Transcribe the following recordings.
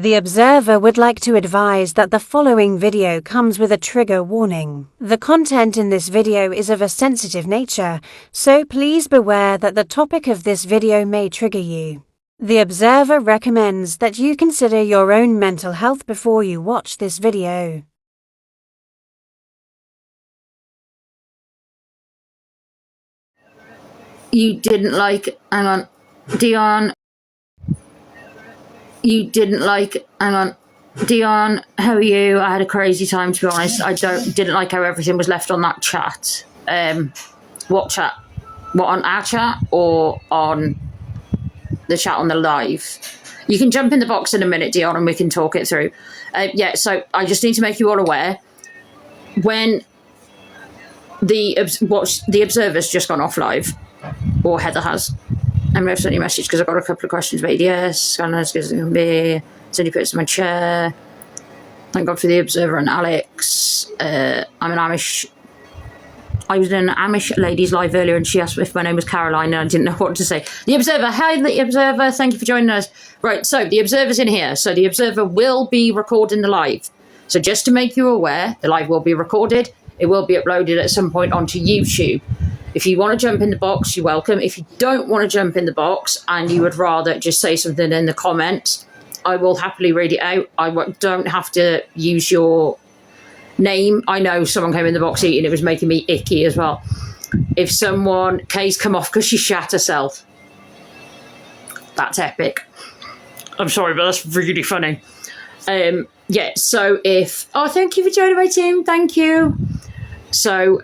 The Observer would like to advise that the following video comes with a trigger warning. The content in this video is of a sensitive nature, so please beware that the topic of this video may trigger you. The Observer recommends that you consider your own mental health before you watch this video. You didn't like, hang on, Dion. You didn't like, hang on, Dion, how are you? I had a crazy time, to be honest. I didn't like how everything was left on that chat. What chat? What, on our chat or on the chat on the live? You can jump in the box in a minute, Dion, and we can talk it through. Yeah, so I just need to make you all aware. When the Observer's just gone off live, or Heather has, and we've sent you a message because I've got a couple of questions about yes, and as good as it can be. Somebody puts in my chair. Thank God for the Observer and Alex. I was in an Amish lady's live earlier and she asked if my name was Caroline and I didn't know what to say. The Observer, hi the Observer, thank you for joining us. Right, so the Observer's in here. So the Observer will be recording the live. So just to make you aware, the live will be recorded. It will be uploaded at some point onto YouTube. If you want to jump in the box, you're welcome. If you don't want to jump in the box and you would rather just say something in the comments, I will happily read it out. I don't have to use your name. I know someone came in the box eating, it was making me icky as well. If someone, Kay's come off because she shat herself. That's epic. I'm sorry, but that's really funny. Yeah, so thank you for joining my team. Thank you. So,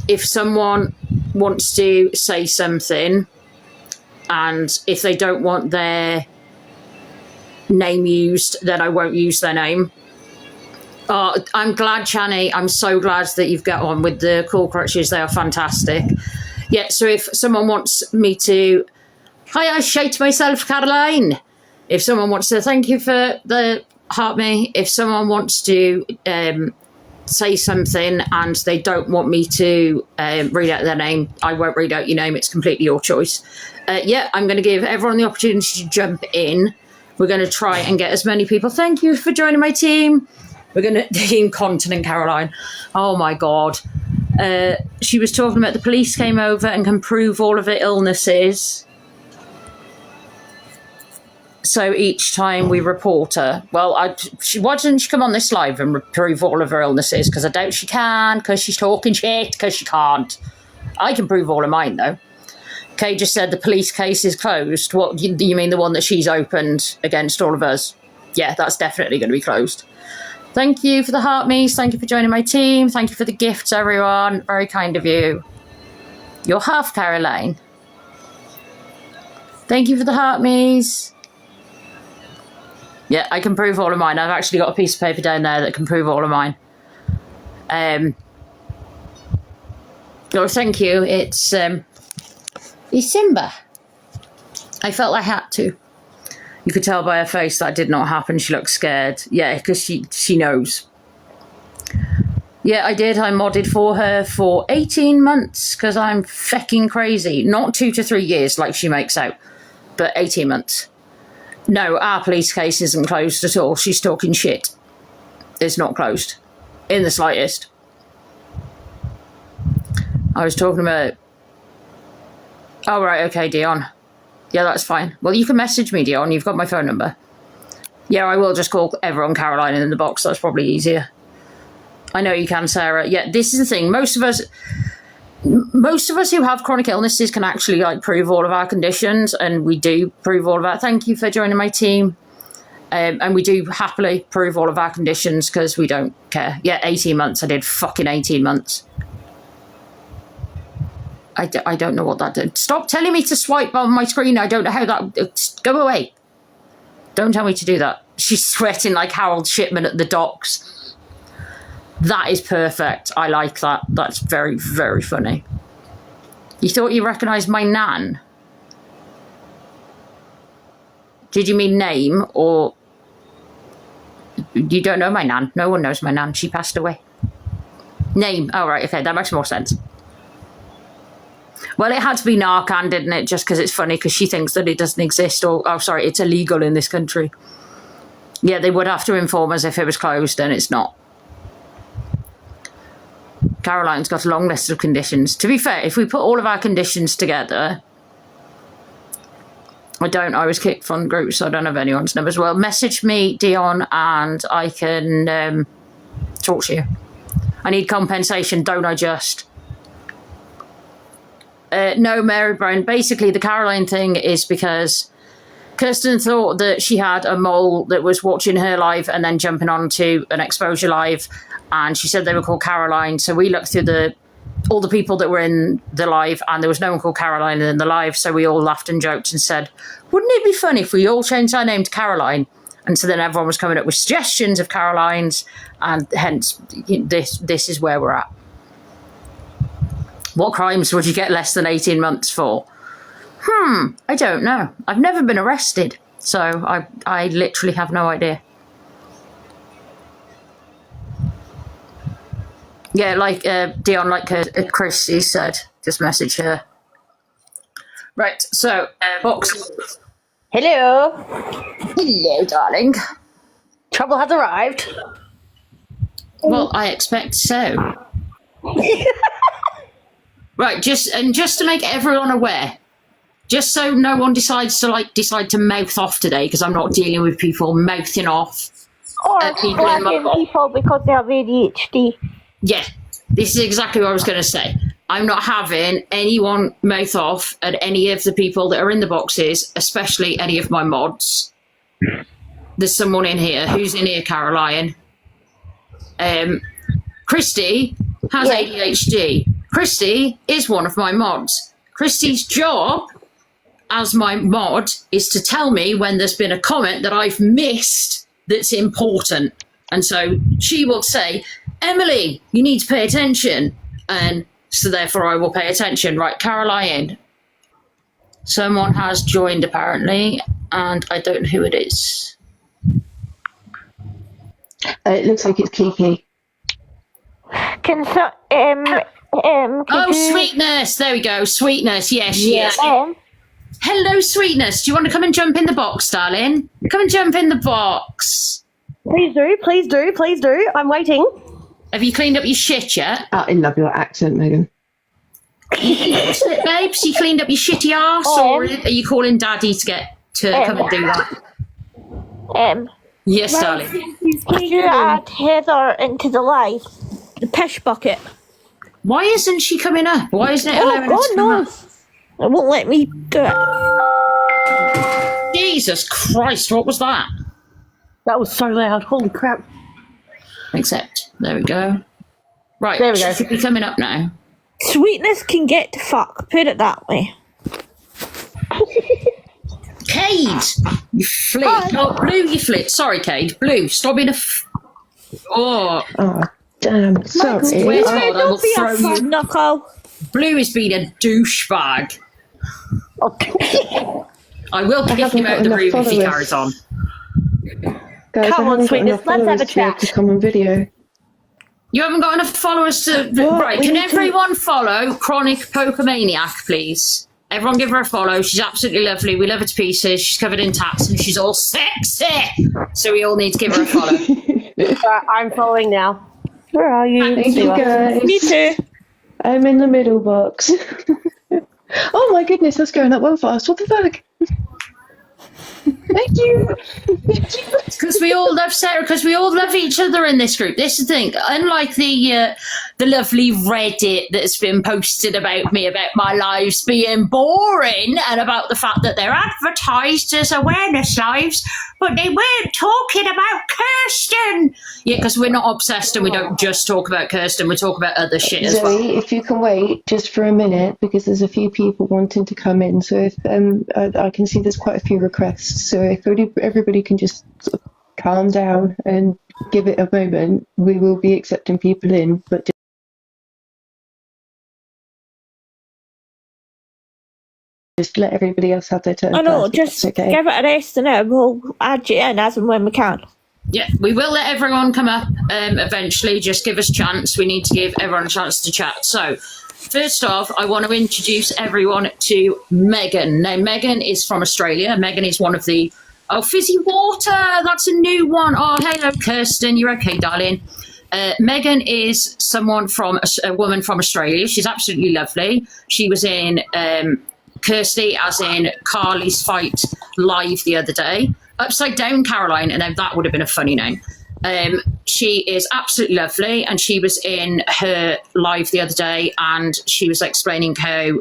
if someone wants to say something and if they don't want their name used, then I won't use their name. I'm glad, Chani. I'm so glad that you've got on with the cool crutches. They are fantastic. Yeah, so if someone wants me to... Hi, I shite myself, Caroline. If someone wants to... Thank you for the heart me. If someone wants to... say something and they don't want me to read out their name, I won't read out your name. It's completely your choice. Yeah, I'm going to give everyone the opportunity to jump in. We're going to try and get as many people. Thank you for joining my team. We're going to team Continent Caroline. Oh my God. She was talking about the police came over and can prove all of her illnesses. So each time we report her, well, why doesn't she come on this live and prove all of her illnesses? Because I doubt she can, because she's talking shit, because she can't. I can prove all of mine, though. Kay just said the police case is closed. What, you mean the one that she's opened against all of us? Yeah, that's definitely going to be closed. Thank you for the heart me's. Thank you for joining my team. Thank you for the gifts, everyone. Very kind of you. You're half Caroline. Thank you for the heart me's. Yeah, I can prove all of mine. I've actually got a piece of paper down there that can prove all of mine. Oh, thank you. It's Simba. I felt I had to. You could tell by her face that did not happen. She looked scared. Yeah, because she knows. Yeah, I did. I modded for her for 18 months because I'm fecking crazy. Not 2 to 3 years like she makes out, but 18 months. No, our police case isn't closed at all. She's talking shit. It's not closed. In the slightest. I was talking about... Oh, right, okay, Dion. Yeah, that's fine. Well, you can message me, Dion. You've got my phone number. Yeah, I will just call everyone Caroline in the box. That's probably easier. I know you can, Sarah. Yeah, this is the thing. Most of us who have chronic illnesses can actually prove all of our conditions, and we do prove all of our... Thank you for joining my team. And we do happily prove all of our conditions because we don't care. Yeah, 18 months. I did fucking 18 months. I don't know what that did. Stop telling me to swipe on my screen. I don't know how that... Go away. Don't tell me to do that. She's sweating like Harold Shipman at the docks. That is perfect. I like that. That's very, very funny. You thought you recognised my nan? Did you mean name or... You don't know my nan? No one knows my nan. She passed away. Name. Oh, right. Okay, that makes more sense. Well, it had to be Narcan, didn't it? Just because it's funny because she thinks that it doesn't exist or... Oh, sorry, it's illegal in this country. Yeah, they would have to inform us if it was closed, and it's not. Caroline's got a long list of conditions. To be fair, if we put all of our conditions together, I was kicked from the group, so I don't have anyone's numbers. Well, message me, Dion, and I can talk to you. I need compensation, don't I just? No, Mary Brown. Basically, the Caroline thing is because Kirsten thought that she had a mole that was watching her live and then jumping on to an exposure live, and she said they were called Caroline. So we looked through all the people that were in the live, and there was no one called Caroline in the live, so we all laughed and joked and said, wouldn't it be funny if we all changed our name to Caroline? And so then everyone was coming up with suggestions of Carolines, and hence this is where we're at. What crimes would you get less than 18 months for? I don't know. I've never been arrested, so I literally have no idea. Yeah, like Dion, like Chris, he said, just message her. Right, so, Box. Hello. Hello, darling. Trouble has arrived. Well, I expect so. Right, just to make everyone aware, just so no one decides to mouth off today, because I'm not dealing with people mouthing off. Or blagging people because they have ADHD. Yeah, this is exactly what I was going to say. I'm not having anyone mouth off at any of the people that are in the boxes, especially any of my mods. There's someone in here. Who's in here, Caroline? Christy has ADHD. Christy is one of my mods. Christy's job as my mod is to tell me when there's been a comment that I've missed that's important. And so she will say, Emily, you need to pay attention. And so therefore I will pay attention. Right, Caroline. Someone has joined apparently, and I don't know who it is. It looks like it's Kiki. Sweetness. There we go. Sweetness. Yes, yes. Hello, Sweetness. Do you want to come and jump in the box, darling? Come and jump in the box. Please do, please do, please do. I'm waiting. Have you cleaned up your shit yet? I love your accent, Megan. Babes, you cleaned up your shitty arse, or are you calling Daddy to come and do that? Yes, darling. Can you add Heather into the live? The pish bucket. Why isn't she coming up? Why isn't it allowing her to come up? It won't let me do it. Jesus Christ, what was that? That was so loud. Holy crap. Except, there we go. Right, there we go. She should be coming up now. Sweetness can get to fuck. Put it that way. Cade, you flit. Oh, Blue, you flit. Sorry, Cade. Blue, stop being a Oh, damn. Sorry. Where's God? I will throw you. Knuckle. Blue has been a douchebag. I will kick him out of the room if he carries on. Guys, come on, Sweetness, let's have a chat. To come on video. You haven't got enough followers to... Right, can everyone follow Chronic Pokemaniac, please? Everyone give her a follow. She's absolutely lovely. We love her to pieces. She's covered in tats and she's all sexy. So we all need to give her a follow. I'm following now. Where are you? Thank you, guys. Me too. I'm in the middle box. Oh my goodness, that's going up well fast. What the fuck? Thank you. Because we all love Sarah, because we all love each other in this group. This is the thing. Unlike the lovely Reddit that's been posted about me, about my lives being boring, and about the fact that they're advertised as awareness lives, but they weren't talking about Kirsten. Yeah, because we're not obsessed and we don't just talk about Kirsten, we talk about other shit as well. Zoe, if you can wait just for a minute, because there's a few people wanting to come in. So if I can see there's quite a few requests. So if everybody can just sort of calm down and give it a moment, we will be accepting people in, but just let everybody else have their turn. I know, first, just okay. give it a rest and then we'll add you in as and when we can. Yeah, we will let everyone come up eventually. Just give us a chance. We need to give everyone a chance to chat. So, first off, I want to introduce everyone to Megan. Now, Megan is from Australia. Megan is one of the Oh, fizzy water. That's a new one. Oh, hello, Kirsten. You're okay, darling. Megan is a woman from Australia. She's absolutely lovely. She was in Kirsty, as in Carly's Fight live the other day. Upside Down Caroline, and then that would have been a funny name. She is absolutely lovely, and she was in her live the other day, and she was explaining how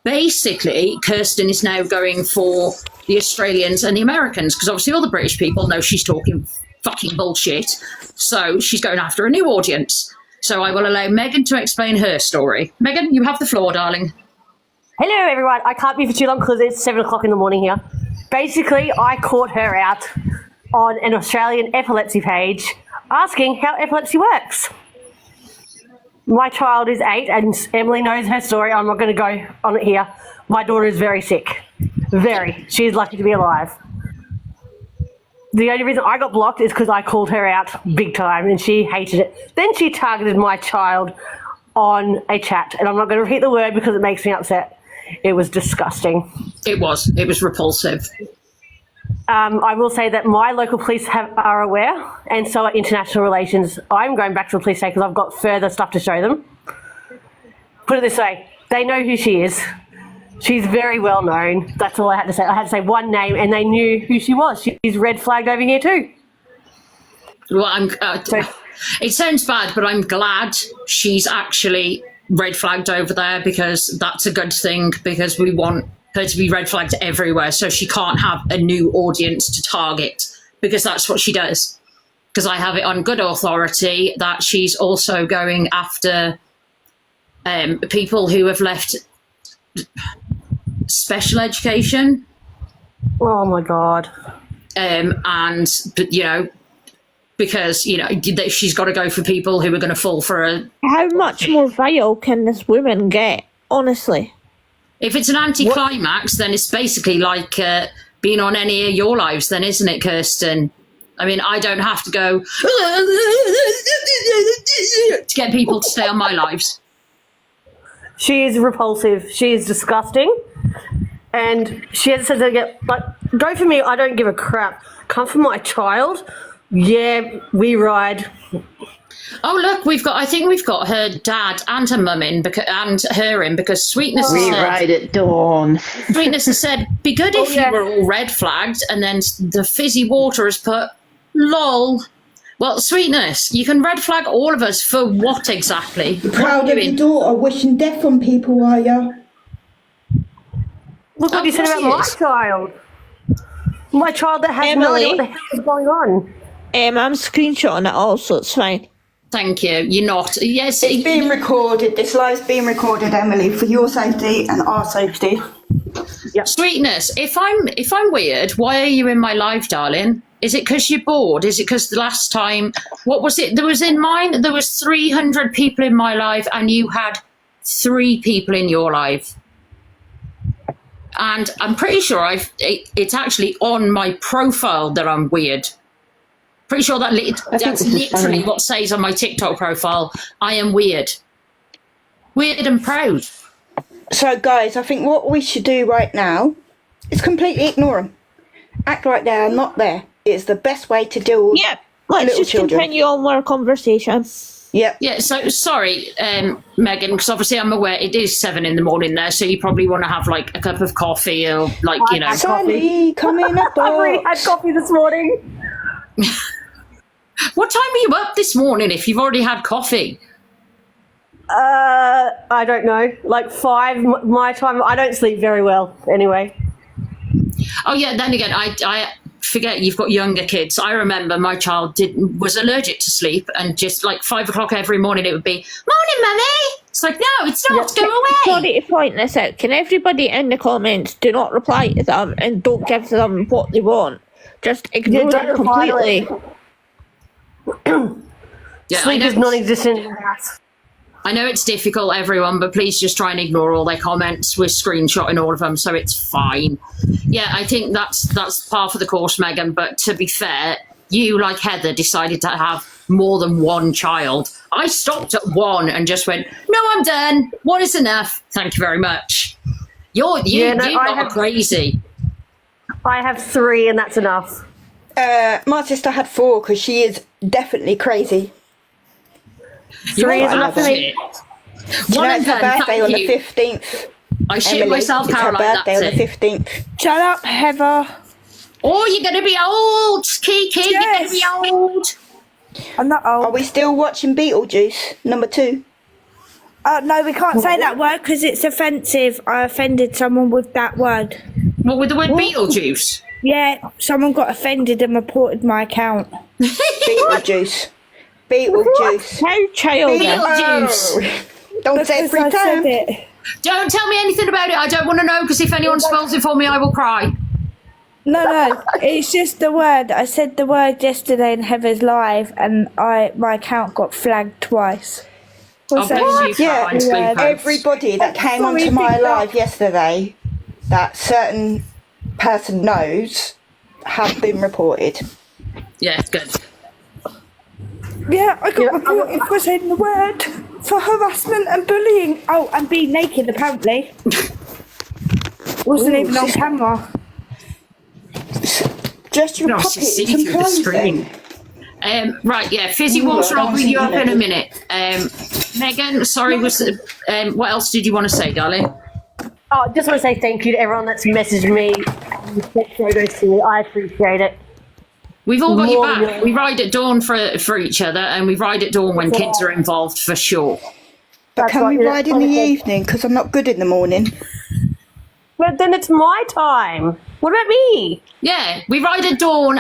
basically Kirsten is now going for the Australians and the Americans, because obviously all the British people know she's talking fucking bullshit, so she's going after a new audience. So I will allow Megan to explain her story. Megan, you have the floor, darling. Hello, everyone. I can't be for too long because it's 7 o'clock in the morning here. Basically, I caught her out on an Australian epilepsy page asking how epilepsy works. My child is 8 and Emily knows her story. I'm not going to go on it here. My daughter is very sick. Very. She's lucky to be alive. The only reason I got blocked is because I called her out big time and she hated it. Then she targeted my child on a chat, and I'm not going to repeat the word because it makes me upset. It was disgusting. It was repulsive. I will say that my local police are aware, and so are international relations. I'm going back to the police station because I've got further stuff to show them. Put it this way, they know who she is. She's very well known. That's all I had to say. I had to say one name, and they knew who she was. She's red flagged over here too. Well, it sounds bad, but I'm glad she's actually red flagged over there, because that's a good thing, because we want her to be red flagged everywhere so she can't have a new audience to target, because that's what she does. Because I have it on good authority that she's also going after people who have left special education. Oh my God. And, you know, because, you know, she's got to go for people who are going to fall for her. How much more vile can this woman get, honestly? If it's an anticlimax, then it's basically like being on any of your lives, then, isn't it, Kirsten? I mean, I don't have to go to get people to stay on my lives. She is repulsive. She is disgusting. And she has said to get, like, go for me, I don't give a crap. Come for my child. Yeah, we ride. Oh, look, I think we've got her dad and her mum in, and her in, because Sweetness We has said, ride at dawn. Sweetness has said, be good if you were all red flagged, and then the fizzy water has put, lol. Well, Sweetness, you can red flag all of us for what exactly? Proud of your daughter, wishing death on people, are you? Look what you said about my child. My child that has no idea what the hell is going on. I'm screenshotting it all, so it's fine. Thank you. You're not. Yes, It's being recorded. This live's being recorded, Emily, for your safety and our safety. Yep. Sweetness, if I'm weird, why are you in my live, darling? Is it because you're bored? Is it because the last time, what was it? There was 300 people in my live, and you had 3 people in your live. And I'm pretty sure it's actually on my profile that I'm weird. Pretty sure that's literally what says on my TikTok profile. I am weird. Weird and proud. So, guys, I think what we should do right now is completely ignore them. Act like they're not there. It's the best way to deal with Let's little just children. continue on our conversation. Yep. Yeah, so sorry, Megan, because obviously I'm aware it is 7 in the morning there, so you probably want to have like a cup of coffee or like, you know. Sally, come in a I've already had box. coffee this morning. What time are you up this morning if you've already had coffee? I don't know. Like 5 my time. I don't sleep very well anyway. Oh yeah, then again, I forget you've got younger kids. I remember my child was allergic to sleep, and just like 5 o'clock every morning it would be, morning, mummy. It's like, no, it's not. Go away. Sorry to point this out. Can everybody in the comments do not reply to them and don't give them what they want? Just ignore don't them reply to completely. Yeah, Sleep is non-existent in the house. I know it's difficult, everyone, but please just try and ignore all their comments. We're screenshotting all of them, so it's fine. Yeah, I think that's par for the course, Megan. But to be fair, you, like Heather, decided to have more than one child. I stopped at 1 and just went, no, I'm done. 1 is enough. Thank you very much. You are crazy. I have 3 and that's enough. My sister had 4 because she is definitely crazy. 3 is enough for me. Do you know it's her birthday on the 15th? I shit Emily, myself, it's her Caroline. birthday on the 15th. Shut up, Heather. Oh, you're going to be old, Kiki. Yes. You're going to be old. I'm not old. Are we still watching Beetlejuice, number 2? No, we can't say that word because it's offensive. I offended someone with that word. What, with the word Beetlejuice? Yeah, someone got offended and reported my account. Beetlejuice. Beetlejuice. How childish. Beetlejuice. Don't say it 3 I said times. it. Don't tell me anything about it. I don't want to know, because if anyone spells it for me, I will cry. No, it's just the word. I said the word yesterday in Heather's live and my account got flagged twice. Oh, bless you, Caroline, Yeah. Spooper. Everybody that came onto my live yesterday, that certain person knows, have been reported. Yeah, good. Yeah, I got reported for saying the word for harassment and bullying. Oh, and being naked apparently. Wasn't even on camera. Just your No, puppets see and through the screen. Right, yeah, Fizzy Water, I'll bring you up in a minute. Megan, sorry, what else did you want to say, darling? Oh, just want to say thank you to everyone that's messaged me and sent photos to me. I appreciate it. We've all got More your back. We ride at dawn for each other, and we ride at dawn when kids are involved, for sure. But That's can right, we yeah, ride in the honestly. evening? Because I'm not good in the morning. But then it's my time. What about me? Yeah, we ride at dawn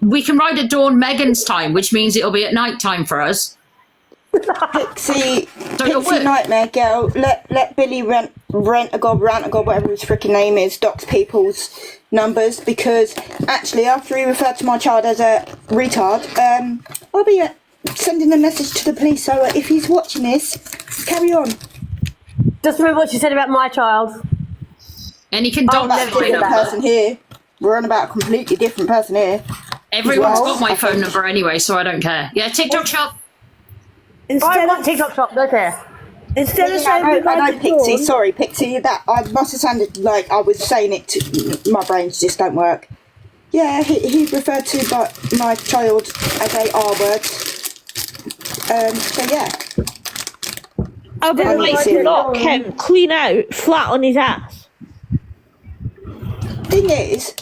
we can ride at dawn Megan's time, which means it'll be at night time for us. Pixie you'll work. Nightmare Girl, let Billy rant a god, whatever his freaking name is, dox people's numbers, because actually after he referred to my child as a retard, I'll be sending a message to the police, so if he's watching this, carry on. Just remember what you said about my child. And he can I'm dox about a my different number. person here. We're on about a completely different person here. Everyone's Well, got my phone number anyway, so I don't care. Yeah, TikTok shop. I want TikTok shop, don't care. Instead of I saying we know, ride at Pixie, dawn, sorry, Pixie, that I must have sounded like I was saying it to my brains just don't work. Yeah, he referred to my child as a R word. So yeah. I would I need like to to knock him clean out, flat on his ass. Thing is,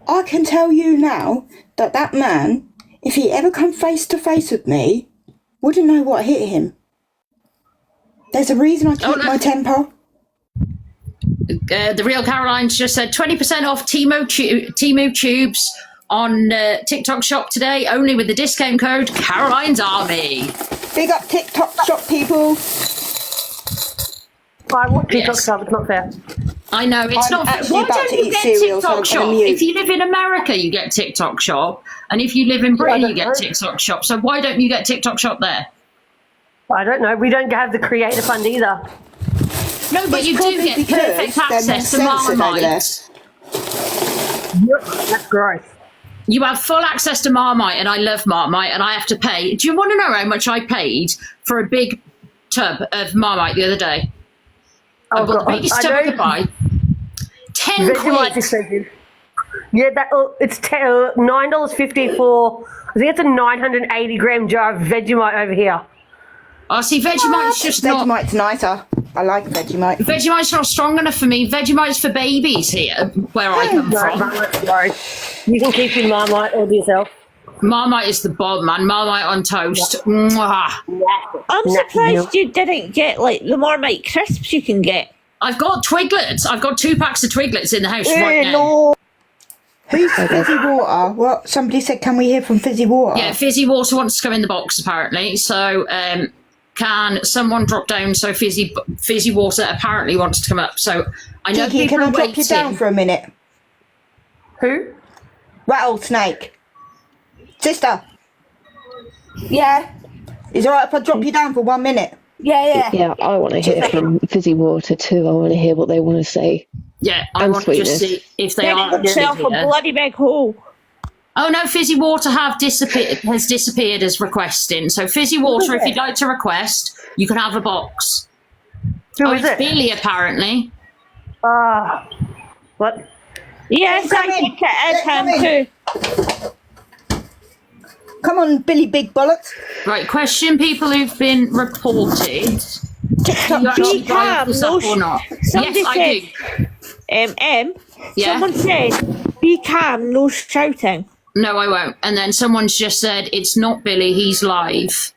I can tell you now that man, if he ever come face to face with me, wouldn't know what hit him. There's a reason I keep my temper. The real Caroline's just said 20% off Timo tubes on TikTok shop today, only with the discount code Caroline's Army. Big up TikTok shop, people. I want TikTok Yes. shop, it's not fair. I know, it's I'm not fair. actually Why about don't to you eat get cereal, so I'm TikTok shop? gonna mute. If you live in America, you get TikTok shop. And if you live in Britain, you get TikTok shop. So why don't you get TikTok shop there? I don't know. We don't have the creator fund either. No, but you do probably get because perfect they're access to more censored over there. Marmite. That's gross. You have full access to Marmite, and I love Marmite, and I have to pay. Do you want to know how much I paid for a big tub of Marmite the other day? I've got the biggest tub I could buy. 10 Vegemite's quid. expensive. Yeah, it's $9.50 for, I think it's a 980 gram jar of Vegemite over here. Oh, see, Vegemite's just not... Vegemite's nicer. I like Vegemite. Vegemite's not strong enough for me. Vegemite's for babies here, where I come from. Sorry. You can keep your Marmite all to yourself. Marmite is the bomb, man. Marmite on toast. Mwah. I'm surprised you didn't get like the Marmite crisps you can get. I've got Twiglets. I've got 2 packs of Twiglets in the house right now. No. Who's Fizzy Water? What? Somebody said, can we hear from Fizzy Water? Yeah, Fizzy Water wants to come in the box, apparently. So, can someone drop down? So, Fizzy Water apparently wants to come up. So, I know Kiki, people can I are drop you waiting. down for a minute? Who? Rattlesnake. Sister, Yeah. is it alright if I drop you down for 1 minute? Yeah. Yeah, I want to hear from Fizzy Water too. I want to hear what they want to say. Yeah, I And want to just sweetness. see if they Get are yourself actually a here. bloody big hole. Oh no, Fizzy Water has disappeared as requesting. So Fizzy Water, if you'd like to request, you can have a box. Who Oh, is it's it? Billy apparently. What? Yes, Come I in. think it is Come him in. too. Come on, Billy Big Bollocks. Right, question people who've been reported. Do you TikTok actually Be buy off calm, the no stuff or not? somebody Yes, I do. said, Yeah. someone said, be calm, no shouting. No, I won't. And then someone's just said, it's not Billy, he's live.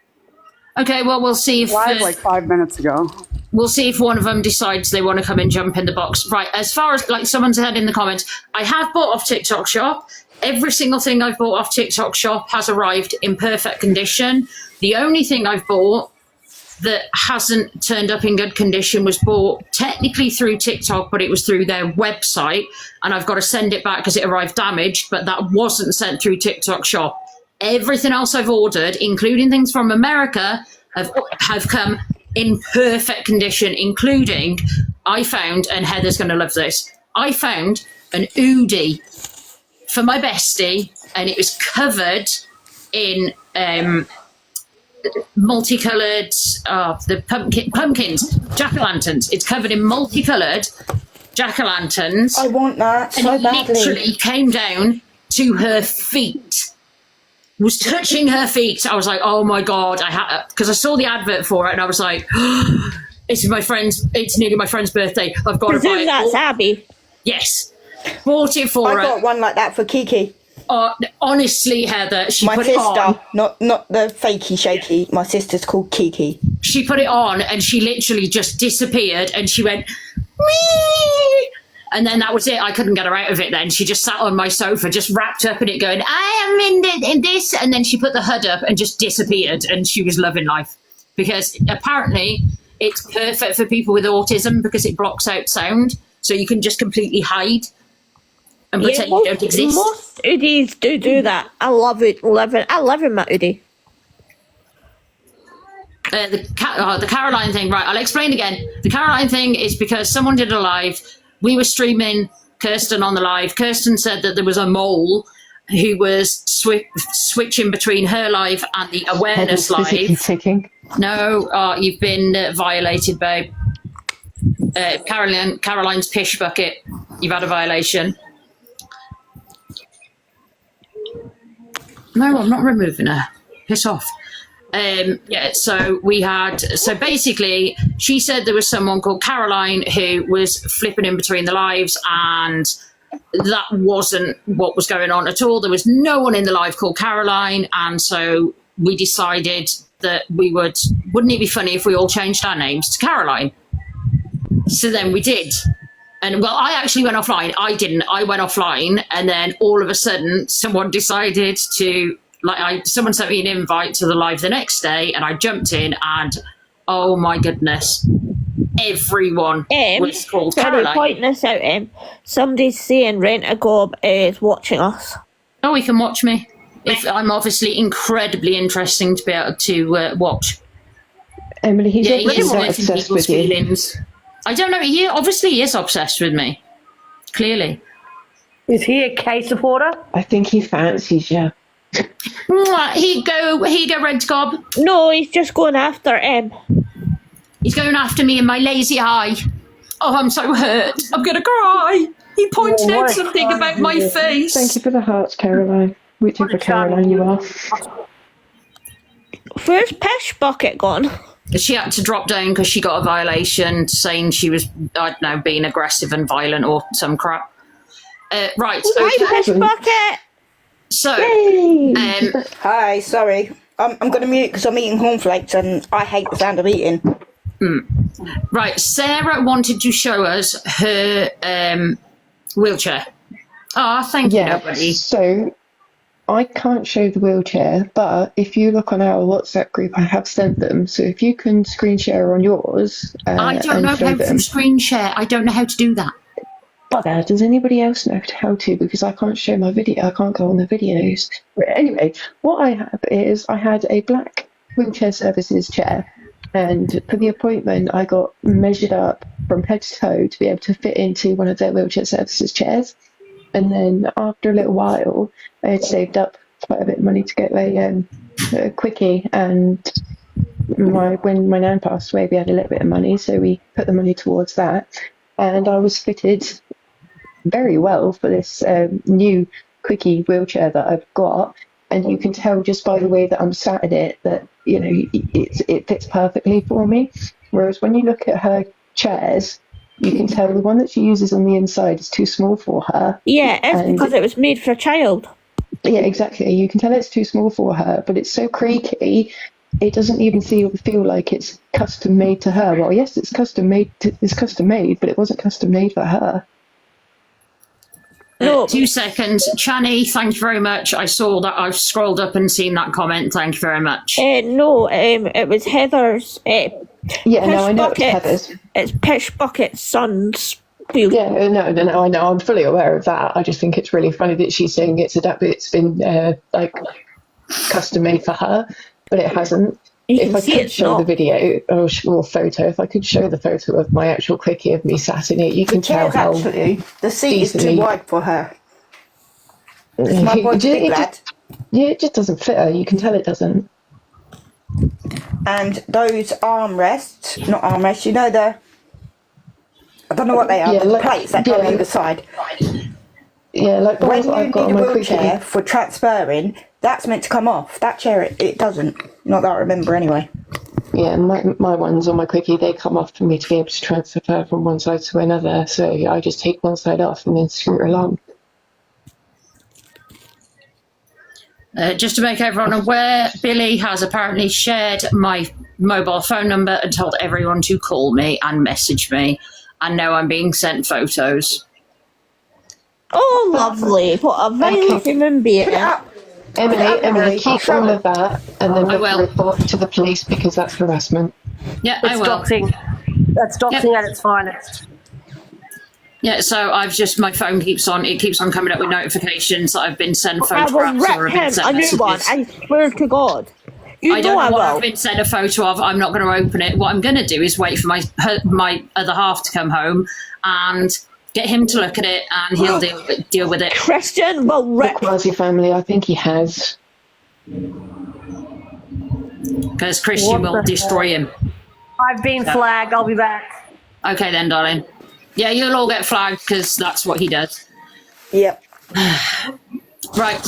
Okay, well, we'll see if Live like 5 minutes ago. we'll see if one of them decides they want to come and jump in the box. Right, as far as, like someone said in the comments, I have bought off TikTok Shop. Every single thing I've bought off TikTok Shop has arrived in perfect condition. The only thing I've bought that hasn't turned up in good condition was bought technically through TikTok, but it was through their website, and I've got to send it back because it arrived damaged, but that wasn't sent through TikTok Shop. Everything else I've ordered, including things from America, have come in perfect condition, including I found, and Heather's going to love this, I found an Oodie for my bestie, and it was covered in multicolored the pumpkins, jack-o'-lanterns. It's covered in multicolored jack-o'-lanterns. I want that And so it badly. literally came down to her feet. Was touching her feet. I was like, oh my god! Because I saw the advert for it, and I was like, it's nearly my friend's birthday. I've got to buy Presume it. that's Abby. Yes, bought it for I her. got one like that for Kiki. Honestly, Heather, she My put it on. sister, not the fakey shaky. My sister's called Kiki. She put it on, and she literally just disappeared, and she went, wee! And then that was it. I couldn't get her out of it then. She just sat on my sofa, just wrapped up in it, going, I am in this. And then she put the hood up and just disappeared, and she was loving life. Because apparently it's perfect for people with autism because it blocks out sound. So you can just completely hide and pretend you don't exist. Most Oodies do that. I love it. I love my Oodie. The Caroline thing, right? I'll explain again. The Caroline thing is because someone did a live. We were streaming Kirsten on the live. Kirsten said that there was a mole who was switching between her live and the awareness physically live. ticking. No, you've been violated, babe. Caroline's pish bucket. You've had a violation. No, I'm not removing her. Piss off. So basically she said there was someone called Caroline who was flipping in between the lives, and that wasn't what was going on at all. There was no one in the live called Caroline, and so we decided that wouldn't it be funny if we all changed our names to Caroline? So then we did. And well, I actually went offline. I didn't. I went offline, and then all of a sudden someone decided to someone sent me an invite to the live the next day, and I jumped in, and oh my goodness, everyone was called Caroline. Pointing this out, somebody's saying Rent-A-Gob is watching us. Oh, he can watch me. If I'm obviously incredibly interesting to be able to watch. Emily, he's He obviously is that liking obsessed people's with you. feelings. I don't know. He obviously is obsessed with me. Clearly. Is he a K supporter? I think he fancies you. Here you go, Rent-A-Gob. No, he's just going after him. He's going after me in my lazy eye. Oh, I'm so hurt. I'm going to cry. He pointed out something about my face. Thank you for the hearts, Caroline. Whichever Caroline you are. Where's Pish Bucket gone? She had to drop down because she got a violation saying she was, I don't know, being aggressive and violent or some crap. Right. Hi, Pish Bucket. So, Hi, sorry. I'm going to mute because I'm eating cornflakes and I hate the sound of eating. right, Sarah wanted to show us her wheelchair. Oh, thank you, nobody. So I can't show the wheelchair, but if you look on our WhatsApp group, I have sent them. So if you can screen share on yours, I don't know how to screen share. I don't know how to do that. Bugger, does anybody else know how to? Because I can't show my video. I can't go on the videos. But anyway, what I have is I had a black wheelchair services chair, and for the appointment, I got measured up from head to toe to be able to fit into one of their wheelchair services chairs. And then after a little while, I had saved up quite a bit of money to get a quickie, and when my nan passed away, we had a little bit of money, so we put the money towards that, and I was fitted very well for this new Quickie wheelchair that I've got. And you can tell just by the way that I'm sat in it that, you know, it fits perfectly for me. Whereas when you look at her chairs, you can tell the one that she uses on the inside is too small for her. Yeah, it's And- because it was made for a child. Yeah, exactly. You can tell it's too small for her, but it's so creaky, it doesn't even feel like it's custom made to her. Well, yes, it's custom made, but it wasn't custom made for her. No. 2 seconds. Chani, thank you very much. I saw that. I've scrolled up and seen that comment. Thank you very much. No, it was Heather's. Yeah, no, I know it's Bucket. Heather's. It's Pish Bucket's son's wheel. Yeah, no, I know. I'm fully aware of that. I just think it's really funny that she's saying it's adapted. It's been like custom made for her, but it hasn't. You If can I see could it's show not. the video or photo, if I could show the photo of my actual Quickie of me sat in it, you can tell how. Actually, the seat is too decently- wide for her. My boy's a big lad. Yeah, it just doesn't fit her. You can tell it doesn't. And those not armrests, you know I don't know what they are, Yeah, the like- plates that go yeah. either side. Yeah, like the When ones you that I've need got a on my wheelchair Quickie. for transferring, that's meant to come off. That chair, it doesn't. Not that I remember anyway. Yeah, my ones on my Quickie, they come off for me to be able to transfer from one side to another. So I just take one side off and then screw it along. Just to make everyone aware, Billy has apparently shared my mobile phone number and told everyone to call me and message me. And now I'm being sent photos. Oh, lovely. What a very Okay. human being. Put it up. Emily, keep show all it. of that and then I make will. a report to the police because that's harassment. Yeah, It's I will. doxing. That's doxing Yep. at its finest. Yeah, so my phone keeps on coming up with notifications that I've been sent I will photographs or rip have been him sent a new one. messages. I swear to God. You I know don't I know what I've will. been sent a photo of. I'm not going to open it. What I'm going to do is wait for my other half to come home and get him to look at it, and he'll deal with it. Christian will The rip. Quasi family, I think he has. Because Christian What will the destroy him. I've been flagged. I'll be back. Okay then, darling. Yeah, you'll all get flagged because that's what he does. Yep. Right.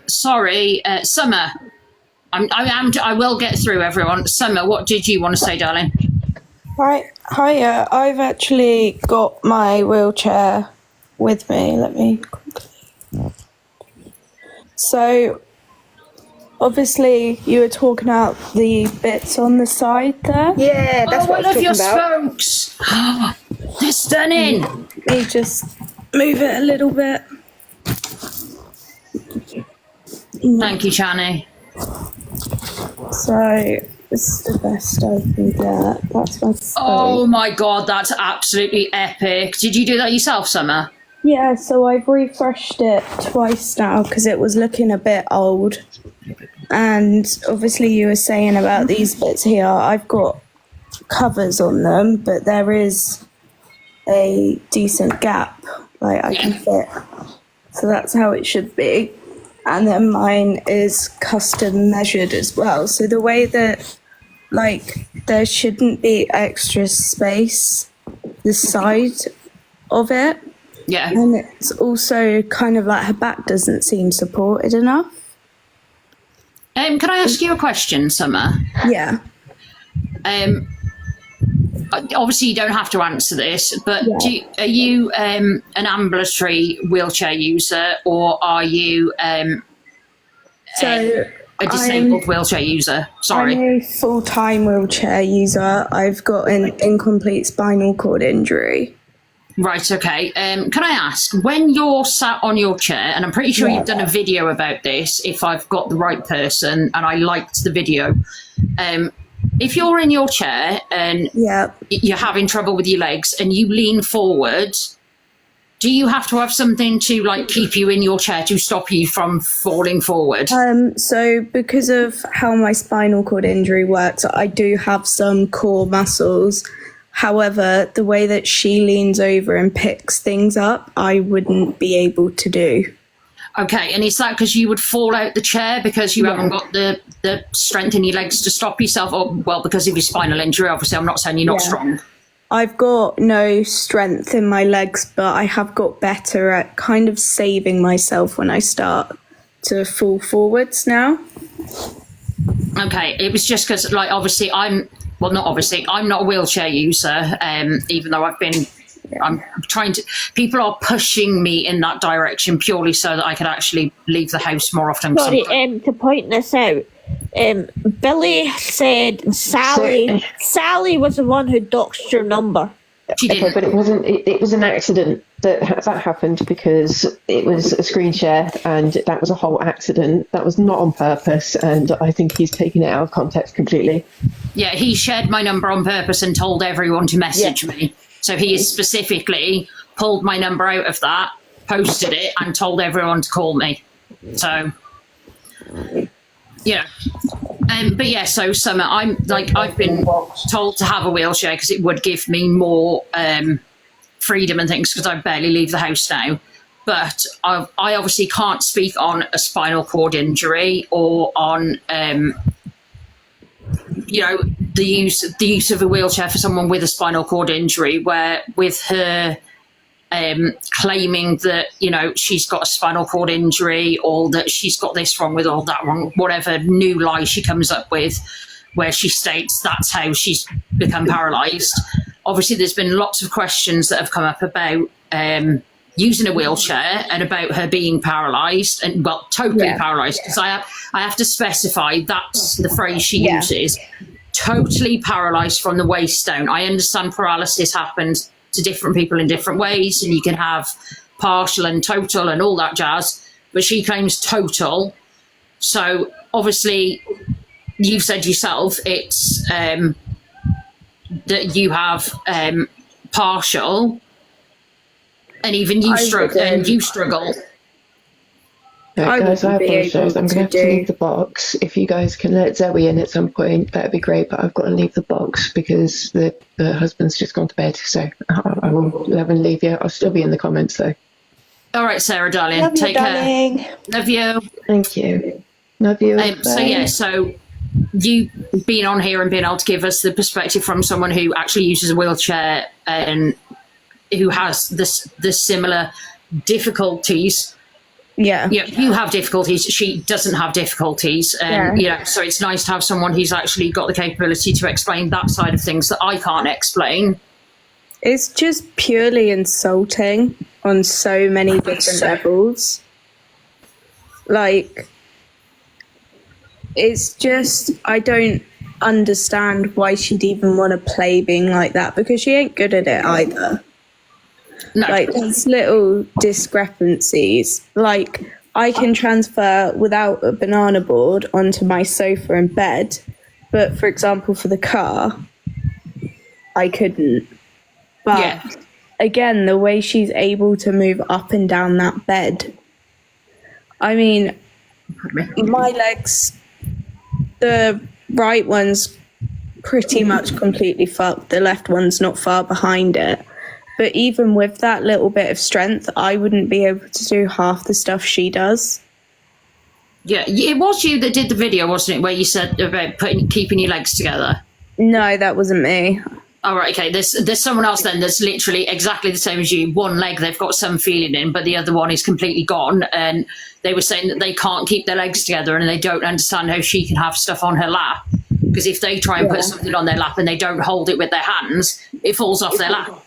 Sorry, Summer. I will get through, everyone. Summer, what did you want to say, darling? Hiya, I've actually got my wheelchair with me. Let me quickly. So, obviously, you were talking about the bits on the side there. Yeah, that's what I was love your talking about. spokes. They're stunning. Let me just move it a little bit. Thank you, Chani. So, this is the best I can get. That's my Oh spoke. my god, that's absolutely epic. Did you do that yourself, Summer? Yeah, so I've refreshed it twice now because it was looking a bit old. And obviously, you were saying about these bits here, I've got covers on them, but there is a decent gap, like I can fit. So that's how it should be. And then mine is custom measured as well. So the way that, like, there shouldn't be extra space the side of it. Yeah. And it's also kind of like her back doesn't seem supported enough. Can I ask you a question, Summer? Yeah. Obviously, you don't have to answer this, but Yeah. are you an ambulatory wheelchair user, or are you So a disabled wheelchair user? Sorry. I'm a full-time wheelchair user. I've got an incomplete spinal cord injury. Right, okay. Can I ask, when you're sat on your chair, and I'm pretty sure you've done a video about this, if I've got the right person, and I liked the video, if you're in your chair and Yeah. you're having trouble with your legs and you lean forward, do you have to have something to like keep you in your chair to stop you from falling forward? So because of how my spinal cord injury works, I do have some core muscles. However, the way that she leans over and picks things up, I wouldn't be able to do. Okay, and is that because you would fall out the chair because you haven't got the strength in your legs to stop yourself? Or, well, because of your spinal injury, obviously, I'm not saying you're not Yeah. strong. I've got no strength in my legs, but I have got better at kind of saving myself when I start to fall forwards now. Okay, it was just because, like, obviously I'm not a wheelchair user, even though I'm trying to, people are pushing me in that direction purely so that I can actually leave the house more often. Sorry, to point this out, Billy said Sally was the one who doxed your number. She didn't. Okay, but it wasn't. It was an accident that happened because it was a screen share, and that was a whole accident. That was not on purpose, and I think he's taken it out of context completely. Yeah, he shared my number on purpose and told everyone to message me. So he has specifically pulled my number out of that, posted it, and told everyone to call me. So, yeah. But yeah, so Summer, I've been told to have a wheelchair because it would give me more freedom and things because I barely leave the house now. But I obviously can't speak on a spinal cord injury or on, the use of a wheelchair for someone with a spinal cord injury, where with her claiming that, she's got a spinal cord injury or that she's got this wrong with all that wrong, whatever new lie she comes up with, where she states that's how she's become paralysed. Obviously, there's been lots of questions that have come up about using a wheelchair and about her being paralysed and, well, totally paralysed, because I have to specify that's the phrase she uses. Totally paralysed from the waist down. I understand paralysis happens to different people in different ways, and you can have partial and total and all that jazz, but she claims total. So obviously you've said yourself it's that you have partial, and even you struggle. Right, guys, I apologise. I'm going to have to leave the box. If you guys can let Zoe in at some point, that'd be great. But I've got to leave the box because the husband's just gone to bed. So I will leave you. I'll still be in the comments though. All right, Sarah, darling. Love Take you, darling. care. Love you. Thank you. Love you. So you being on here and being able to give us the perspective from someone who actually uses a wheelchair and who has the similar difficulties. Yeah, you have difficulties. She doesn't have difficulties, and so it's nice to have someone who's actually got the capability to explain that side of things that I can't explain. It's just purely insulting on so many different levels. Like, it's just, I don't understand why she'd even want to play being like that, because she ain't good at it either. No. Like, there's little discrepancies. Like, I can transfer without a banana board onto my sofa and bed, but for example, for the car, I couldn't. But again, the way she's able to move up and down that bed, I mean, my legs, the right one's pretty much completely fucked. The left one's not far behind it. But even with that little bit of strength, I wouldn't be able to do half the stuff she does. Yeah, it was you that did the video, wasn't it, where you said about keeping your legs together? No, that wasn't me. All right, okay. There's someone else then that's literally exactly the same as you. One leg they've got some feeling in, but the other one is completely gone. And they were saying that they can't keep their legs together and they don't understand how she can have stuff on her lap. Because if they try and put something on their lap and they don't hold it with their hands, it falls off their lap.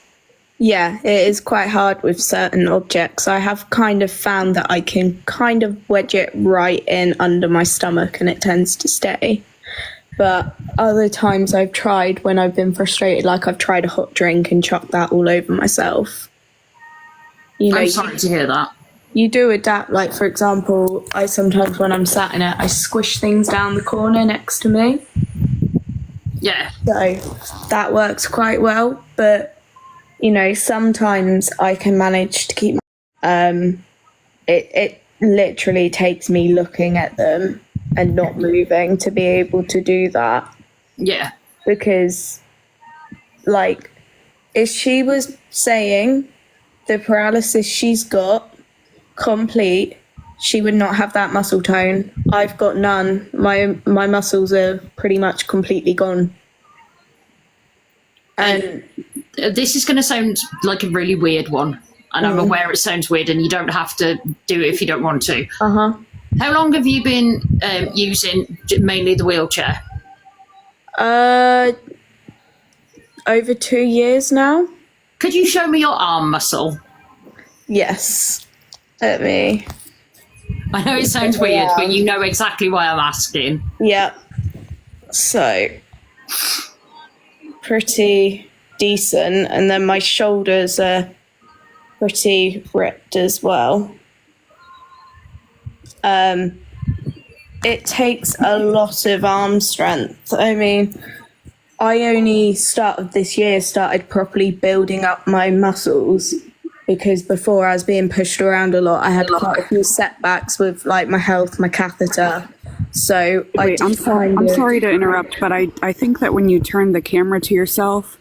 Yeah, it is quite hard with certain objects. I have kind of found that I can kind of wedge it right in under my stomach and it tends to stay. But other times I've tried, when I've been frustrated, like I've tried a hot drink and chucked that all over myself. I'm sorry to hear that. You do adapt. Like, for example, I sometimes, when I'm sat in it, I squish things down the corner next to me. Yeah. So that works quite well. But sometimes I can manage to keep it literally takes me looking at them and not moving to be able to do that. Yeah. Because, like, if she was saying the paralysis she's got complete, she would not have that muscle tone. I've got none. My muscles are pretty much completely gone. And this is going to sound like a really weird one, and I'm aware it sounds weird, and you don't have to do it if you don't want to. How long have you been using mainly the wheelchair? Over 2 years now. Could you show me your arm muscle? Yes. Let me. I know it sounds weird, but you know exactly why I'm asking. Yeah. So, pretty decent. And then my shoulders are pretty ripped as well. It takes a lot of arm strength. I mean, I only started properly building up my muscles, because before I was being pushed around a lot. I had quite a few setbacks with like my health, my catheter. So I'm sorry to interrupt, but I think that when you turn the camera to yourself,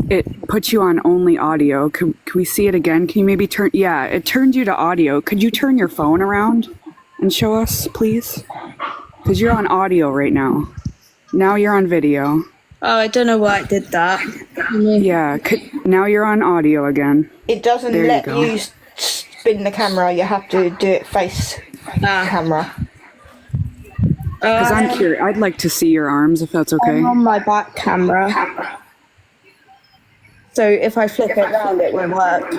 it puts you on only audio. Can we see it again? Can you maybe turn? Yeah, it turned you to audio. Could you turn your phone around and show us, please? Because you're on audio right now. Now you're on video. Oh, I don't know why I did that. Yeah, now you're on audio again. It doesn't let you spin the camera. You have to do it face camera. Because I'm curious. I'd like to see your arms, if that's okay. I'm on my back camera. So if I flip it around, it won't work.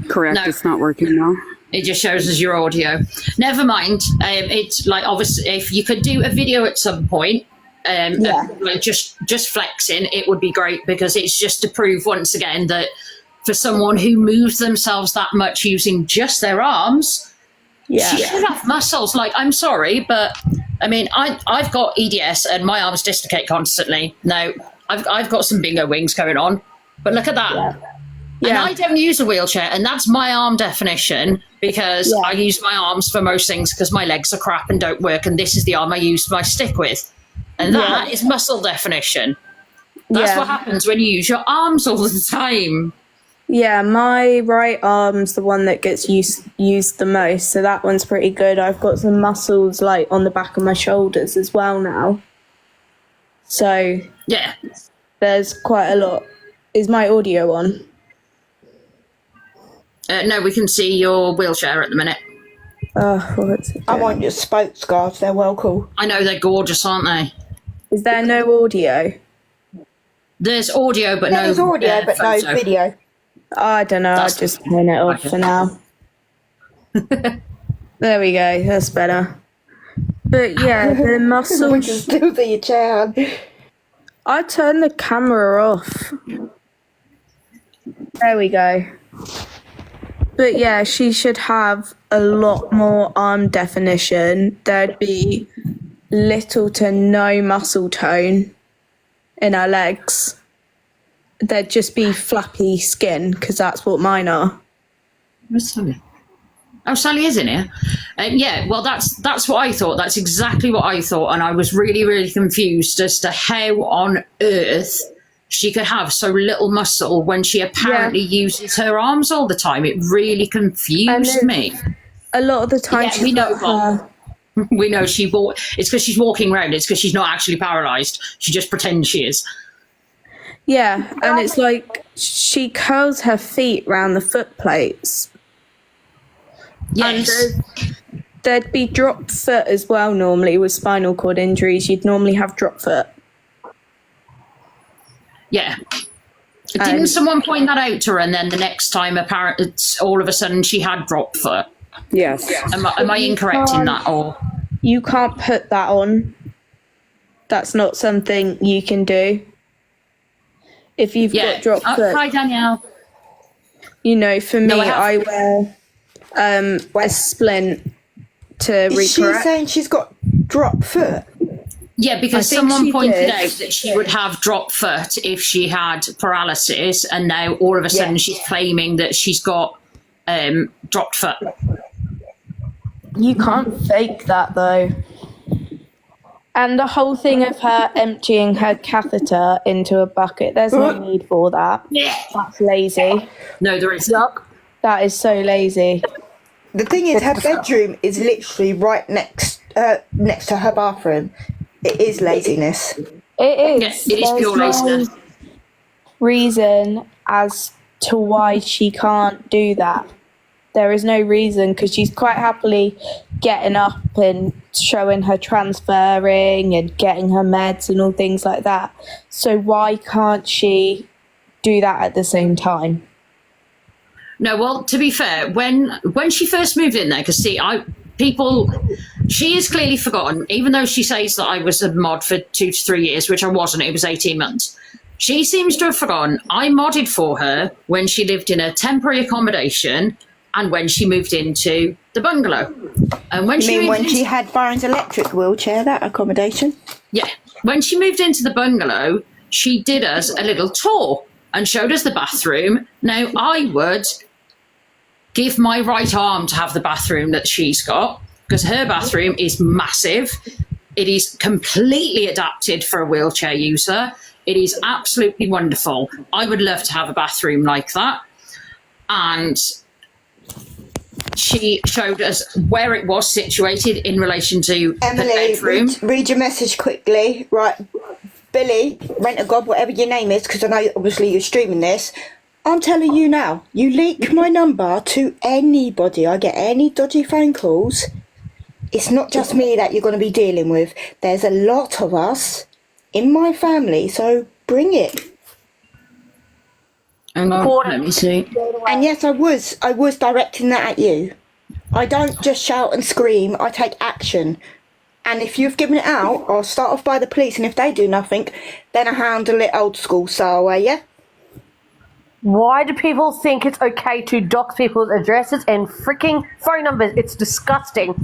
Correct. No. It's not working now. It just shows us your audio. Never mind. It's like, obviously, if you could do a video at some point, like just flexing, it would be great, because it's just to prove once again that for someone who moves themselves that much using just their arms, she should have muscles. Like, I'm sorry, but I mean, I've got EDS and my arms dislocate constantly. Now, I've got some bingo wings going on, but look at that. And I don't use a wheelchair, and that's my arm definition, because I use my arms for most things because my legs are crap and don't work, and this is the arm I use my stick with. And that is muscle definition. That's what happens when you use your arms all the time. Yeah, my right arm's the one that gets used the most, so that one's pretty good. I've got some muscles like on the back of my shoulders as well now. So yeah, there's quite a lot. Is my audio on? No, we can see your wheelchair at the minute. I want your spokes guards. They're well cool. I know, they're gorgeous, aren't they? Is there no audio? There's audio, but There's audio, but no video. I don't know. I'll just turn it off for now. There we go. That's better. But yeah, the muscles. We can still see your chair. I turned the camera off. There we go. But yeah, she should have a lot more arm definition. There'd be little to no muscle tone in her legs. There'd just be flappy skin, because that's what mine are. Where's Sally? Oh, Sally is in here. Yeah, well, that's what I thought. That's exactly what I thought. And I was really, really confused as to how on earth she could have so little muscle when she apparently uses her arms all the time. It really confused me. A lot of the time, we know. We know it's because she's walking around. It's because she's not actually paralysed. She just pretends she is. Yeah, and it's like she curls her feet round the foot plates. Yes. And there'd be drop foot as well normally with spinal cord injuries. You'd normally have drop foot. Yeah. Didn't someone point that out to her, and then the next time all of a sudden she had drop foot? Yes. Am I incorrect in that? Or you can't put that on. That's not something you can do. If you've got drop foot. Hi, Danielle. You know, for me, I wear a splint to recorrect. Is she saying she's got drop foot? Yeah, because someone pointed out that she would have drop foot if she had paralysis, and now all of a sudden she's claiming that she's got dropped foot. You can't fake that, though. And the whole thing of her emptying her catheter into a bucket, there's no need for that. Yeah. That's lazy. No, there isn't. That is so lazy. The thing is, her bedroom is literally right next to her bathroom. It is laziness. It is. Yes, it is pure laziness. Reason as to why she can't do that. There is no reason, because she's quite happily getting up and showing her transferring and getting her meds and all things like that. So why can't she do that at the same time? No, well, to be fair, when she first moved in there, because she has clearly forgotten, even though she says that I was a mod for 2 to 3 years, which I wasn't, it was 18 months. She seems to have forgotten I modded for her when she lived in a temporary accommodation and when she moved into the bungalow. And when she had Byron's electric wheelchair, that accommodation? Yeah. When she moved into the bungalow, she did us a little tour and showed us the bathroom. Now, I would give my right arm to have the bathroom that she's got, because her bathroom is massive. It is completely adapted for a wheelchair user. It is absolutely wonderful. I would love to have a bathroom like that. And she showed us where it was situated in relation to Emily, the bedroom. read your message quickly. Right, Billy, Rent-A-God, whatever your name is, because I know obviously you're streaming this. I'm telling you now, you leak my number to anybody, I get any dodgy phone calls, it's not just me that you're going to be dealing with. There's a lot of us in my family, so bring it. Hang on, let me see. And yes, I was directing that at you. I don't just shout and scream, I take action. And if you've given it out, I'll start off by the police, and if they do nothing, then I handle it old school style way, yeah? Why do people think it's okay to dox people's addresses and freaking phone numbers? It's disgusting.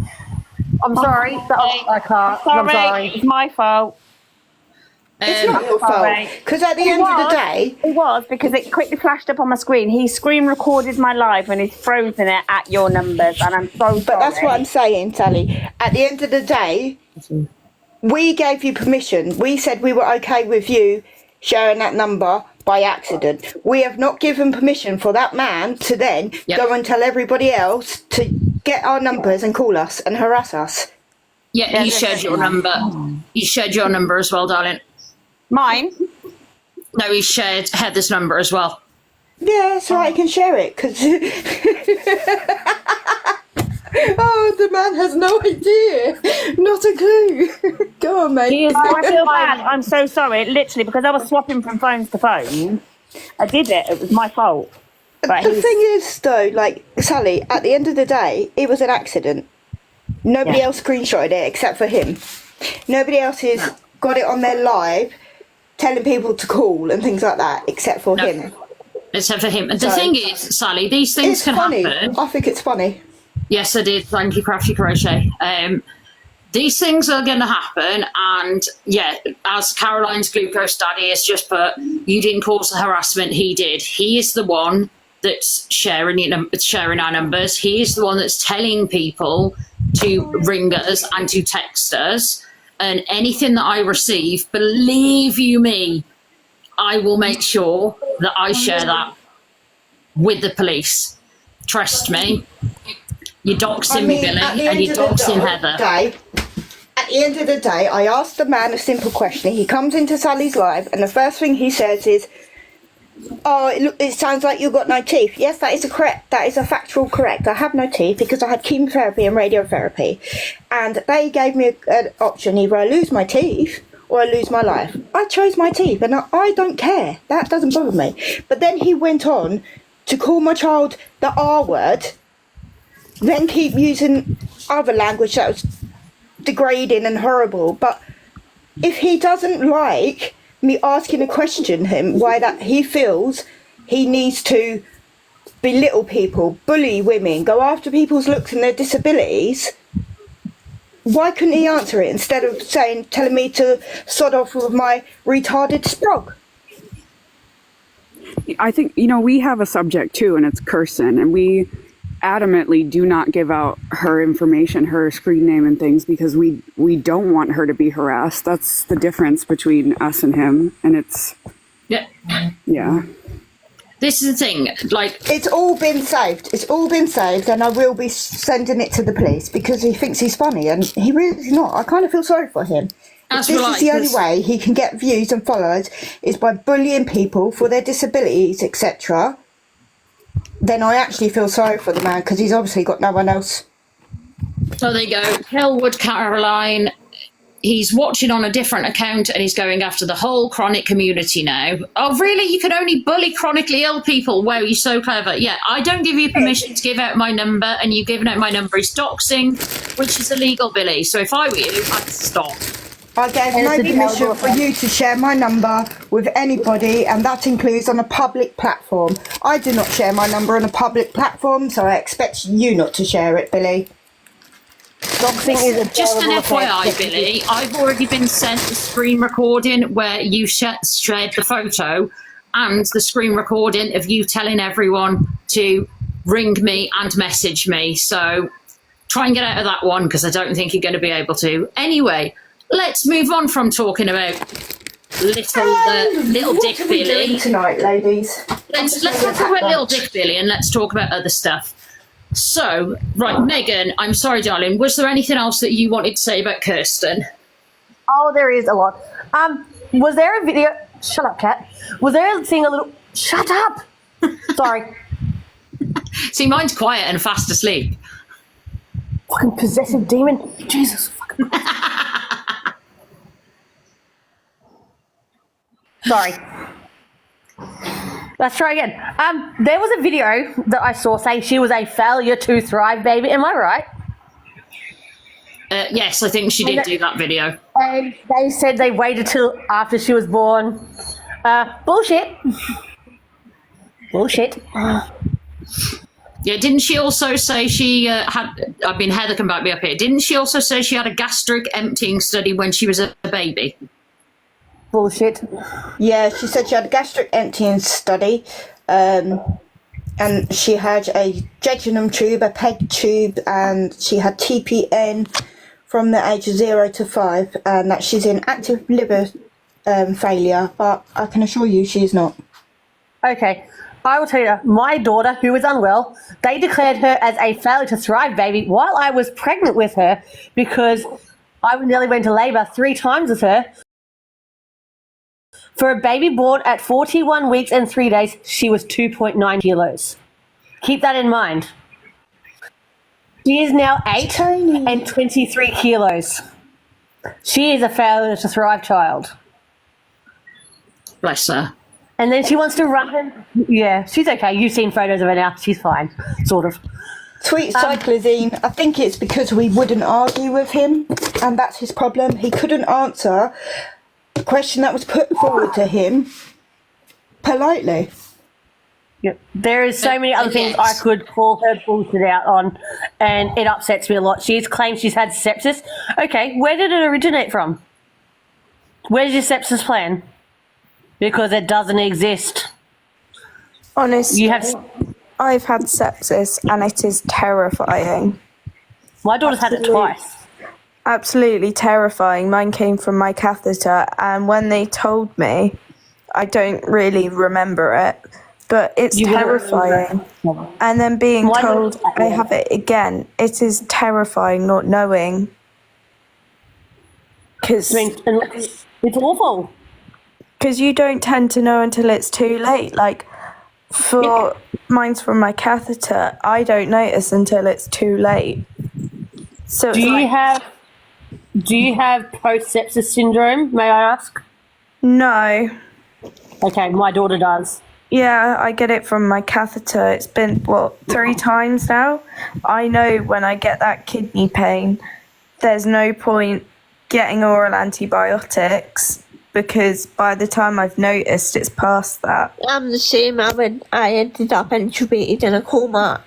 I'm sorry. I can't. I'm sorry. It's my fault. It's not your fault. Because at the end of the day... It was, because it quickly flashed up on my screen. He screen recorded my live and he's frozen it at your numbers, and I'm so sorry. But that's what I'm saying, Sally. At the end of the day, we gave you permission. We said we were okay with you sharing that number by accident. We have not given permission for that man to then go and tell everybody else to get our numbers and call us and harass us. Yeah, he shared your number. He shared your number as well, darling. Mine? No, he shared Heather's number as well. Yeah, so I can share it, because... Oh, the man has no idea. Not a clue. Go on, mate. I feel bad. I'm so sorry. Literally, because I was swapping from phones to phones, I did it. It was my fault. But the thing is, though, like, Sally, at the end of the day, it was an accident. Nobody else screenshotted it except for him. Nobody else has got it on their live telling people to call and things like that except for him. Except for him. And the thing is, Sally, these things can happen. I think it's funny. Yes, I did. Thank you, Crafty Crochet. These things are going to happen, and as Caroline's glucose daddy has just put, you didn't cause the harassment, he did. He is the one that's sharing our numbers. He is the one that's telling people to ring us and to text us. And anything that I receive, believe you me, I will make sure that I share that with the police. Trust me. You're doxing me, Billy, and you're doxing Heather. At the end of the day, I asked the man a simple question. He comes into Sally's live, and the first thing he says is, "Oh, it sounds like you've got no teeth." Yes, that is correct. That is a factual correct. I have no teeth because I had chemotherapy and radiotherapy, and they gave me an option: either I lose my teeth or I lose my life. I chose my teeth, and I don't care. That doesn't bother me. But then he went on to call my child the R word. Then keep using other language that was degrading and horrible. But if he doesn't like me asking a question him why that he feels he needs to belittle people, bully women, go after people's looks and their disabilities, why couldn't he answer it instead of telling me to sod off with my retarded sprog? I think, we have a subject too, and it's Kirsten, and we adamantly do not give out her information, her screen name and things, because we don't want her to be harassed. That's the difference between us and him, and it's This is the thing, it's all been saved, and I will be sending it to the police because he thinks he's funny, and he really is not. I kind of feel sorry for him. That's This right, is the only 'cause- way he can get views and followers is by bullying people for their disabilities, etc. Then I actually feel sorry for the man because he's obviously got no one else. So there you go. Hellwood Caroline. He's watching on a different account and he's going after the whole chronic community now. Oh, really? You can only bully chronically ill people? Wow, you're so clever. Yeah, I don't give you permission to give out my number, and you giving out my number is doxing, which is illegal, Billy. So if I were you, I'd stop. I gave no permission for you to share my number with anybody, and that includes on a public platform. I do not share my number on a public platform, so I expect you not to share it, Billy. Doxing is a Just an terrible FYI, thing. Billy, I've already been sent the screen recording where you shared the photo and the screen recording of you telling everyone to ring me and message me. So try and get out of that one because I don't think you're going to be able to. Anyway, let's move on from talking about little Dick Billy tonight, ladies. Let's not talk about little Dick Billy and let's talk about other stuff. So, right, Megan, I'm sorry, darling. Was there anything else that you wanted to say about Kirsten? Oh, there is a lot. Was there a video? Shut up, cat. Was there a thing a little? Shut up. Sorry. See, mine's quiet and fast asleep. Fucking possessive demon. Jesus. Fucking. Sorry. Let's try again. There was a video that I saw saying she was a failure to thrive baby. Am I right? Yes, I think she did do that video. And they said they waited till after she was born. Bullshit. Bullshit. Yeah, didn't she also say she had... I mean, Heather can back me up here. Didn't she also say she had a gastric emptying study when she was a baby? Bullshit. Yeah, she said she had a gastric emptying study, and she had a jejunum tube, a peg tube, and she had TPN from the age of 0 to 5, and that she's in active liver failure, but I can assure you she is not. Okay. I will tell you, my daughter, who was unwell, they declared her as a failure to thrive baby while I was pregnant with her because I nearly went to labour 3 times with her. For a baby born at 41 weeks and 3 days, she was 2.9 kilos. Keep that in mind. She is now 8 and 23 kilos. She is a failure to thrive child. Bless her. And then she wants to run her. Yeah, she's okay. You've seen photos of her now. She's fine, sort of. Sweet cyclizine, I think it's because we wouldn't argue with him, and that's his problem. He couldn't answer the question that was put forward to him politely. Yep. There is so many other things I could call her bullshit out on, and it upsets me a lot. She's claimed she's had sepsis. Okay, where did it originate from? Where's your sepsis plan? Because it doesn't exist. Honestly, You have. I've had sepsis and it is terrifying. My daughter's had it twice. Absolutely terrifying. Mine came from my catheter, and when they told me, I don't really remember it, but it's You wouldn't terrifying. And then being Why told don't- I have it again, it is terrifying not knowing. Because I mean, it's awful. you don't tend to know until it's too late. Like, for mine's from my catheter, I don't notice until it's too late. So it's Do you like, have post-sepsis syndrome, may I ask? no. Okay, my daughter does. Yeah, I get it from my catheter. It's been, 3 times now? I know when I get that kidney pain, there's no point getting oral antibiotics because by the time I've noticed, it's past that. I'm the same. I ended up intubated in a coma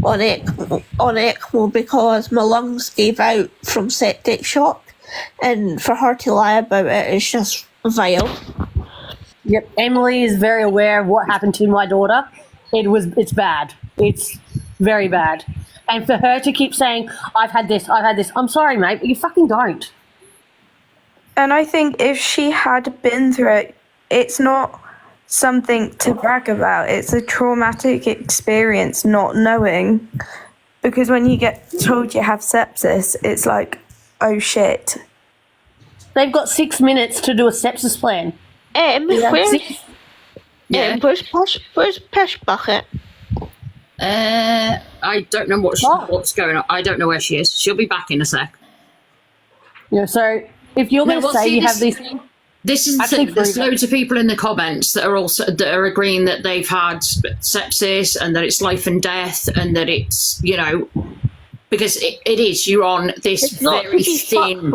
on ECMO because my lungs gave out from septic shock, and for her to lie about it is just vile. Yep, Emily is very aware of what happened to my daughter. It's bad. It's very bad. And for her to keep saying, I've had this, I'm sorry, mate, but you fucking don't. And I think if she had been through it, it's not something to brag about. It's a traumatic experience not knowing. Because when you get told you have sepsis, it's like, oh shit. They've got 6 minutes to do a sepsis plan. Where's Pish Bucket? I don't know what's going on. I don't know where she is. She'll be back in a sec. Yeah, so if you're going to say you have these... This is the thing. There's loads of people in the comments that are agreeing that they've had sepsis and that it's life and death and that it's, because it is, you're on this very thin...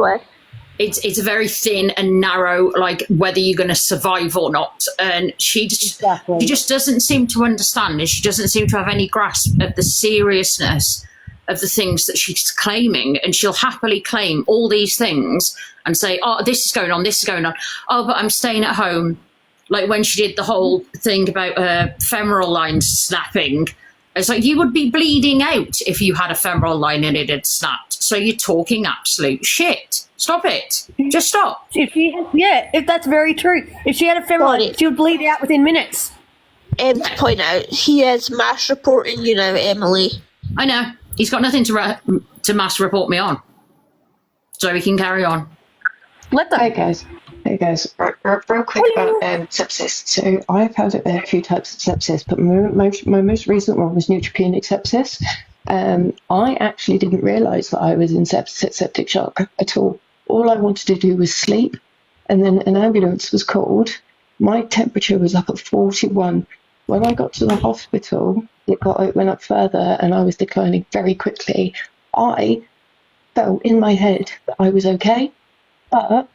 It's a very thin and narrow, like, whether you're going to survive or not. And she just doesn't seem to understand, and she doesn't seem to have any grasp of the seriousness of the things that she's claiming. And she'll happily claim all these things and say, oh, this is going on, this is going on. Oh, but I'm staying at home. Like when she did the whole thing about her femoral line snapping. It's like, you would be bleeding out if you had a femoral line and it had snapped. So you're talking absolute shit. Stop it. Just stop. If that's very true. If she had a femoral line, she would bleed out within minutes. To point out, he is mass reporting you now, Emily. I know. He's got nothing to mass report me on. So he can carry on. Let them. Hey guys. Real quick about sepsis. So I've had a few types of sepsis, but my most recent one was neutropenic sepsis. I actually didn't realise that I was in septic shock at all. All I wanted to do was sleep, and then an ambulance was called. My temperature was up at 41. When I got to the hospital, it went up further, and I was declining very quickly. I felt in my head that I was okay, but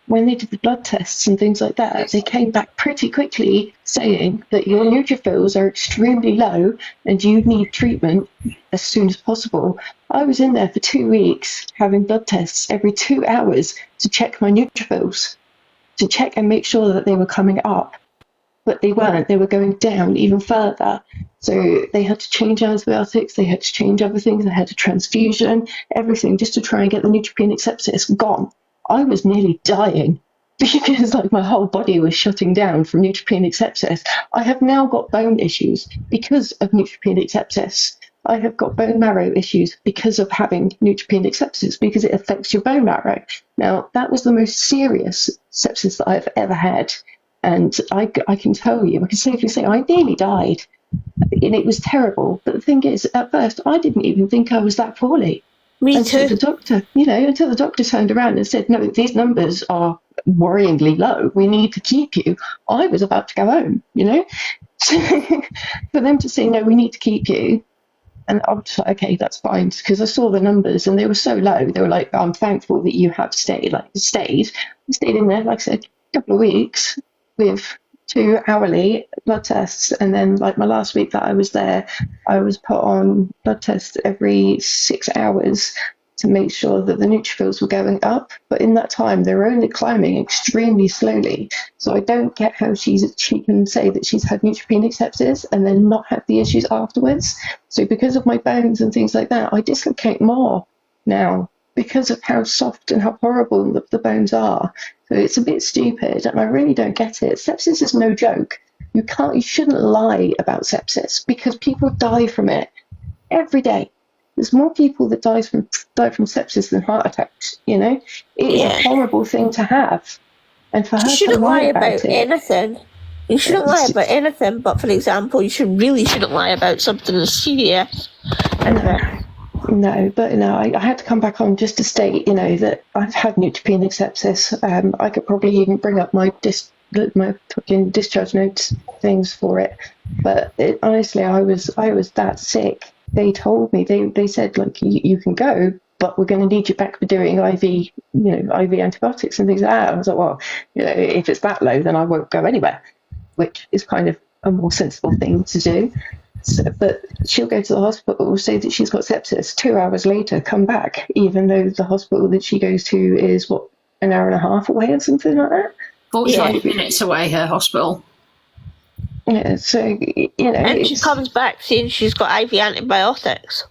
when they did the blood tests and things like that, they came back pretty quickly saying that your neutrophils are extremely low and you need treatment as soon as possible. I was in there for 2 weeks having blood tests every 2 hours to check my neutrophils, to check and make sure that they were coming up. But they weren't. They were going down even further. So they had to change antibiotics, they had to change other things, they had a transfusion, everything, just to try and get the neutropenic sepsis gone. I was nearly dying because my whole body was shutting down from neutropenic sepsis. I have now got bone issues because of neutropenic sepsis. I have got bone marrow issues because of having neutropenic sepsis, because it affects your bone marrow. Now, that was the most serious sepsis that I've ever had. And I can tell you, I can safely say I nearly died. And it was terrible. But the thing is, at first, I didn't even think I was that poorly. Until the doctor turned around and said, no, these numbers are worryingly low. We need to keep you. I was about to go home, So for them to say, no, we need to keep you. And I was just like, okay, that's fine. Because I saw the numbers and they were so low. They were like, I'm thankful that you have stayed. I stayed in there, like I said, a couple of weeks with 2 hourly blood tests, and then my last week that I was there, I was put on blood tests every 6 hours to make sure that the neutrophils were going up. But in that time, they were only climbing extremely slowly. So I don't get how she can say that she's had neutropenic sepsis and then not have the issues afterwards. So because of my bones and things like that, I dislocate more now because of how soft and how horrible the bones are. So it's a bit stupid, and I really don't get it. Sepsis is no joke. You shouldn't lie about sepsis because people die from it every day. There's more people that die from sepsis than heart attacks. It is a horrible thing to have, and for her to lie about anything. You shouldn't lie about anything, but for example, you shouldn't lie about something as serious. No, I had to come back on just to state, that I've had neutropenic sepsis. I could probably even bring up my fucking discharge notes things for it. But honestly, I was that sick. They told me, they said, you can go, but we're going to need you back for doing IV, IV antibiotics and things like that. I was like, well, if it's that low, then I won't go anywhere, which is kind of a more sensible thing to do. So, but she'll go to the hospital, say that she's got sepsis, 2 hours later, come back, even though the hospital that she goes to is, an hour and a half away or something like that? 45 minutes away, her hospital. Yeah, so, And she comes back saying she's got IV antibiotics.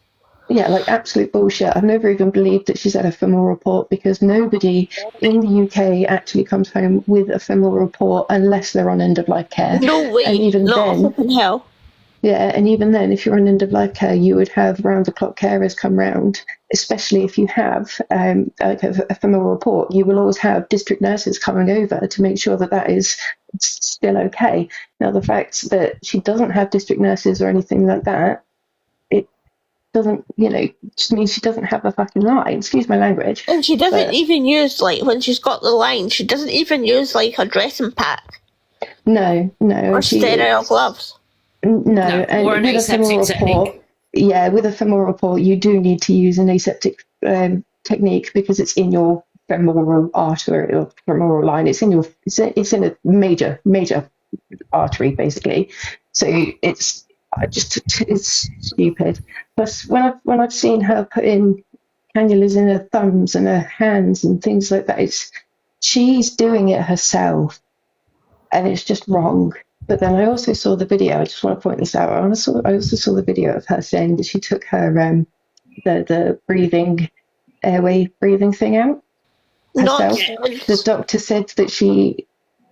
Yeah, absolute bullshit. I've never even believed that she's had a femoral report, because nobody in the UK actually comes home with a femoral report unless they're on end-of-life care. No way, and even not then, flipping hell. Yeah, and even then, if you're on end of life care, you would have round the clock carers come round, especially if you have like a femoral report. You will always have district nurses coming over to make sure that that is still okay. Now, the fact that she doesn't have district nurses or anything like that, it doesn't, just means she doesn't have a fucking line. Excuse my language. And she doesn't But even use, like, when she's got the line, she doesn't even use, like, a dressing pack no, or sterile gloves. No, and or an with a femoral aseptic report, technique. yeah, with a femoral report, you do need to use an aseptic technique because it's in your femoral artery or femoral line. It's in a major artery basically. So it's stupid. Plus, when I've seen her put in cannulas in her thumbs and her hands and things like that, she's doing it herself, and it's just wrong. But then I also saw the video. I just want to point this out. I also saw the video of her saying that she took her the airway breathing thing out herself. The doctor said that she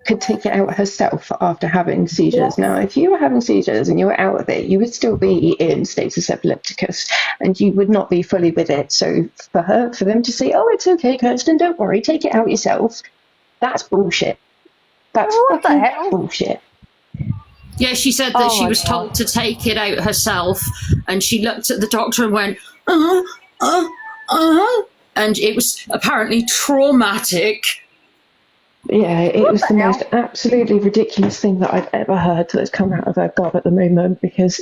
could take it out herself after having seizures. Now, if you were having seizures and you were out of it, you would still be in status epilepticus, and you would not be fully with it. So for them to say, "Oh, it's okay, Kirsten, don't worry, take it out yourself," that's bullshit. That's What the hell? bullshit. Yeah, she said that she was told to take it out herself, and she looked at the doctor and went, and it was apparently traumatic. Yeah, it was the most absolutely ridiculous thing that I've ever heard that's come out of her gob at the moment, because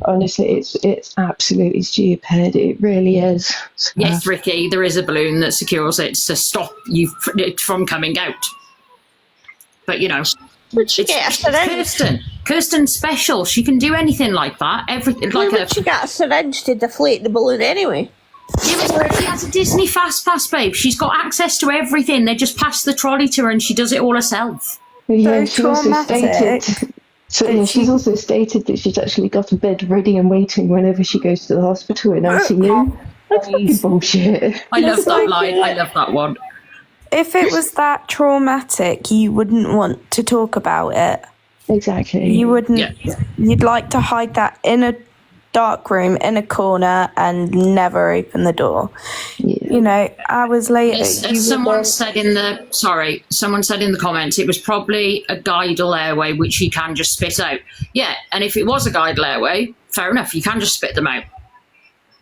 honestly, it's absolutely stupid. It really is. Yes, Ricky, there is a balloon that secures it to stop you from coming out. But, Would she get a syringe? Kirsten's special. She can do anything like that. Everything. Why would she get a syringe to deflate the balloon anyway? She has a Disney Fast Pass, babe. She's got access to everything. They just pass the trolley to her and she does it all herself. Yeah, she's also stated that she's actually got a bed ready and waiting whenever she goes to the hospital in ICU. That's fucking bullshit. I love that line. I love that one. If it was that traumatic, you wouldn't want to talk about it. Exactly. You wouldn't. Yeah. You'd like to hide that in a dark room in a corner and never open the door. Yeah. Hours later. Someone said in the comments it was probably a guidal airway which you can just spit out. Yeah, and if it was a guidal airway, fair enough, you can just spit them out.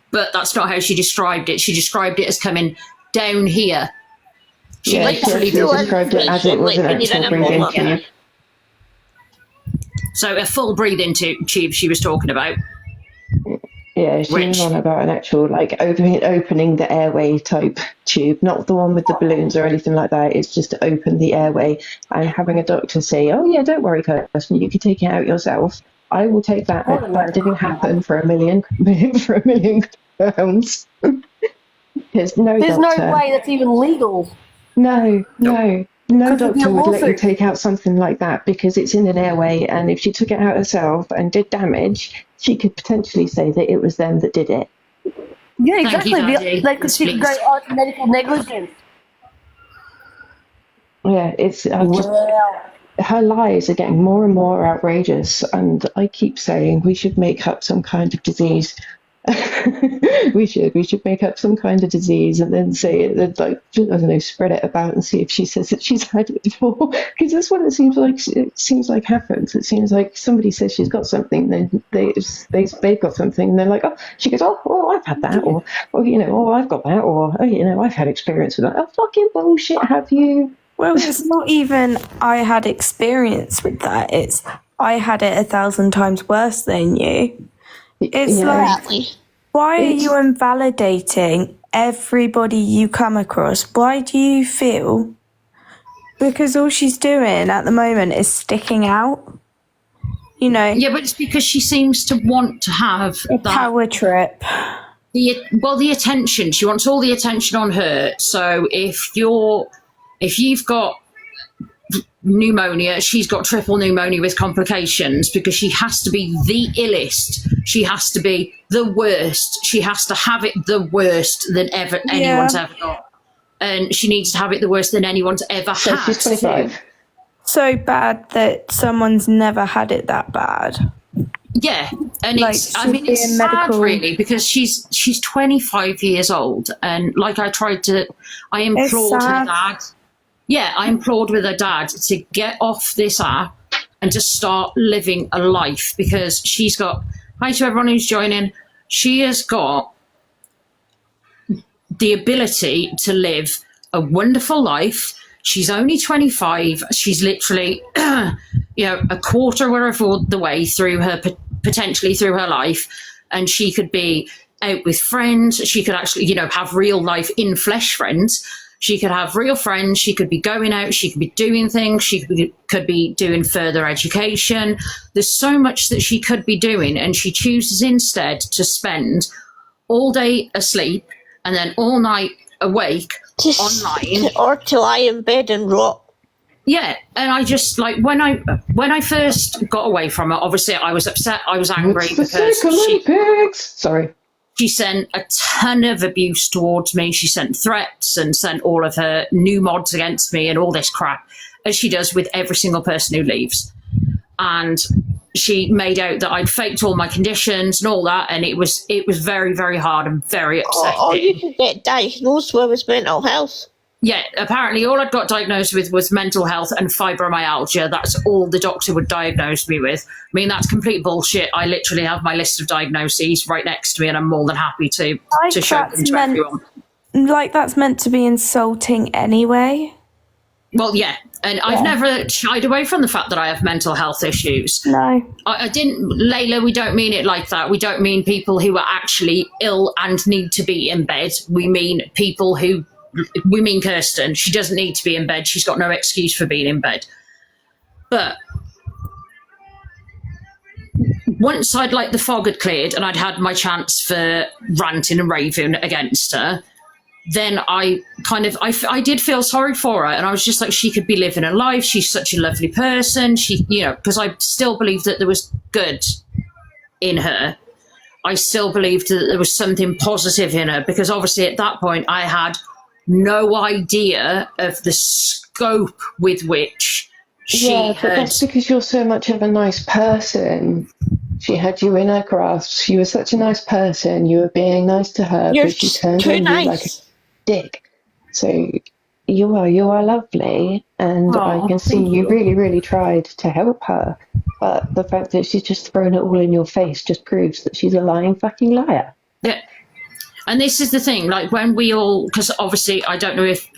But that's not how she described it. She described it as coming down here. She literally described it as it was an actual breathing tube. So a full breathing tube she was talking about. Yeah, she was on about an actual opening the airway type tube, not the one with the balloons or anything like that. It's just to open the airway, and having a doctor say, "Oh yeah, don't worry, Kirsten, you can take it out yourself." I will take that. That didn't happen for $1 million pounds. There's no way that's even legal. No doctor would let you take out something like that because it's in an airway, and if she took it out herself and did damage, she could potentially say that it was them that did it. Yeah, exactly. They could go on medical negligence. Yeah, her lies are getting more and more outrageous, and I keep saying we should make up some kind of disease. we should make up some kind of disease and then say it, and I don't know, spread it about and see if she says that she's had it before, because that's what it seems like happens. It seems like somebody says she's got something, then they've got something, and they're like, she goes, I've had that, or I've got that, or I've had experience with that. Oh, fucking bullshit, have you? Well, it's not even I had experience with that, it's I had it 1,000 times worse than you. It's why are you invalidating everybody you come across? Why do you feel? Because all she's doing at the moment is sticking out. Yeah, but it's because she seems to want to have that power trip. The attention. She wants all the attention on her. So if you've got pneumonia, she's got triple pneumonia with complications, because she has to be the illest, she has to be the worst, she has to have it the worst than anyone's ever got, and she needs to have it the worst than anyone's ever had. She's 25. So bad that someone's never had it that bad. Yeah, and Like, it's, I should mean, be it's in sad medical- really, because she's 25 years old, and like I implored her sad. dad. Yeah, I implored with her dad to get off this app and to start living a life, because she's got, hi to everyone who's joining, she has got the ability to live a wonderful life. She's only 25. She's literally, a quarter of the way through potentially through her life. And she could be out with friends. She could actually, have real life in flesh friends. She could have real friends. She could be going out. She could be doing things. She could be doing further education. There's so much that she could be doing. And she chooses instead to spend all day asleep and then all night awake online, or to lie in bed and rot. Yeah, and I just when I first got away from it, obviously I was upset, I was angry because she sent a ton of abuse towards me. She sent threats and sent all of her new mods against me and all this crap, as she does with every single person who leaves. And she made out that I'd faked all my conditions and all that, and it was very, very hard and very upsetting. Or you could get diagnosed with mental health. Yeah, apparently all I'd got diagnosed with was mental health and fibromyalgia. That's all the doctor would diagnose me with. I mean, that's complete bullshit. I literally have my list of diagnoses right next to me, and I'm more than happy to show them to everyone. Like, that's meant to be insulting anyway. Well, yeah, and I've never shied away from the fact that I have mental health issues. No. I didn't, Layla, we don't mean it like that. We don't mean people who are actually ill and need to be in bed. We mean Kirsten. She doesn't need to be in bed. She's got no excuse for being in bed. But once the fog had cleared and I'd had my chance for ranting and raving against her, then I did feel sorry for her, and I was just like, she could be living a life. She's such a lovely person. She, because I still believed that there was good in her. I still believed that there was something positive in her, because obviously at that point I had no idea of the scope with which she but that's because you're so much of a nice person. She had you in her grasp. She was such a nice person. You were being nice to her, You're but she turned too on nice. you like a dick. So you are lovely, and I can see you really, really tried to help her. But the fact that she's just thrown it all in your face just proves that she's a lying fucking liar. Yeah. And this is the thing, when we all, because obviously I don't know if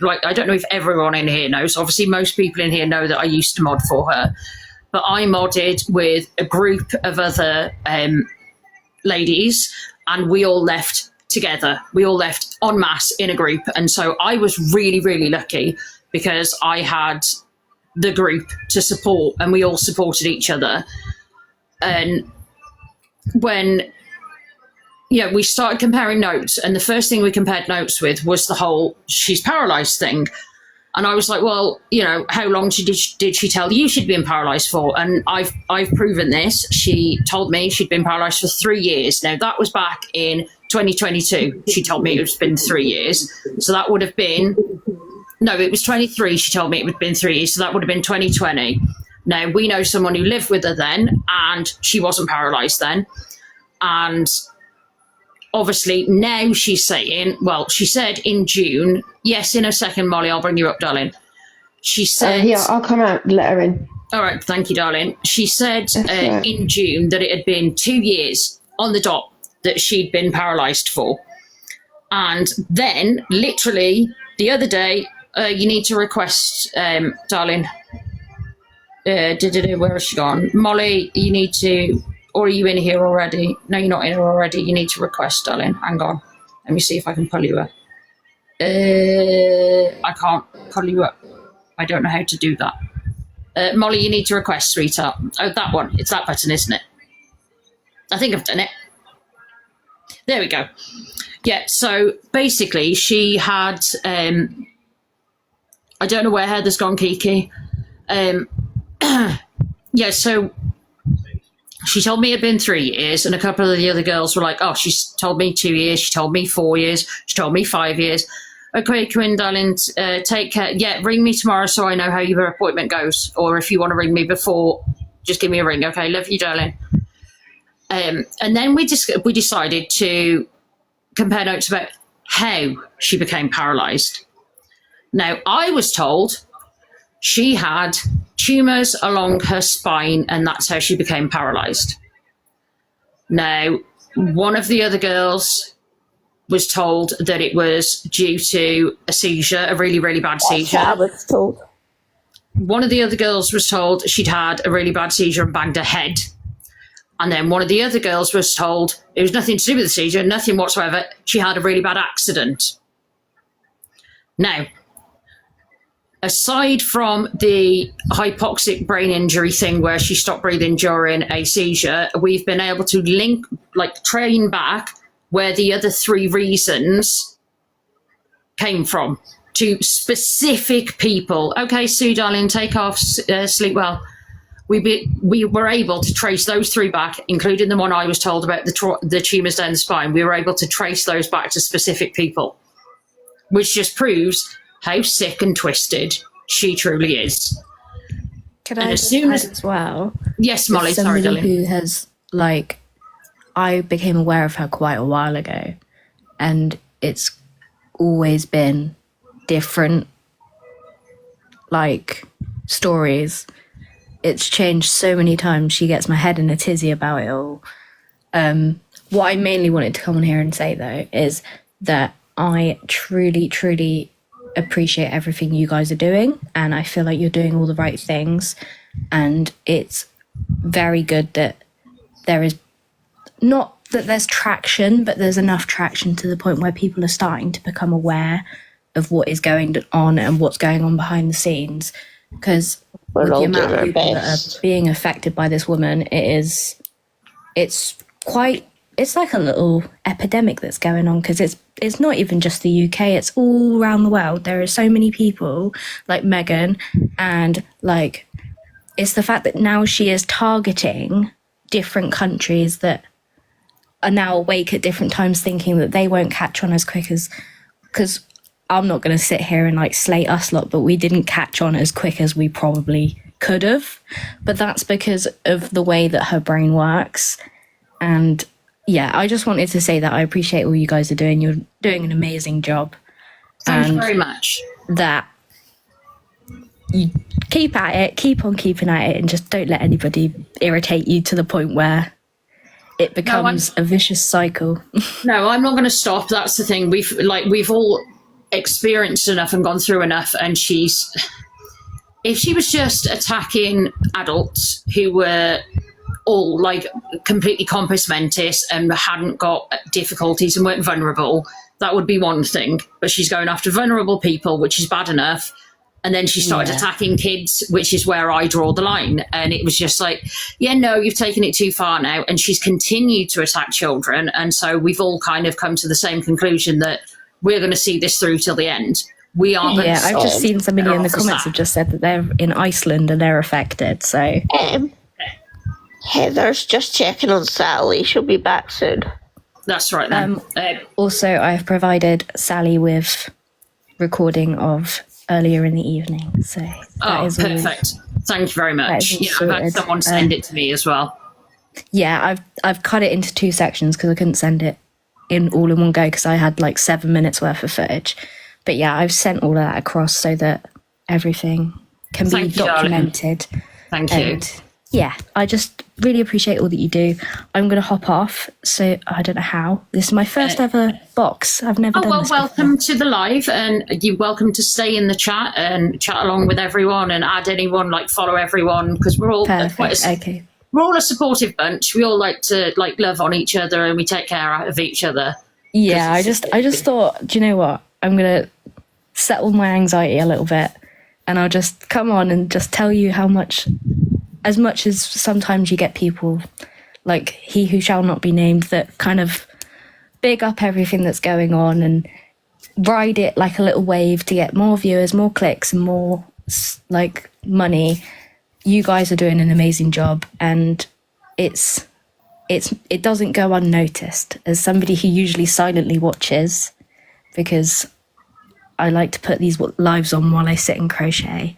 everyone in here knows. Obviously, most people in here know that I used to mod for her, but I modded with a group of other ladies, and we all left together. We all left en masse in a group, and so I was really, really lucky because I had the group to support, and we all supported each other. And when we started comparing notes, and the first thing we compared notes with was the whole she's paralysed thing. And I was like, well, how long did she tell you she'd been paralysed for? And I've proven this. She told me she'd been paralysed for 3 years. Now, that was back in 2022. She told me it's been 3 years. So that would have been, no, it was 23. She told me it would have been 3 years. So that would have been 2020. Now, we know someone who lived with her then, and she wasn't paralysed then. And obviously now she's saying, well, she said in June, yes, in a second, Molly, I'll bring you up, darling. She said, yeah, I'll come out and let her in. All right, thank you, darling. She said in June that it had been 2 years on the dot that she'd been paralysed for. And then, literally, the other day, you need to request, darling, where has she gone? Molly, you need to, or are you in here already? No, you're not in here already. You need to request, darling. Hang on. Let me see if I can pull you up. I can't pull you up. I don't know how to do that. Molly, you need to request, sweetheart. Oh, that one. It's that button, isn't it? I think I've done it. There we go. Yeah, so basically she had, I don't know where Heather's gone, Kiki. Yeah, so she told me it had been 3 years, and a couple of the other girls were like, oh, she's told me 2 years, she told me 4 years, she told me 5 years. Okay, Quinn, darling, take care. Yeah, ring me tomorrow so I know how your appointment goes. Or if you want to ring me before, just give me a ring. Okay, love you, darling. And then we decided to compare notes about how she became paralysed. Now, I was told she had tumours along her spine and that's how she became paralysed. Now, one of the other girls was told that it was due to a seizure, a really, really bad seizure. I was told. One of the other girls was told she'd had a really bad seizure and banged her head. And then one of the other girls was told it was nothing to do with the seizure, nothing whatsoever. She had a really bad accident. Now, aside from the hypoxic brain injury thing where she stopped breathing during a seizure, we've been able to train back where the other 3 reasons came from to specific people. Okay, Sue, darling, take off, sleep well. We were able to trace those 3 back, including the one I was told about the tumours down the spine. We were able to trace those back to specific people, which just proves how sick and twisted she truly is. Could I just add as well? Yes, Molly, sorry, somebody darling. who has, I became aware of her quite a while ago, and it's always been different, stories. It's changed so many times. She gets my head in a tizzy about it all. What I mainly wanted to come on here and say, though, is that I truly, truly appreciate everything you guys are doing, and I feel like you're doing all the right things, and it's very good that there is not that there's traction, but there's enough traction to the point where people are starting to become aware of what is going on and what's going on behind the scenes, because with the amount of people that are being affected by this woman, it's like a little epidemic that's going on, because it's not even just the UK, it's all around the world. There are so many people like Megan, and it's the fact that now she is targeting different countries that are now awake at different times, thinking that they won't catch on as quick as, because I'm not going to sit here and slate us lot, but we didn't catch on as quick as we probably could have. But that's because of the way that her brain works. And yeah, I just wanted to say that I appreciate all you guys are doing. You're doing an amazing job. Thank you very much. That you keep at it, keep on keeping at it, and just don't let anybody irritate you to the point where it becomes a vicious cycle. No, I'm not going to stop. That's the thing. We've all experienced enough and gone through enough, and if she was just attacking adults who were all completely compos mentis and hadn't got difficulties and weren't vulnerable, that would be one thing. But she's going after vulnerable people, which is bad enough. And then she started attacking kids, which is where I draw the line. And it was just no, you've taken it too far now. And she's continued to attack children. And so we've all kind of come to the same conclusion that we're going to see this through till the end. We are going to stop. I've just seen somebody in the comments have just said that they're in Iceland and they're affected. So Heather's just checking on Sally. She'll be back soon. That's right then. Also, I've provided Sally with recording of earlier in the evening. So that is perfect. Thank you very much. Yeah, I've had someone send it to me as well. Yeah, I've cut it into 2 sections because I couldn't send it in all in one go because I had 7 minutes worth of footage. But yeah, I've sent all of that across so that everything can be documented. Thank you. Yeah, I just really appreciate all that you do. I'm going to hop off, so I don't know how. This is my first ever box. I've never done this welcome before. to the live, and you're welcome to stay in the chat and chat along with everyone and add anyone, follow everyone, because we're all okay. We're all a supportive bunch. We all like to love on each other, and we take care of each other. Yeah, I just thought, do you know what? I'm going to settle my anxiety a little bit, and I'll just come on and just tell you how much, as much as sometimes you get people like he who shall not be named that kind of big up everything that's going on and ride it like a little wave to get more viewers, more clicks, and more money. You guys are doing an amazing job, and it doesn't go unnoticed. As somebody who usually silently watches, because I like to put these lives on while I sit and crochet.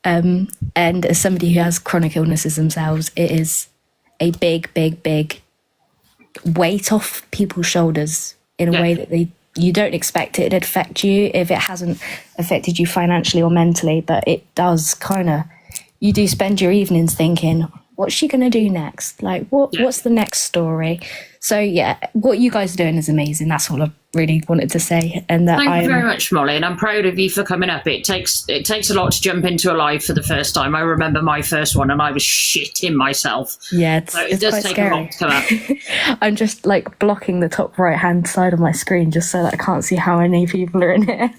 And as somebody who has chronic illnesses themselves, it is a big, big, big weight off people's shoulders in a way that you don't expect it to affect you if it hasn't affected you financially or mentally, but it does kind of, you do spend your evenings thinking, what's she going to do next? Like, what's the next story? So, yeah, what you guys are doing is amazing. That's all I really wanted to say. And that Thank you very much, Molly, and I'm proud of you for coming up. It takes a lot to jump into a live for the first time. I remember my first one, and I was shitting myself. Yeah, so it does take a lot to come up. I'm just like blocking the top right-hand side of my screen just so that I can't see how many people are in here.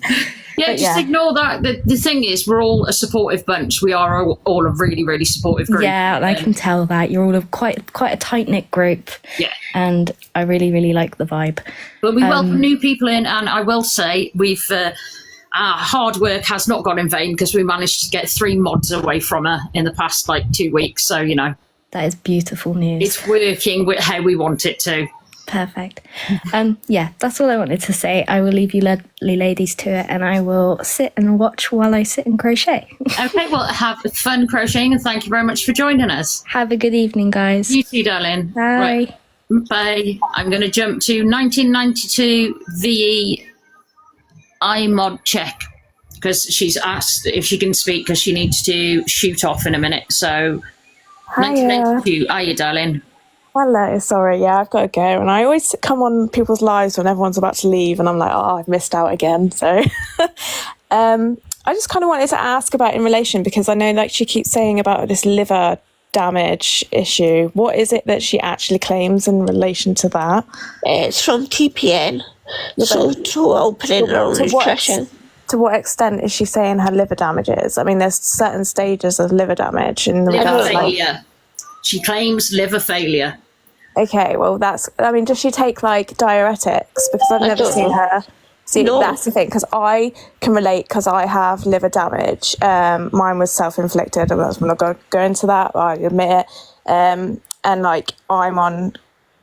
Yeah, just ignore that. The thing is, we're all a supportive bunch. We are all a really, really supportive group. Yeah, I can tell that. You're all quite a tight-knit group. Yeah. And I really, really like the vibe. But we welcome new people in, and I will say we've... our hard work has not gone in vain, because we managed to get 3 mods away from her in the past, 2 weeks. So, that is beautiful news. It's working with how we want it to. Perfect. Yeah, that's all I wanted to say. I will leave you lovely ladies to it, and I will sit and watch while I sit and crochet. Okay, well, have fun crocheting, and thank you very much for joining us. Have a good evening, guys. You too, darling. Bye. Right. Bye. I'm going to jump to 1992 VE iMod check, because she's asked if she can speak, because she needs to shoot off in a minute. So, 1992, are you, darling? Hello, sorry, yeah, I've got to go. And I always come on people's lives when everyone's about to leave, and I'm like, oh, I've missed out again. So I just kind of wanted to ask about in relation, because I know she keeps saying about this liver damage issue. What is it that she actually claims in relation to that? It's from TPN, so to opening her nutrition. To what extent is she saying her liver damage is? I mean, there's certain stages of liver damage. Liver failure. She claims liver failure. Okay, well, does she take diuretics? Because I've never seen her. See, no. That's the thing, because I can relate, because I have liver damage. Mine was self-inflicted, and I'm not going to go into that, I admit it. And I'm on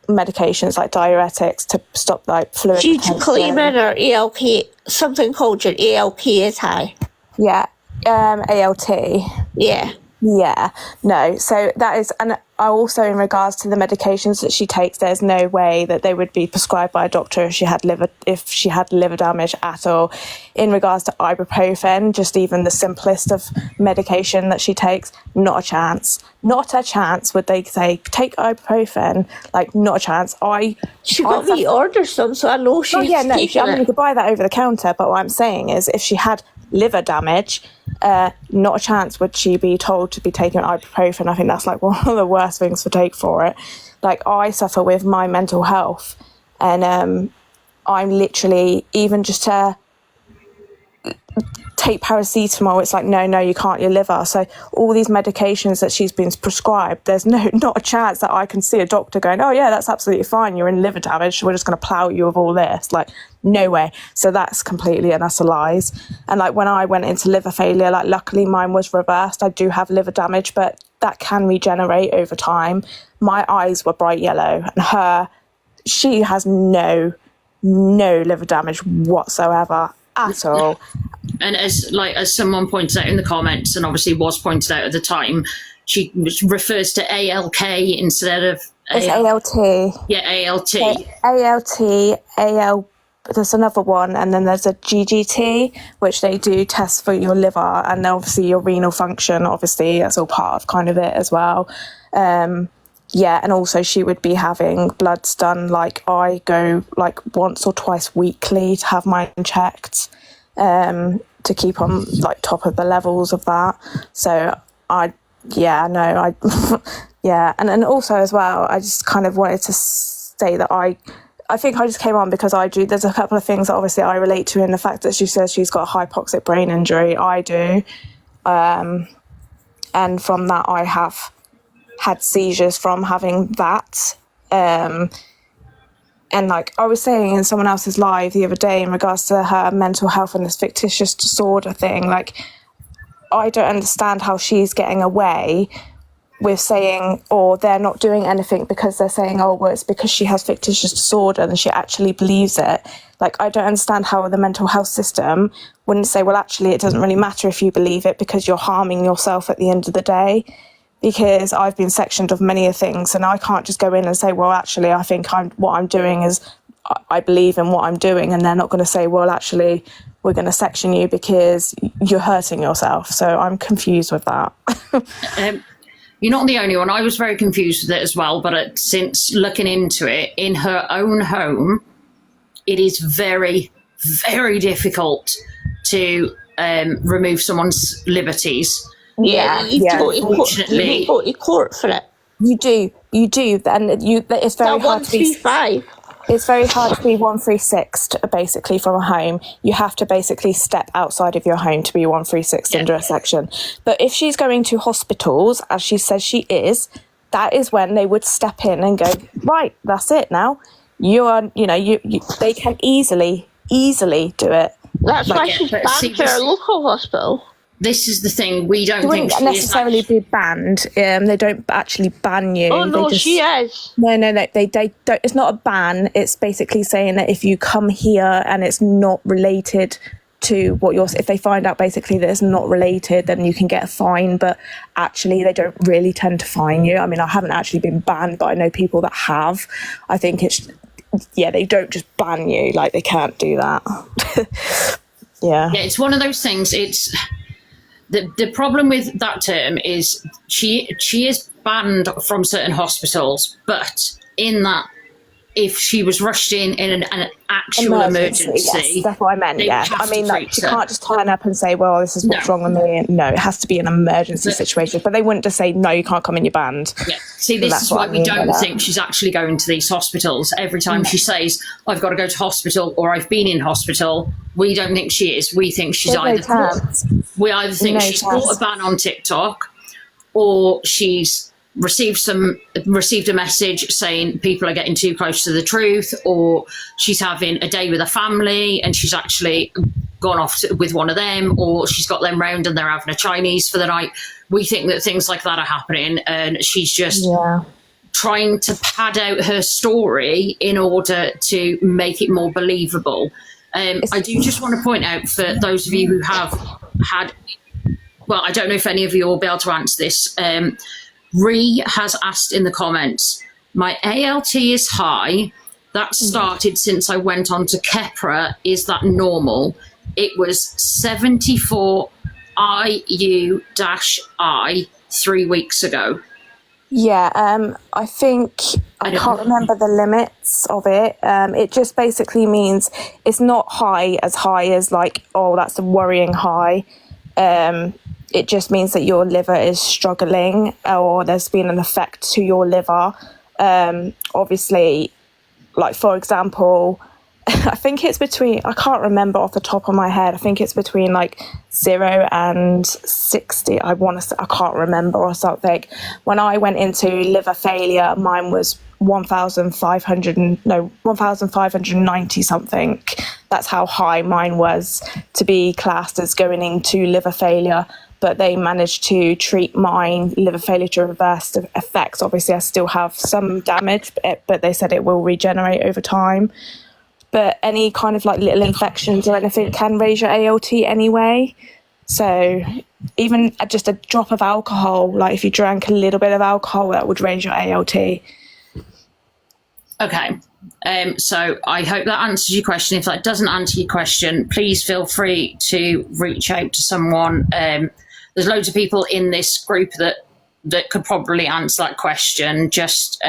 medications like diuretics to stop fluid. She's claiming her ALP, something called your ALP is high. Yeah, ALT. Yeah. Yeah, no. So that is, and also in regards to the medications that she takes, there's no way that they would be prescribed by a doctor if she had liver damage at all. In regards to ibuprofen, just even the simplest of medication that she takes, not a chance. Not a chance would they say, take ibuprofen, not a chance. She got me order some, so I know she's you could buy that over the counter, but what I'm saying is if she had liver damage, not a chance would she be told to be taking ibuprofen. I think that's one of the worst things to take for it. I suffer with my mental health, and I'm literally, even just to take paracetamol, it's no, you can't, your liver. So all these medications that she's been prescribed, there's not a chance that I can see a doctor going, oh yeah, that's absolutely fine, you're in liver damage, we're just going to plow you with all this. No way. So that's completely and utter lies. And when I went into liver failure, luckily mine was reversed. I do have liver damage, but that can regenerate over time. My eyes were bright yellow, and she has no liver damage whatsoever at all. And as someone pointed out in the comments, and obviously was pointed out at the time, she refers to ALK instead of it's ALT. Yeah, ALT. ALT, there's another one, and then there's a GGT, which they do test for your liver, and obviously your renal function, obviously that's all part of kind of it as well. Yeah, and also she would be having bloods done, I go once or twice weekly to have mine checked, to keep on top of the levels of that. So yeah, and then also as well, I just kind of wanted to say that I think I just came on because there's a couple of things that obviously I relate to, in the fact that she says she's got a hypoxic brain injury. I do. And from that, I have had seizures from having that. And I was saying in someone else's live the other day in regards to her mental health and this fictitious disorder thing, I don't understand how she's getting away with saying, or they're not doing anything because they're saying, oh, well, it's because she has fictitious disorder and she actually believes it. I don't understand how the mental health system wouldn't say, well, actually, it doesn't really matter if you believe it because you're harming yourself at the end of the day. because I've been sectioned of many things, and I can't just go in and say, well, actually, I think what I'm doing is, I believe in what I'm doing, and they're not going to say, well, actually, we're going to section you because you're hurting yourself. So I'm confused with that. You're not the only one. I was very confused with it as well, but since looking into it, in her own home, it is very, very difficult to remove someone's liberties. Yeah, you go to court for it. You do, and it's very hard to be 135. It's very hard to be 136 basically from a home. You have to basically step outside of your home to be 136 under a section. But if she's going to hospitals, as she says she is, that is when they would step in and go, right, that's it now. They can easily do it. That's why she's banned for a local hospital. This is the thing, we don't think wouldn't necessarily be banned. They don't actually ban you. Oh no, she is. No. They don't. It's not a ban. It's basically saying that if you come here and it's not related to what if they find out basically that it's not related, then you can get a fine. But actually, they don't really tend to fine you. I mean, I haven't actually been banned, but I know people that have. I think they don't just ban you. Like, they can't do that. Yeah, it's one of those things. It's the problem with that term is she is banned from certain hospitals, but in that, if she was rushed in an actual emergency, yes, that's what I meant. Yeah, I mean, like, she can't just turn up and say, "Well, this is what's wrong with me." No, it has to be an emergency situation. But they wouldn't just say, "No, you can't come in your band." Yeah. See, this is why we don't think she's actually going to these hospitals. Every time she says, "I've got to go to hospital" or "I've been in hospital," we don't think she is. We think she's we either think she's brought a ban on TikTok, or she's received a message saying people are getting too close to the truth, or she's having a day with a family and she's actually gone off with one of them, or she's got them round and they're having a Chinese for the night. We think that things like that are happening, and she's just trying to pad out her story in order to make it more believable. I do just want to point out, for those of you who have had, well, I don't know if any of you will be able to answer this. Ree has asked in the comments, my ALT is high. That started since I went on to Keppra. Is that normal? It was 74 IU-I 3 weeks ago. Yeah, I think I can't remember the limits of it. It just basically means it's not high as like, oh, that's a worrying high. It just means that your liver is struggling, or there's been an effect to your liver. Obviously, like, for example, I think it's between, I can't remember off the top of my head, I think it's between like 0 and 60. I can't remember or something. When I went into liver failure, mine was 1,590 something. That's how high mine was to be classed as going into liver failure. But they managed to treat mine liver failure to reverse the effects. Obviously, I still have some damage, but they said it will regenerate over time. But any kind of like little infections or anything can raise your ALT anyway. So even just a drop of alcohol, like if you drank a little bit of alcohol, that would raise your ALT. Okay. So I hope that answers your question. If that doesn't answer your question, please feel free to reach out to someone. There's loads of people in this group that could probably answer that question. Just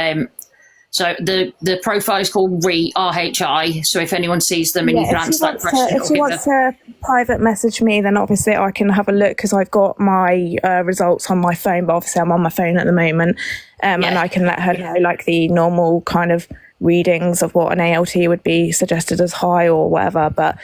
so the profile is called RHI. So if anyone sees them and you can answer that question. If you want to private message me, then obviously I can have a look, because I've got my results on my phone, but obviously I'm on my phone at the moment, and I can let her know like the normal kind of readings of what an ALT would be suggested as high or whatever. But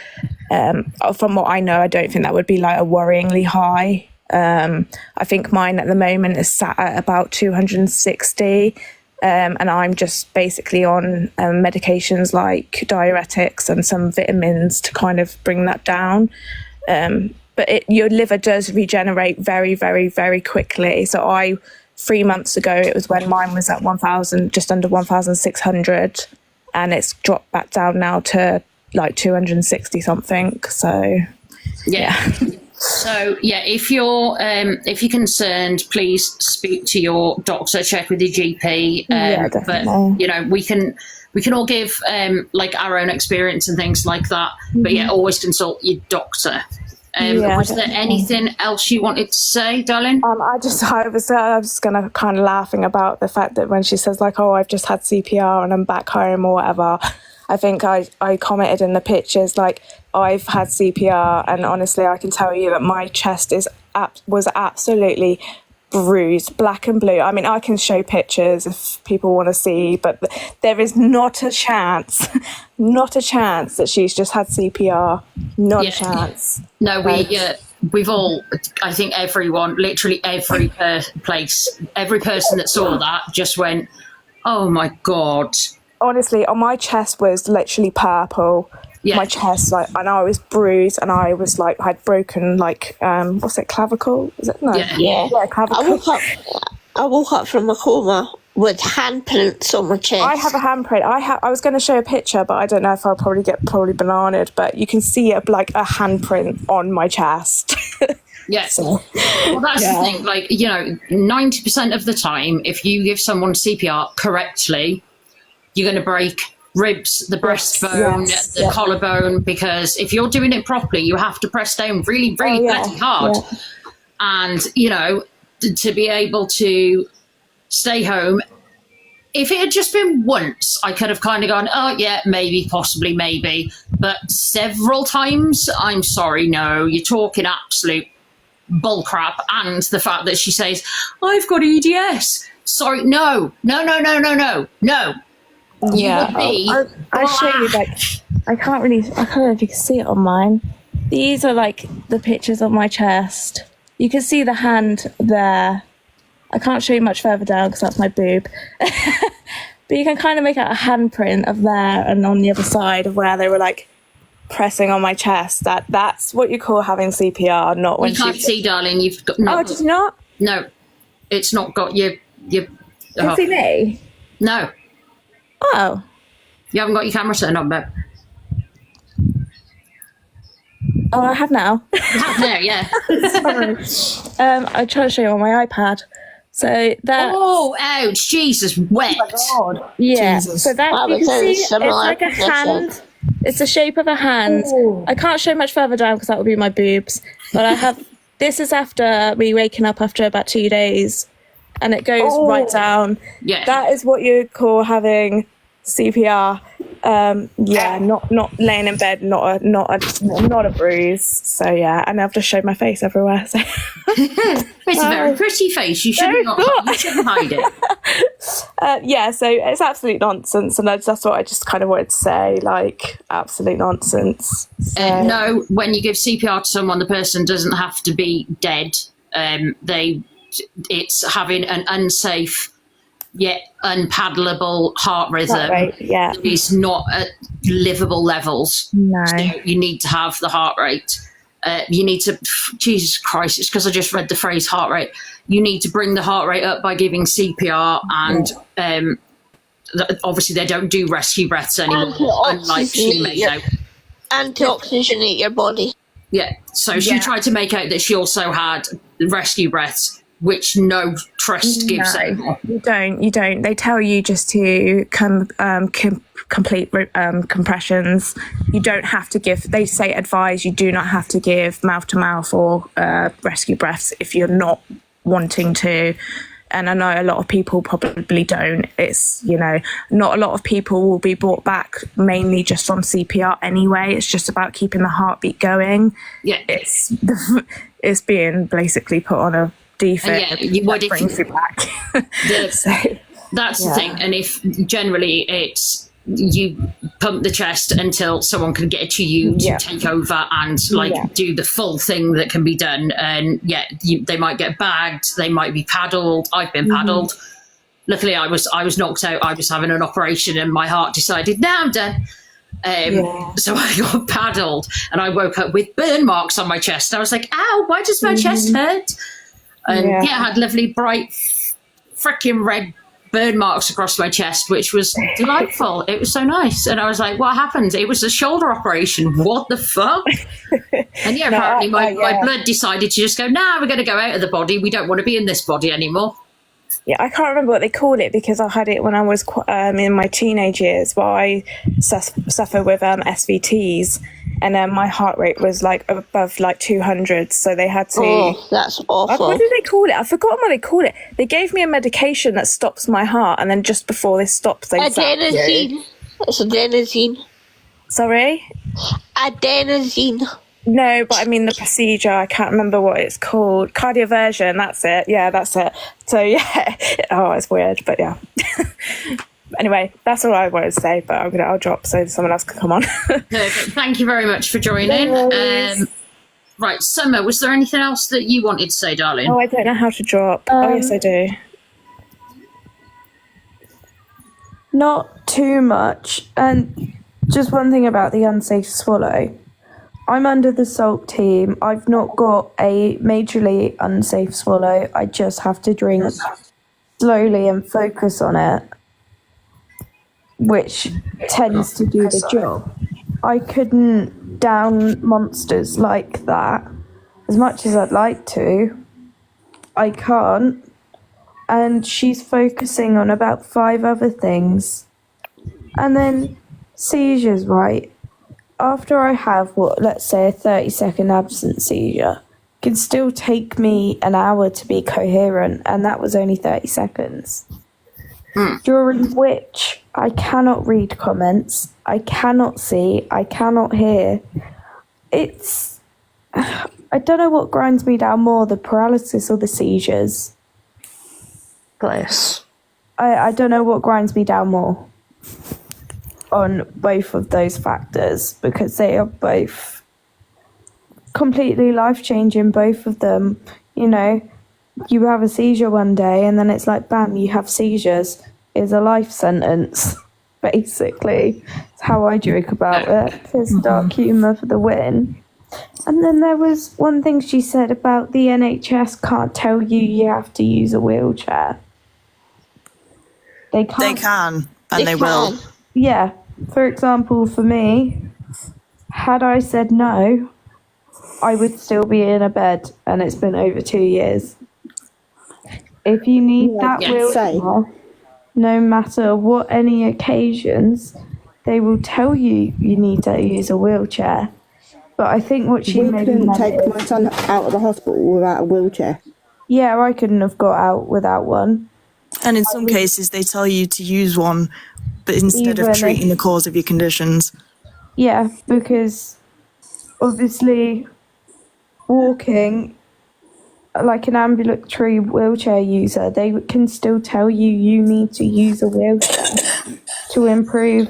from what I know, I don't think that would be like a worryingly high. I think mine at the moment is sat at about 260. And I'm just basically on medications like diuretics and some vitamins to kind of bring that down. But your liver does regenerate very, very, very quickly. So 3 months ago, it was when mine was at 1,000, just under 1,600, and it's dropped back down now to like 260 something. So yeah. So yeah, if you're concerned, please speak to your doctor, check with your GP. Yeah, But definitely. you know, we can all give like our own experience and things like that. But yeah, always consult your doctor. Yeah, Was there definitely. anything else you wanted to say, darling? I was just gonna kind of laughing about the fact that when she says like, "Oh, I've just had CPR and I'm back home" or whatever. I think I commented in the pictures like, I've had CPR, and honestly, I can tell you that my chest was absolutely bruised, black and blue. I mean, I can show pictures if people want to see, but there is not a chance, not a chance that she's just had CPR. Not a chance. No, we've all, I think everyone, literally every every person that saw that just went, oh my God. Honestly, on my chest was literally purple. Yeah. My chest, like, and I was bruised, and I was like, I'd broken like, what's it, clavicle? Is it? No. Yeah. Clavicle. I woke up from a coma with handprints on my chest. I have a handprint. I was going to show a picture, but I don't know if I'll probably get bananaed. But you can see like a handprint on my chest. Yes. Well, that's the thing. Like, you know, 90% of the time, if you give someone CPR correctly, you're going to break ribs, the breastbone, the collarbone, because if you're doing it properly, you have to press down really, really bloody hard. Yeah. And, you know, to be able to stay home, if it had just been once, I could have kind of gone, oh, yeah, maybe, possibly, maybe. But several times, I'm sorry, no, you're talking absolute bullcrap. And the fact that she says, I've got EDS. Sorry, no. Yeah, I'll show you. Like, I don't know if you can see it on mine. These are like the pictures of my chest. You can see the hand there. I can't show you much further down because that's my boob. But you can kind of make out a handprint of there and on the other side of where they were like pressing on my chest. That's what you call having CPR, not when you can't see, darling. You've got no. Oh, did you not? No, it's not got your. Can you see me? No. Oh. You haven't got your camera turned on, babe. Oh, I have now. You have now, yeah. Sorry. I try to show you on my iPad. So that. Oh, ouch! Jesus, wet. Oh my God. Yeah. Jesus. So that you can see, it's like a hand. It's the shape of a hand. Ooh. I can't show much further down because that would be my boobs. But I have. This is after me waking up after about 2 days. And it goes right down. Yeah. That is what you call having CPR. Not laying in bed, not a bruise. So yeah, and I've just showed my face everywhere. So it's a very pretty face. You shouldn't hide it. Yeah, so it's absolute nonsense, and that's what I just kind of wanted to say. Like, absolute nonsense. So. No, when you give CPR to someone, the person doesn't have to be dead. It's having an unsafe yet unpaddleable heart rhythm. Yeah. It's not at livable levels. No. So you need to have the heart rate. You need to, Jesus Christ, it's because I just read the phrase heart rate. You need to bring the heart rate up by giving CPR, and obviously they don't do rescue breaths anymore, unlike she may know. And to oxygenate your body. Yeah, so she tried to make out that she also had rescue breaths, which no trust gives anymore. You don't. They tell you just to complete compressions. You don't have to give, they say advise you do not have to give mouth to mouth or rescue breaths if you're not wanting to. And I know a lot of people probably don't. It's, you know, not a lot of people will be brought back mainly just from CPR anyway. It's just about keeping the heartbeat going. Yeah. It's being basically put on a defib. Yeah, brings you back. That's the thing. And if generally it's you pump the chest until someone can get to you to take over and do the full thing that can be done. And they might get bagged, they might be paddled. I've been paddled. Luckily I was knocked out. I was having an operation and my heart decided, now I'm done. So I got paddled and I woke up with burn marks on my chest. I was like, ow, why does my chest hurt? And I had lovely bright freaking red burn marks across my chest, which was delightful. It was so nice. And I was like, what happened? It was a shoulder operation. What the fuck? And yeah, No, apparently my yeah. blood decided to just go, nah, we're going to go out of the body. We don't want to be in this body anymore. Yeah, I can't remember what they call it because I had it when I was in my teenage years, where I suffer with SVTs, and my heart rate was like above like 200, so they had to. Oh, that's awful. What did they call it? I've forgotten what they call it. They gave me a medication that stops my heart, and then just before this stops, they Adenosine. It's adenosine. Sorry? Adenosine. No, but I mean the procedure. I can't remember what it's called. Cardioversion. That's it. Yeah, that's it. So yeah. Oh, it's weird, but yeah. Anyway, that's all I wanted to say. But I'll drop so someone else can come on. Perfect. Thank you very much for joining. Right, Summer, was there anything else that you wanted to say, darling? Oh, I don't know how to drop. Oh, yes, I do. Not too much. And just one thing about the unsafe swallow. I'm under the SALT team. I've not got a majorly unsafe swallow. I just have to drink slowly and focus on it, which tends to do the job. I couldn't down monsters like that as much as I'd like to. I can't. And she's focusing on about 5 other things. And then seizures, right? After I have, let's say a 30-second absent seizure, it can still take me an hour to be coherent, and that was only 30 seconds. During which I cannot read comments, I cannot see, I cannot hear. I don't know what grinds me down more, the paralysis or the seizures. Bless. I don't know what grinds me down more on both of those factors, because they are both completely life-changing, both of them. You know, you have a seizure one day and then it's like, bam, you have seizures. Is a life sentence, basically. It's how I joke about it. It's dark humour for the win. And then there was one thing she said about the NHS can't tell you have to use a wheelchair. They can't. They can, and they will. Yeah. For example, for me, had I said no, I would still be in a bed, and it's been over 2 years. If you need that wheelchair, no matter what any occasions, they will tell you you need to use a wheelchair. But I think what she We couldn't take my son out of the hospital without a wheelchair. Yeah, I couldn't have got out without one. And in some cases, they tell you to use one, but instead of treating the cause of your conditions. Yeah, because obviously walking, like an ambulatory wheelchair user, they can still tell you need to use a wheelchair to improve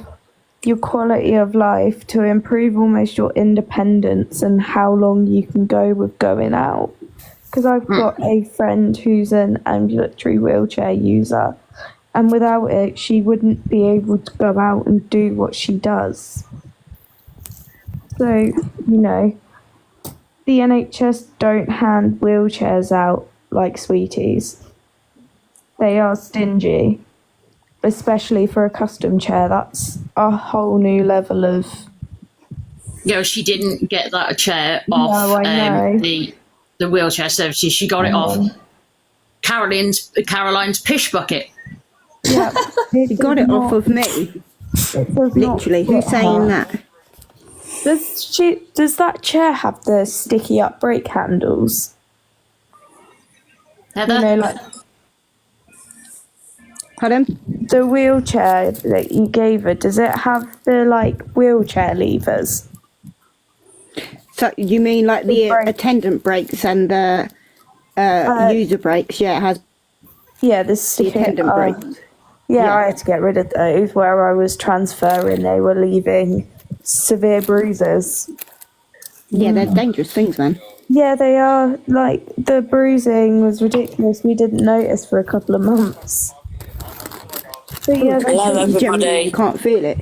your quality of life, to improve almost your independence and how long you can go with going out. Because I've got a friend who's an ambulatory wheelchair user, and without it, she wouldn't be able to go out and do what she does. So, you know, the NHS don't hand wheelchairs out like sweeties. They are stingy, especially for a custom chair. That's a whole new level of... Yeah, she didn't get that chair off the wheelchair services. She got it off Caroline's pish bucket. Yeah, he got it off of me. Literally, who's saying that? Does that chair have the sticky up brake handles? Heather? You know, like... Pardon? The wheelchair that you gave her, does it have the, like, wheelchair levers? So you mean like the attendant brakes and the user brakes? Yeah, it has. Yeah, the attendant brakes. Yeah, I had to get rid of those. Where I was transferring, they were leaving severe bruises. Yeah, they're dangerous things, man. Yeah, they are. Like, the bruising was ridiculous. We didn't notice for a couple of months. But yeah, you can't feel it.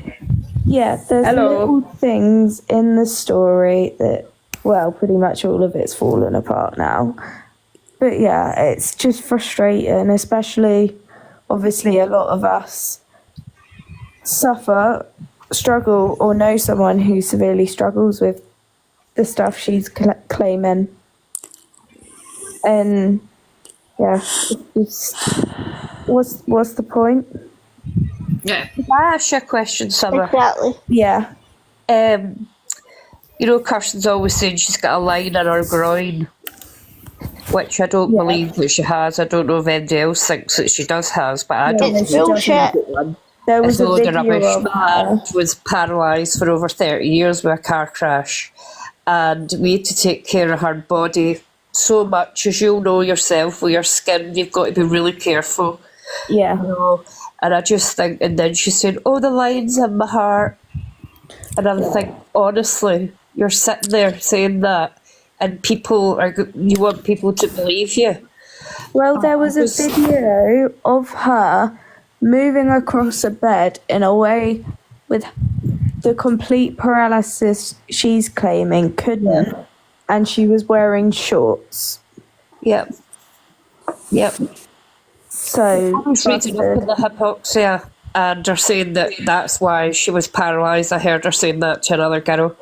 Yeah, there's little things in the story that, well, pretty much all of it's fallen apart now. But yeah, it's just frustrating, especially, obviously, a lot of us suffer, struggle, or know someone who severely struggles with the stuff she's claiming. And yeah, what's the point? Yeah. Can I ask you a question, Summer? Exactly. Yeah. You know, Kirsten's always saying she's got a line in her groin, which I don't believe that she has. I don't know if anybody else thinks that she does has, but I don't It's think she does. bullshit. There was a load of video rubbish. of My her. aunt was paralysed for over 30 years with a car crash, and we had to take care of her body so much. As you'll know yourself, with your skin, you've got to be really careful. Yeah. You know? And I just think, and then she said, "Oh, the lines in my heart," and I'm thinking, honestly, you're sitting there saying that, and you want people to believe you. Well, there was a video of her moving across a bed in a way with the complete paralysis she's claiming couldn't, and she was wearing shorts. Yep. So I was reading up on the hypoxia, and they're saying that that's why she was paralysed. I heard her saying that to another girl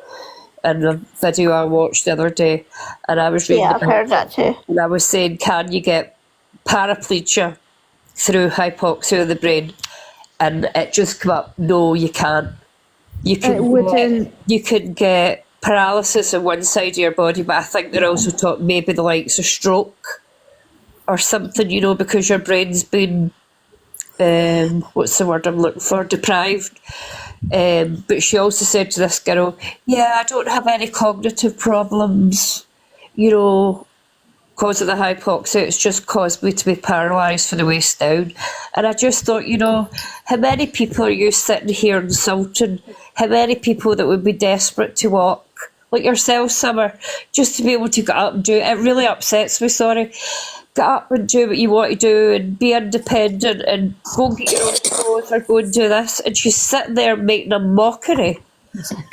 in the video I watched the other day, and I was reading. Yeah, I've heard that too. And I was saying, can you get paraplegia through hypoxia of the brain? And it just came up, no, you can't. You can get paralysis on one side of your body, but I think they're also talking maybe the likes of stroke or something, you know, because your brain's been, what's the word I'm looking for, deprived. But she also said to this girl, yeah, I don't have any cognitive problems, you know, because of the hypoxia. It's just caused me to be paralysed from the waist down. And I just thought, you know, how many people are you sitting here insulting? How many people that would be desperate to walk, like yourself, Summer, just to be able to get up and do it? It really upsets me, sorry. Get up and do what you want to do and be independent and go and get your own clothes or go and do this. And she's sitting there making a mockery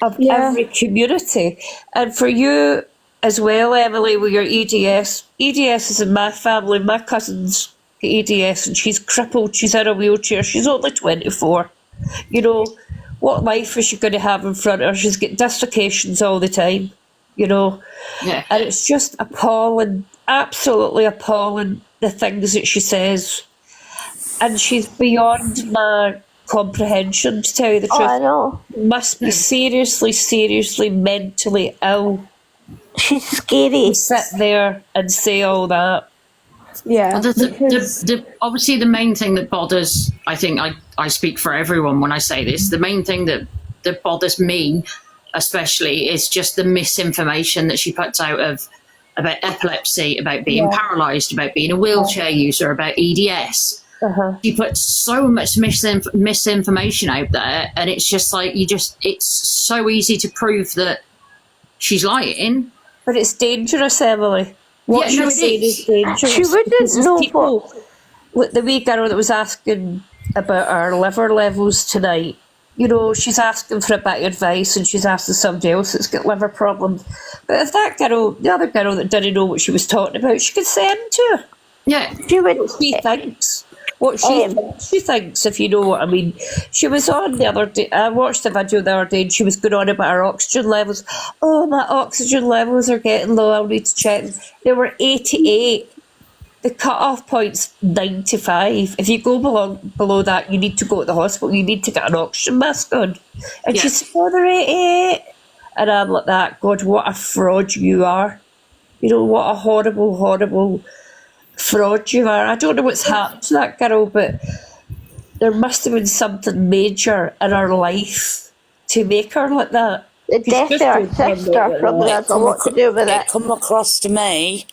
of every community. And for you as well, Emily, with your EDS is in my family. My cousin's EDS and she's crippled. She's in a wheelchair. She's only 24. You know, what life is she going to have in front of her? She's got dislocations all the time, you know. Yeah. And it's just appalling, absolutely appalling, the things that she says. And she's beyond my comprehension, to tell you the truth. I know. Must be seriously mentally ill. She's scary. To sit there and say all that. Yeah. Obviously, the main thing that bothers, I think I speak for everyone when I say this, the main thing that bothers me especially is just the misinformation that she puts out about epilepsy, about being paralysed, about being a wheelchair user, about EDS. She puts so much misinformation out there, and it's just like it's so easy to prove that she's lying. But it's dangerous, Emily. What she's saying is dangerous. She wouldn't know people, what the wee girl that was asking about our liver levels tonight, you know, she's asking for a bit of advice and she's asking somebody else that's got liver problems. But if that girl, the other girl that didn't know what she was talking about, she could send to her. Yeah. What she thinks. What she thinks, if you know what I mean. She was on the other day, I watched the video the other day and she was going on about her oxygen levels. Oh, my oxygen levels are getting low, I'll need to check. They were 88. The cut-off point's 95. If you go below that, you need to go to the hospital. You need to get an oxygen mask on. And she said, oh, they're 88. And I'm like that. God, what a fraud you are. You know, what a horrible, horrible fraud you are. I don't know what's happened to that girl, but there must have been something major in her life to make her like that. The death of her sister probably has a lot to do with it. It come across to me,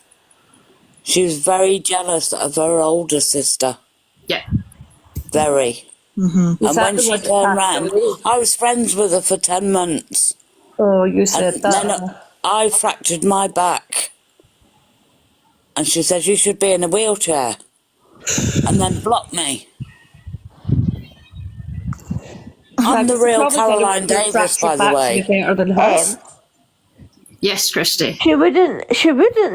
she was very jealous of her older sister. Yeah. Very. And when she turned round, I was friends with her for 10 months. Oh, you said and that. Then I fractured my back. And she said, you should be in a wheelchair. And then blocked me. I'm the real Caroline Davis, by the way. Better than her. Yes, Christy. She wouldn't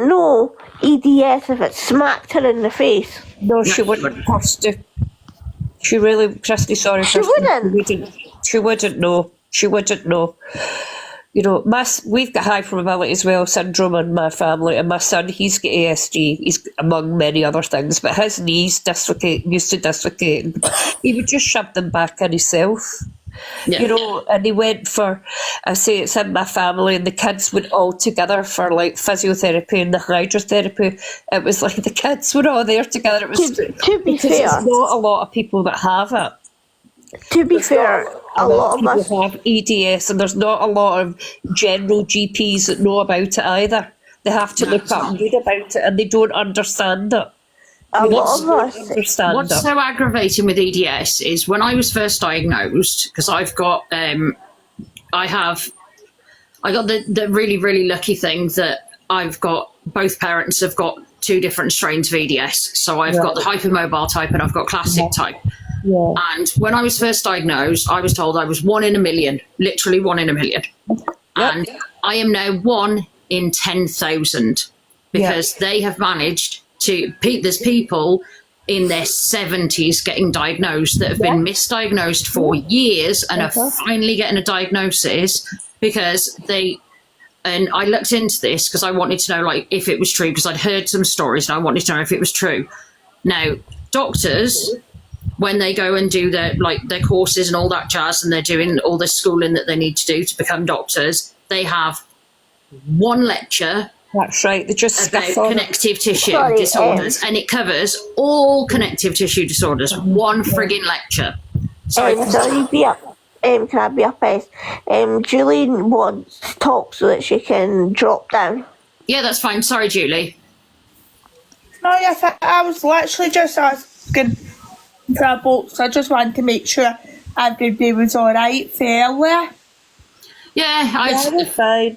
know EDS if it smacked her in the face. No, she wouldn't have to. She really, Christy, sorry. She wouldn't. She wouldn't know. She wouldn't know. You know, we've got high probability as well syndrome in my family, and my son, he's got ASD. He's among many other things, but his knees used to dislocate. He would just shove them back in himself. Yeah. You know, and he went for, I say it's in my family, and the kids went all together for like physiotherapy and the hydrotherapy. It was like the kids were all there together. It was To be because fair, there's not a lot of people that have it. To be fair, a lot of us people have EDS, and there's not a lot of general GPs that know about it either. They have to look up and read about it, and they don't understand it. What's so aggravating with EDS is when I was first diagnosed, because I got the really, really lucky thing that I've got, both parents have got 2 different strains of EDS. So I've got the hypermobile type and I've got classic type. Yeah. And when I was first diagnosed, I was told I was 1 in a million, literally 1 in a million. And I am now 1 in 10,000 because they have managed to, there's people in their 70s getting diagnosed that have been misdiagnosed for years and are finally getting a diagnosis because and I looked into this because I wanted to know like if it was true, because I'd heard some stories and I wanted to know if it was true. Now, doctors, when they go and do their courses and all that jazz, and they're doing all the schooling that they need to do to become doctors, they have 1 lecture. That's right. They just about connective tissue disorders, and it covers all connective tissue disorders. 1 frigging lecture. Sorry, can I be up? Julie wants to talk so that she can drop down. Yeah, that's fine. Sorry, Julie. No, yes, I was literally just asking for a boat, so I just wanted to make sure everybody was alright fairly. Yeah, fine.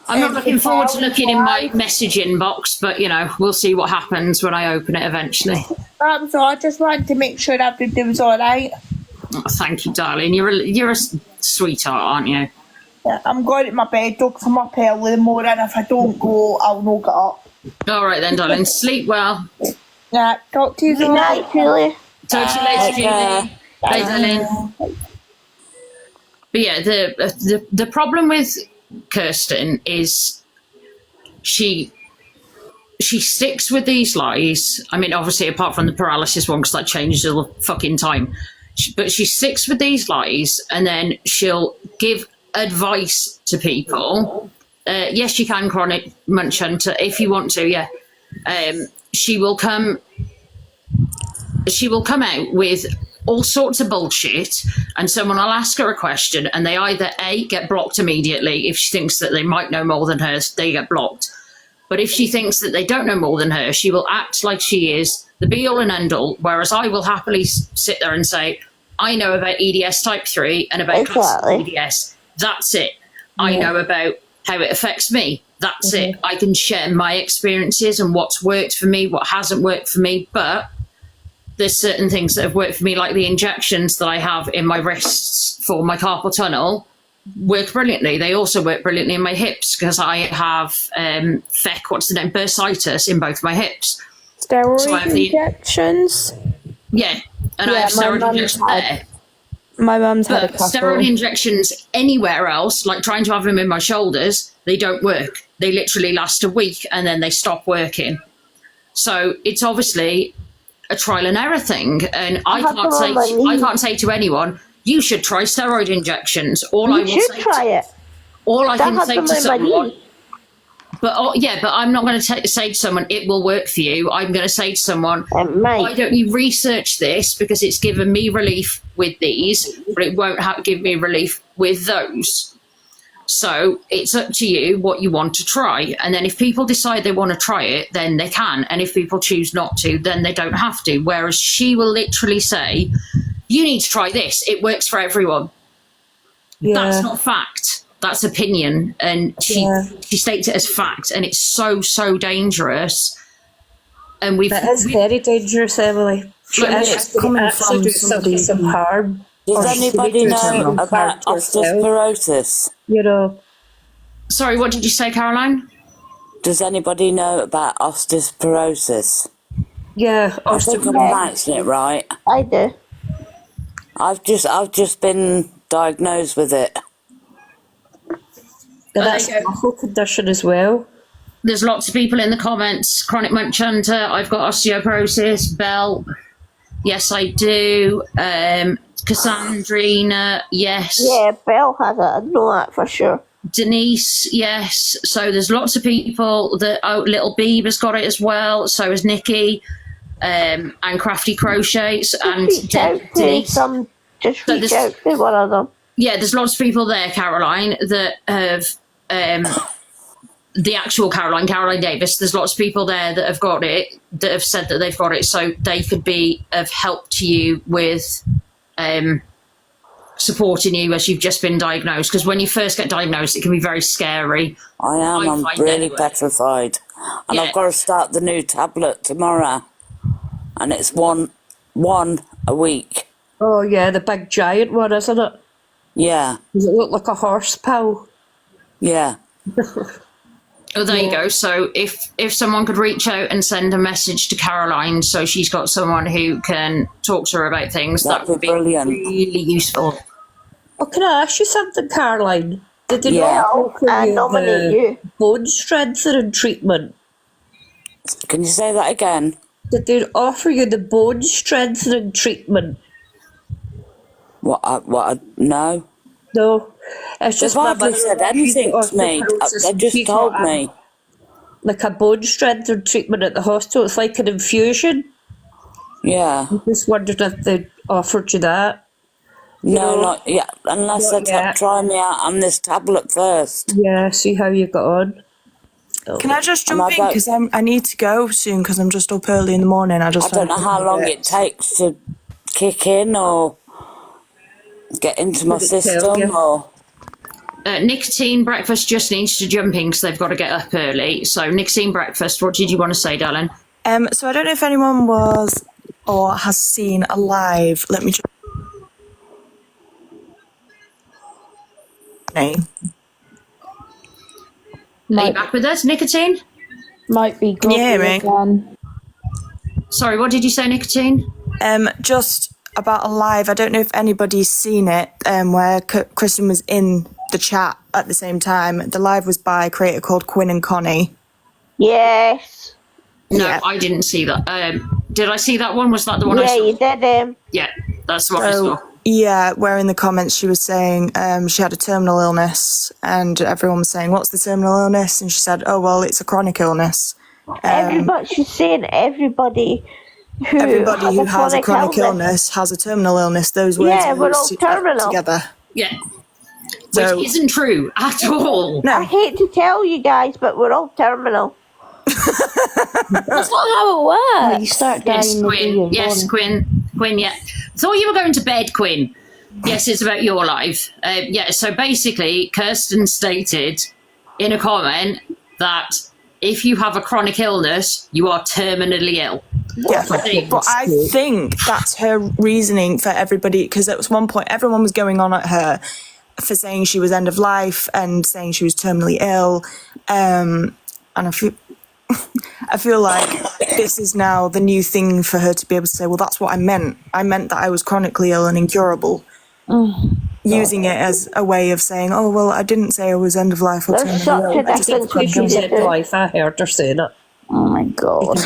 I'm not looking forward to looking in my messaging box, but you know, we'll see what happens when I open it eventually. That was all. I just wanted to make sure everybody was alright. Oh, thank you, darling. You're a sweetheart, aren't you? Yeah, I'm going to my bed though, 'cause I'm up early in the morning. If I don't go, I'll not get up. All right then, darling. Sleep well. Yeah, talk to you Good night, Julie. Talk to you later, Julie. Bye, darling. But yeah, the problem with Kirsten is she sticks with these lies. I mean, obviously, apart from the paralysis one, because that changes all the fucking time. But she sticks with these lies, and then she'll give advice to people. Yes, you can, Chronic Munch Hunter, if you want to. Yeah, she will come out with all sorts of bullshit, and someone will ask her a question, and they either A, get blocked immediately. If she thinks that they might know more than her, they get blocked. But if she thinks that they don't know more than her, she will act like she is the be-all and end-all, whereas I will happily sit there and say, I know about EDS type 3 and about classic EDS. That's it. I know about how it affects me. That's it. I can share my experiences and what's worked for me, what hasn't worked for me, but there's certain things that have worked for me, like the injections that I have in my wrists for my carpal tunnel work brilliantly. They also work brilliantly in my hips because I have bursitis in both my hips. Steroid injections? Yeah, and I have steroid injections there. My mum's had a couple. Steroid injections anywhere else, like trying to have them in my shoulders, they don't work. They literally last a week and then they stop working. So it's obviously a trial and error thing, and I can't say to anyone, you should try steroid injections. All I can say to someone, but I'm not going to say to someone it will work for you. I'm going to say to someone, why don't you research this, because it's given me relief with these, but it won't give me relief with those. So it's up to you what you want to try. And then if people decide they want to try it, then they can. And if people choose not to, then they don't have to. Whereas she will literally say, you need to try this. It works for everyone. Yeah. That's not fact. That's opinion. And she states it as fact. And it's so, so dangerous. And it is very dangerous, Emily. It's coming from somebody some harm. Does anybody know about osteoporosis? You know. Sorry, what did you say, Caroline? Does anybody know about osteoporosis? Yeah, I think I'm pronouncing it right. I do. I've just been diagnosed with it. That's a muscle condition as well. There's lots of people in the comments. Chronic Munch Hunter, I've got osteoporosis. Belle, yes, I do. Cassandrina, yes. Yeah, Belle has it. I know that for sure. Denise, yes. So there's lots of people that. Oh, Little Beaver's got it as well. So has Nikki, and Crafty Crochets and Denise. Just reach out to one of them. Yeah, there's lots of people there, Caroline, that have the actual Caroline Davis. There's lots of people there that have got it, that have said that they've got it, so they could be of help to you with supporting you as you've just been diagnosed. Because when you first get diagnosed, it can be very scary. I'm really petrified. And I've got to start the new tablet tomorrow. And it's one a week. Oh, yeah, the big giant one, isn't it? Yeah. Does it look like a horse pill? Yeah. Oh, there you go. So if someone could reach out and send a message to Caroline, so she's got someone who can talk to her about things, that would be brilliant. Really useful. Oh, can I ask you something, Caroline? Did they Yeah. not offer you the bone strengthening treatment? Can you say that again? Did they offer you the bone strengthening treatment? No. No. It's just They've hardly said anything to me. They just told me. Like a bone strengthening treatment at the hospital. It's like an infusion. Yeah. I just wondered if they offered you that. No, not yet. Unless they try me out on this tablet first. Yeah, see how you got on. Can I just jump in? Because I need to go soon because I'm just up early in the morning. I don't know how long it takes to kick in or get into my system or... Nicotine breakfast just needs to jump in because they've got to get up early. So nicotine breakfast, what did you want to say, darling? So I don't know if anyone was or has seen a live. Let me just... Are you back with us, Nicotine? Might be good. Yeah, again. Sorry, what did you say, Nicotine? Just about a live. I don't know if anybody's seen it, where Kristen was in the chat at the same time. The live was by a creator called Quinn and Connie. Yes. No, I didn't see that. Did I see that one? Was that the one I saw? Yeah, you did. Yeah, that's what I saw. Yeah, where in the comments she was saying she had a terminal illness, and everyone was saying, "What's the terminal illness?" And she said, "Oh well, it's a chronic illness." She's saying everybody who has a chronic illness has a terminal illness. Those words are we're all terminal together. Yeah. Which isn't true at all. No. I hate to tell you guys, but we're all terminal. That's not how it works. Well, you start dying. Yes, Quinn. Yes, Quinn. Quinn, yeah. Thought you were going to bed, Quinn. Yes, it's about your life. Yeah, so basically, Kirsten stated in a comment that if you have a chronic illness, you are terminally ill. Yeah, but I think that's her reasoning for everybody, because at one point everyone was going on at her for saying she was end of life and saying she was terminally ill, and I feel like this is now the new thing for her to be able to say, well, that's what I meant. I meant that I was chronically ill and incurable. Using it as a way of saying, oh, well, I didn't say I was end of life or terminally ill. I just said end of life. I heard her saying it. Oh my God.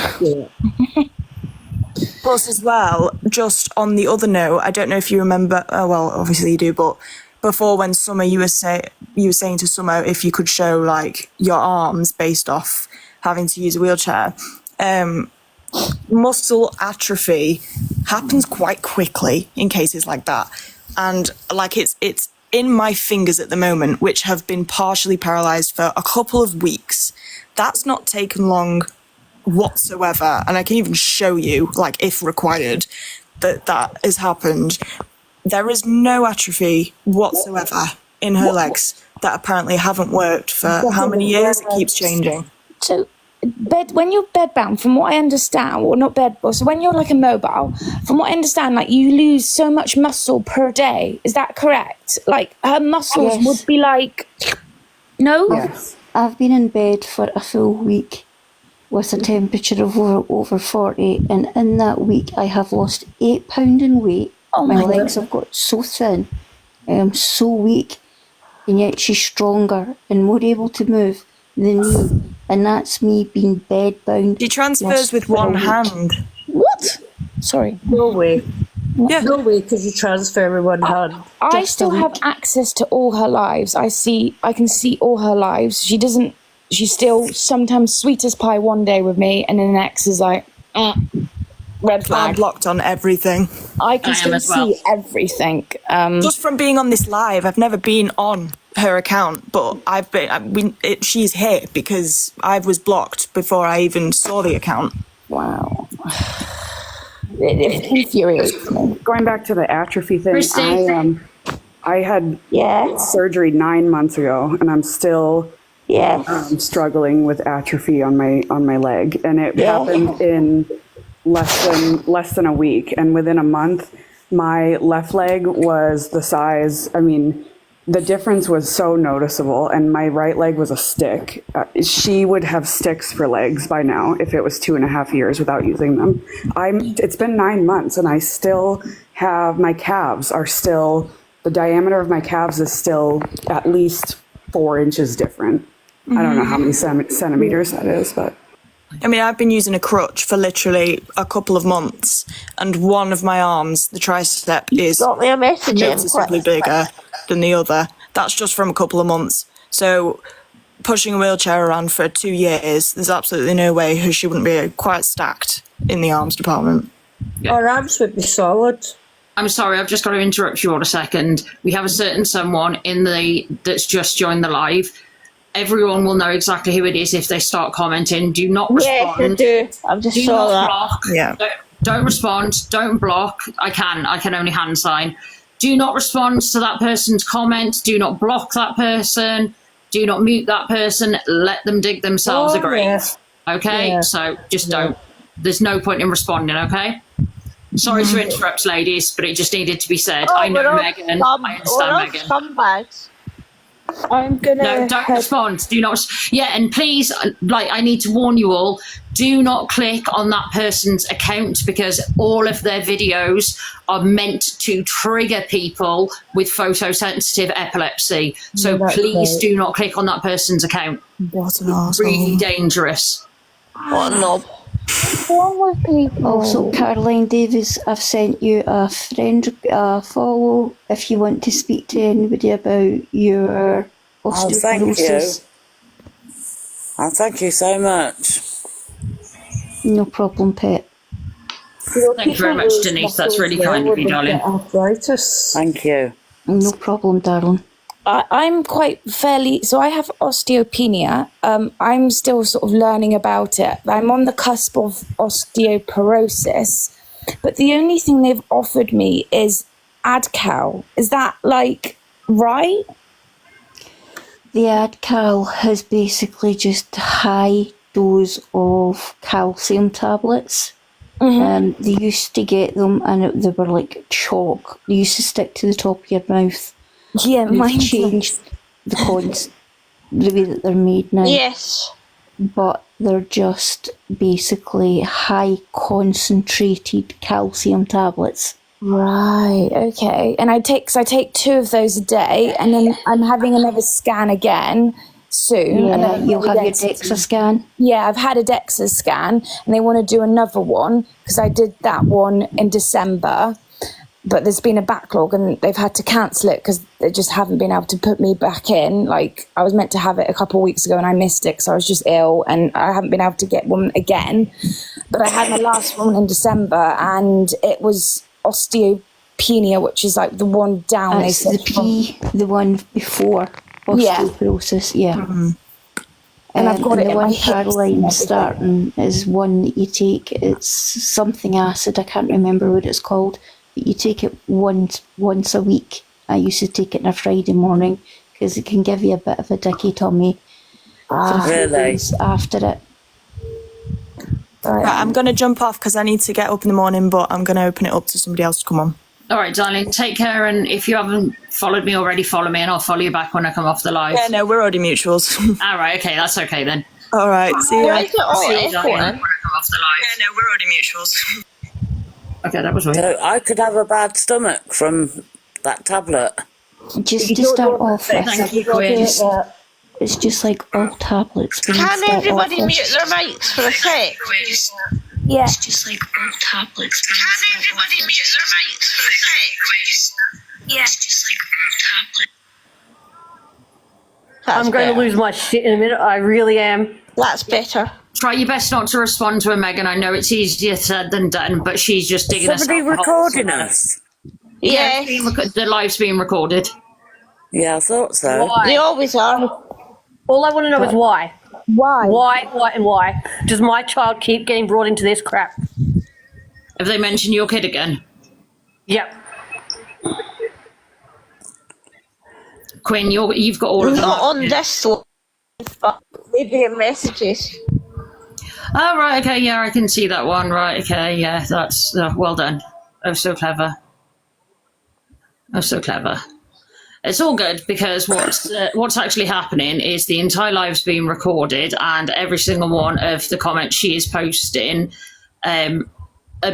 Plus, as well, just on the other note, I don't know if you remember, well, obviously you do, but before when Summer, you were saying to Summer if you could show, like, your arms based off having to use a wheelchair. Muscle atrophy happens quite quickly in cases like that. And, like, it's in my fingers at the moment, which have been partially paralysed for a couple of weeks. That's not taken long whatsoever, and I can even show you, like, if required, that has happened. There is no atrophy whatsoever in her legs that apparently haven't worked for how many years? It keeps changing. So, when you're bedbound, from what I understand, or not bedbound, so when you're like immobile, from what I understand, like, you lose so much muscle per day. Is that correct? Like, her muscles would be like, no? Yes. I've been in bed for a full week with a temperature of over 40, and in that week I have lost 8 pounds in weight. Oh my legs have got so thin. I am so weak. and yet she's stronger and more able to move than me, and that's me being bedbound. She transfers with one hand. What? Sorry. No way. Yeah. No way could you transfer with one hand. I Just still a have week. access to all her lives. I can see all her lives. She's still sometimes sweet as pie one day with me, and then the next is like, red I'm flag. blocked on everything. I can I am still as well. see everything. Just from being on this live, I've never been on her account, but she's here because I was blocked before I even saw the account. Wow. It infuriates me. Going back to the atrophy thing, Christine. I had Yeah. surgery 9 months ago, and I'm still Yeah. struggling with atrophy on my leg, and it Yeah. happened in less than a week, and within a month, my left leg was the size. I mean, the difference was so noticeable, and my right leg was a stick. She would have sticks for legs by now if it was 2.5 years without using them. It's been 9 months, and I still have, my calves are still, the diameter of my calves is still at least 4 inches different. I don't know how many centimeters that is, but. I mean, I've been using a crutch for literally a couple of months, and one of my arms, the tricep, is Got me a message in. noticeably bigger than the other. That's just from a couple of months. So pushing a wheelchair around for 2 years, there's absolutely no way she wouldn't be quite stacked in the arms department. Our arms would be solid. I'm sorry, I've just got to interrupt you all a second. We have a certain someone that's just joined the live. Everyone will know exactly who it is if they start commenting. Do not respond. Yes, I do. I've just Do saw not that. block. Yeah. Don't respond. Don't block. I can only hand sign. Do not respond to that person's comment. Do not block that person. Do not mute that person. Let them dig themselves a grave. Yeah. Okay? Yeah. So just don't. There's no point in responding, okay? Sorry to interrupt, ladies, but it just needed to be said. I know Megan. I understand Megan. Scumbags. I'm gonna. No, don't respond. Do not. Yeah, and please, I need to warn you all, do not click on that person's account because all of their videos are meant to trigger people with photosensitive epilepsy. So please do not click on that person's account. What an arsehole. Really dangerous. What a knob. Also, Caroline Davies, I've sent you a friend follow if you want to speak to anybody about your osteoporosis. Thank you so much. No problem, pet. Thank you very much, Denise. That's really kind of you, darling. Arthritis. Thank you. No problem, darling. I'm quite fairly, so I have osteopenia. I'm still sort of learning about it. I'm on the cusp of osteoporosis, but the only thing they've offered me is AdCal. Is that right? The AdCal is basically just a high dose of calcium tablets. Mm-hmm. They used to get them and they were like chalk. They used to stick to the top of your mouth. Yeah, They've changed the way that they're made now. Yes. But they're just basically high concentrated calcium tablets. Right, okay. And I take 2 of those a day, and then I'm having another scan again soon. Yeah, and then you'll have your DEXA scan. Yeah, I've had a DEXA scan, and they want to do another one because I did that one in December. But there's been a backlog and they've had to cancel it because they just haven't been able to put me back in. I was meant to have it a couple of weeks ago and I missed it because I was just ill and I haven't been able to get one again. But I had my last one in December and it was osteopenia, which is the one down. That's the one before osteoporosis, yeah. Mm-hmm. And I've got and it the in one my hips Caroline starting is one that you take. It's something acid. I can't remember what it's called. But you take it once a week. I used to take it on a Friday morning because it can give you a bit of a dicky tummy. Really? After it. Right, I'm going to jump off because I need to get up in the morning, but I'm going to open it up to somebody else to come on. All right, darling, take care. And if you haven't followed me already, follow me and I'll follow you back when I come off the live. Yeah, no, we're already mutuals. All right, okay, that's okay then. All right, see you. See you, darling, when I come off the live. Yeah, no, we're already mutuals. Okay, that was weird. So I could have a bad stomach from that tablet. Just to start off with, Thank you, Gwen. it's just like all tablets. Can everybody mute their mics for a sec? Yeah. It's just like all tablets. Can everybody mute their mics for a sec? Yeah. It's just like all tablets. I'm going to lose my shit in a minute. I really am. That's better. Try your best not to respond to her, Megan. I know it's easier said than done, but she's just digging us Somebody out. recording us? Yeah. The live's being recorded. Yeah, I thought so. Why? They always are. All I want to know is why. Why? Why does my child keep getting brought into this crap? Have they mentioned your kid again? Yep. Quinn, you've got all of them. Not on this one, but maybe in messages. Oh, right, okay, yeah, I can see that one. Right, okay, yeah, that's well done. Oh, so clever. Oh, so clever. It's all good because what's actually happening is the entire live's being recorded and every single one of the comments she is posting are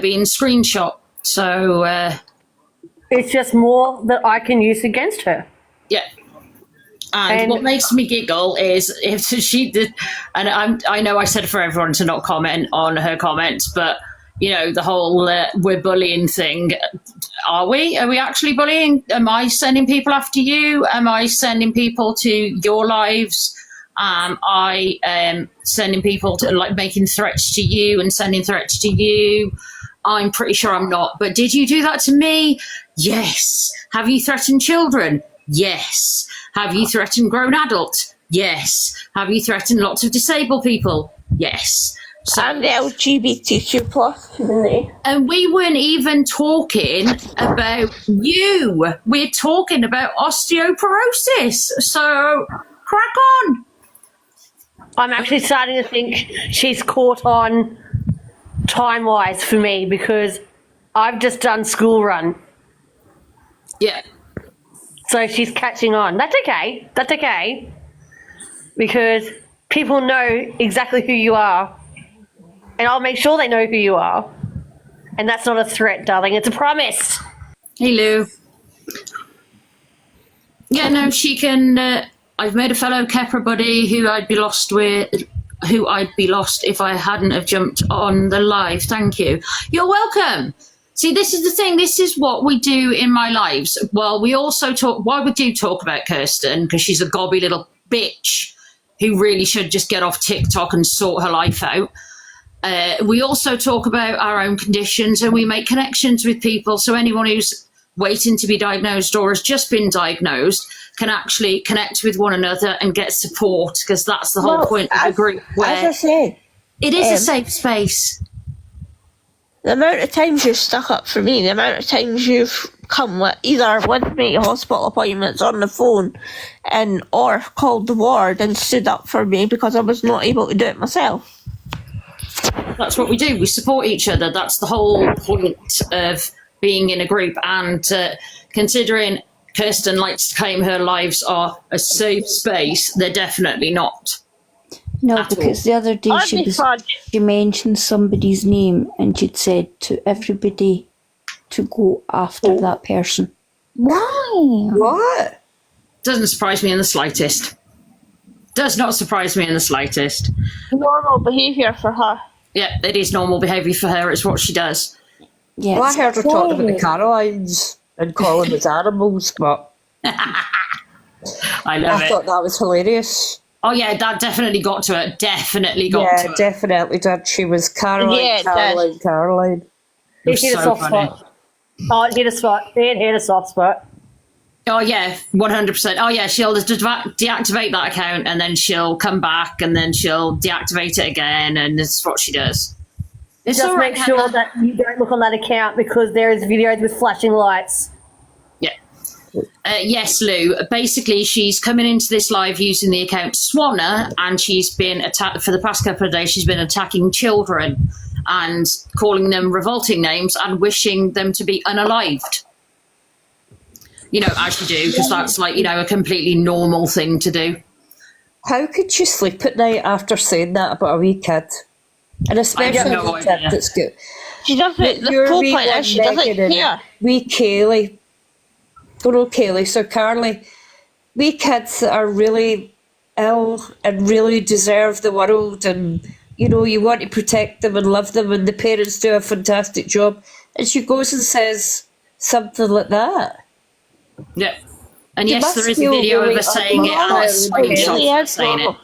being screenshot. So it's just more that I can use against her. Yeah. And what makes me giggle is if she did, and I know I said for everyone to not comment on her comments, but you know, the whole we're bullying thing. Are we? Are we actually bullying? Am I sending people after you? Am I sending people to your lives? Am I sending people to like making threats to you and sending threats to you? I'm pretty sure I'm not. But did you do that to me? Yes. Have you threatened children? Yes. Have you threatened grown adults? Yes. Have you threatened lots of disabled people? Yes. So, and LGBTQ plus. And we weren't even talking about you. We're talking about osteoporosis. So crack on. I'm actually starting to think she's caught on time-wise for me because I've just done school run. Yeah. So she's catching on. That's okay. That's okay. Because people know exactly who you are. And I'll make sure they know who you are. And that's not a threat, darling. It's a promise. Hey, Lou. Yeah, no, she can... I've made a fellow Kepra buddy who I'd be lost if I hadn't have jumped on the live. Thank you. You're welcome. See, this is the thing. This is what we do in my lives. Well, we also talk... Why we do talk about Kirsten, because she's a gobby little bitch who really should just get off TikTok and sort her life out. We also talk about our own conditions and we make connections with people. So anyone who's waiting to be diagnosed or has just been diagnosed can actually connect with one another and get support, because that's the whole point of the group. Where as I said, it is a safe space. The amount of times you've stuck up for me, the amount of times you've come with either with me hospital appointments on the phone or called the ward and stood up for me because I was not able to do it myself. That's what we do. We support each other. That's the whole point of being in a group. And considering Kirsten likes to claim her lives are a safe space, they're definitely not. No, because the other day she mentioned somebody's name and she'd said to everybody to go after that person. Why? What? Doesn't surprise me in the slightest. Does not surprise me in the slightest. Normal behaviour for her. Yeah, it is normal behaviour for her. It's what she does. Yeah, well, I heard her talking about the Carolines and calling them animals, but I love it. I thought that was hilarious. Oh yeah, that definitely got to her. Definitely got to her. Yeah, definitely did. She was Caroline, Caroline. It hit a soft spot. Oh, it hit a spot. It hit a soft spot. Oh yeah, 100%. Oh yeah, she'll deactivate that account and then she'll come back and then she'll deactivate it again, and it's what she does. It's just make sure that you don't look on that account because there is videos with flashing lights. Yeah. Yes, Lou. Basically, she's coming into this live using the account Swanner, and she's been attacked for the past couple of days. She's been attacking children and calling them revolting names and wishing them to be unalived. You know, as you do, because that's like, you know, a completely normal thing to do. How could you sleep at night after saying that about a wee kid? And especially a wee kid that's good. She doesn't, the whole point is she doesn't care. Wee Kaylee. no, Kaylee, so Carly, we kids that are really ill and really deserve the world, and you know, you want to protect them and love them, and the parents do a fantastic job, and she goes and says something like that. Yeah. And You yes, must there is a feel video of really her saying it and a screenshot of saying it.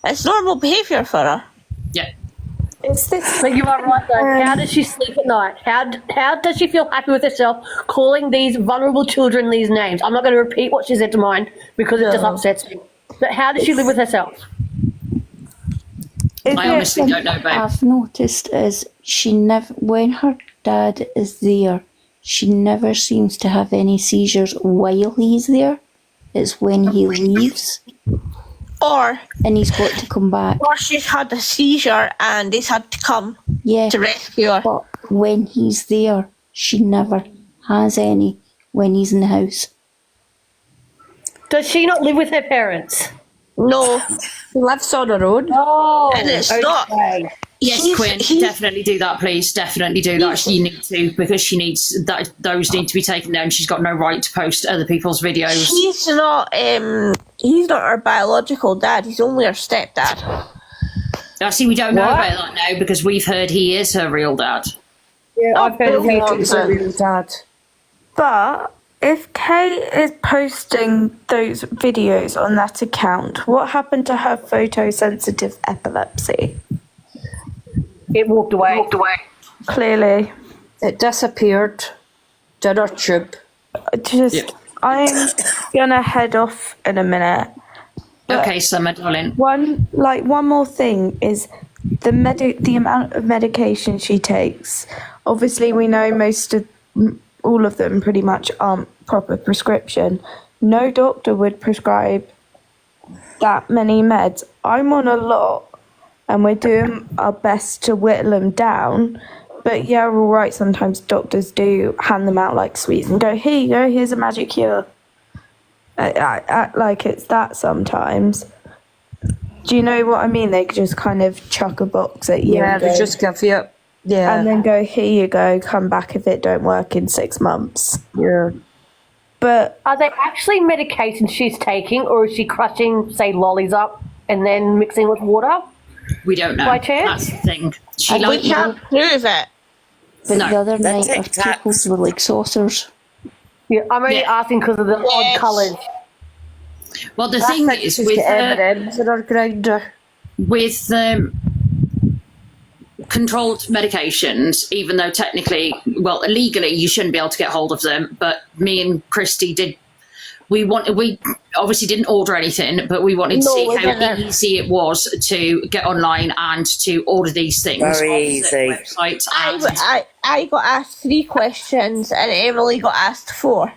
It's normal behaviour for her. Yeah. It's this. But you are right though. How does she sleep at night? How does she feel happy with herself calling these vulnerable children these names? I'm not going to repeat what she said to mine because it just upsets me. But how does she live with herself? I honestly don't know, babe. I've noticed is she never, when her dad is there, she never seems to have any seizures while he's there. It's when he leaves. And he's got to come back. Or she's had a seizure and he's had to come to rescue her. But when he's there, she never has any when he's in the house. Does she not live with her parents? No. She lives on her own. Oh, and it's not. Yes, Quinn, definitely do that, please. Definitely do that. She need to, because she needs that. Those need to be taken down. She's got no right to post other people's videos. He's not. He's not her biological dad. He's only her stepdad. I see. We don't know about that now because we've heard he is her real dad. Yeah, I've heard he's her real dad. But if Kate is posting those videos on that account, what happened to her photosensitive epilepsy? It walked away. Clearly. It disappeared. Did her tube. I'm gonna head off in a minute. Okay, Summer, darling. One more thing is the amount of medication she takes. Obviously, we know all of them pretty much aren't proper prescription. No doctor would prescribe that many meds. I'm on a lot, and we're doing our best to whittle them down. But yeah, we're all right. Sometimes doctors do hand them out like sweets and go, "Here you go. Here's a magic cure." Like it's that sometimes. Do you know what I mean? They just kind of chuck a box at you. Yeah, they just give you. Yeah. And then go, "Here you go. Come back if it don't work in 6 months." Yeah. But are they actually medications she's taking, or is she crushing, say, lollies up and then mixing with water? We don't know. By chance? That's the thing. We can't prove it. But the other night, our tickles were like saucers. Yeah, I'm only asking because of the odd colours. Well, the thing is with M&Ms in our grinder. With controlled medications, even though technically, well, legally, you shouldn't be able to get hold of them. But me and Christy did. We obviously didn't order anything, but we wanted to see how easy it was to get online and to order these things. Very easy. Websites I got asked 3 questions and Emily got asked 4.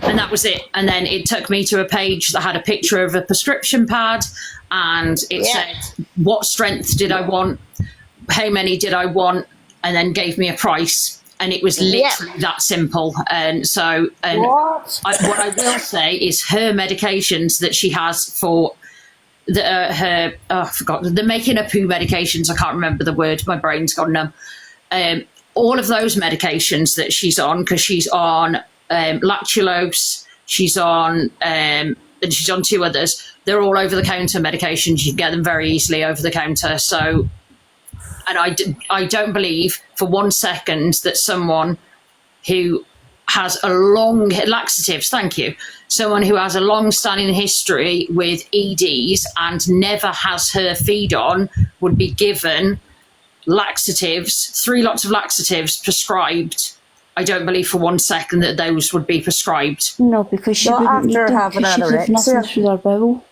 And that was it. And then it took me to a page that had a picture of a prescription pad, and it said what strength did I want, how many did I want, and then gave me a price. And it was literally that simple. And so, what I will say is her medications that she has for I forgot, the making a poo medications. I can't remember the word. My brain's gone numb. All of those medications that she's on, because she's on lactulose, she's on, and she's on 2 others. They're all over the counter medications. You can get them very easily over the counter. So, and I don't believe for 1 second that someone who has a long laxatives, thank you, someone who has a long-standing history with EDs and never has her feed on would be given laxatives, 3 lots of laxatives prescribed. I don't believe for 1 second that those would be prescribed. No, because she wouldn't need them, because she'd have nothing through her bowel.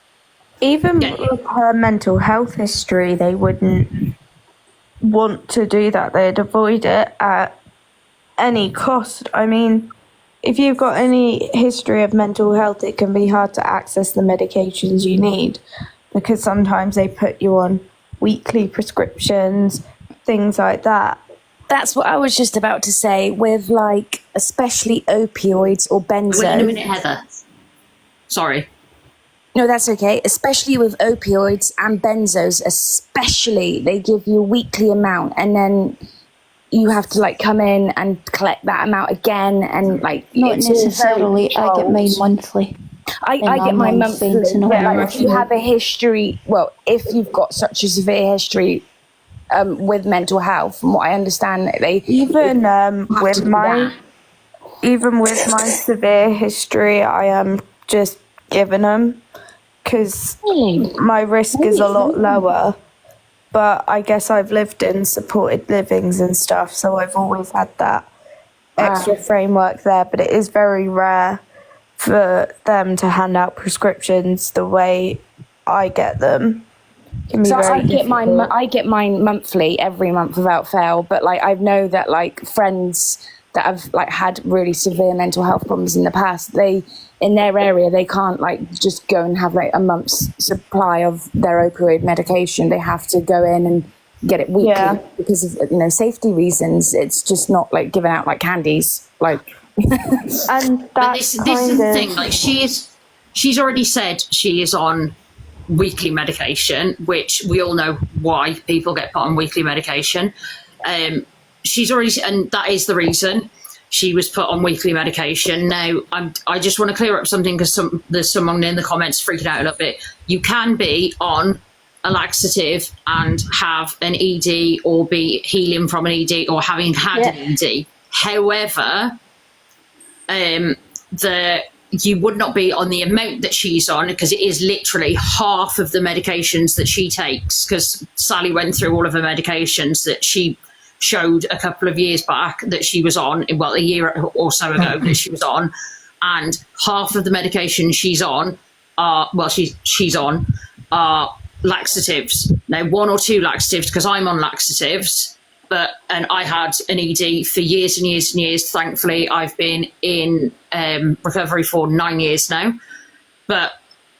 Even with her mental health history, they wouldn't want to do that. They'd avoid it at any cost. I mean, if you've got any history of mental health, it can be hard to access the medications you need, because sometimes they put you on weekly prescriptions, things like that. That's what I was just about to say, with like especially opioids or benzo. Wait a minute, Heather. Sorry. No, that's okay. Especially with opioids and benzos, especially, they give you a weekly amount, and then you have to like come in and collect that amount again, and like Not it's all very necessarily. I get mine controlled. monthly. I And get I'm mine on monthly, fentanyl but like, if you monthly. have a history, well, if you've got such a severe history with mental health, from what I understand, they Even have with to do my that. even with my severe history, I am just giving them because my risk is a lot lower. But I guess I've lived in supported livings and stuff, so I've always had that extra framework there. But it is very rare for them to hand out prescriptions the way I get them. It can be So very I get mine. difficult. I get mine monthly, every month without fail. But like I know that like friends that have like had really severe mental health problems in the past, they in their area they can't like just go and have like a month's supply of their opioid medication. They have to go in and get it weekly because of safety reasons. It's just not like given out like candies. Like and but this is the thing. Like she's already said she is on weekly medication, which we all know why people get put on weekly medication. She's already, and that is the reason she was put on weekly medication. Now, I just want to clear up something because there's someone in the comments freaking out a little bit. You can be on a laxative and have an ED or be healing from an ED or having had an ED. However, you would not be on the amount that she's on because it is literally half of the medications that she takes, because Sally went through all of her medications that she showed a couple of years back that she was on, well, a year or so ago that she was on, and half of the medication she's on are laxatives. Now, 1 or 2 laxatives, because I'm on laxatives, and I had an ED for years and years and years. Thankfully, I've been in recovery for 9 years now. But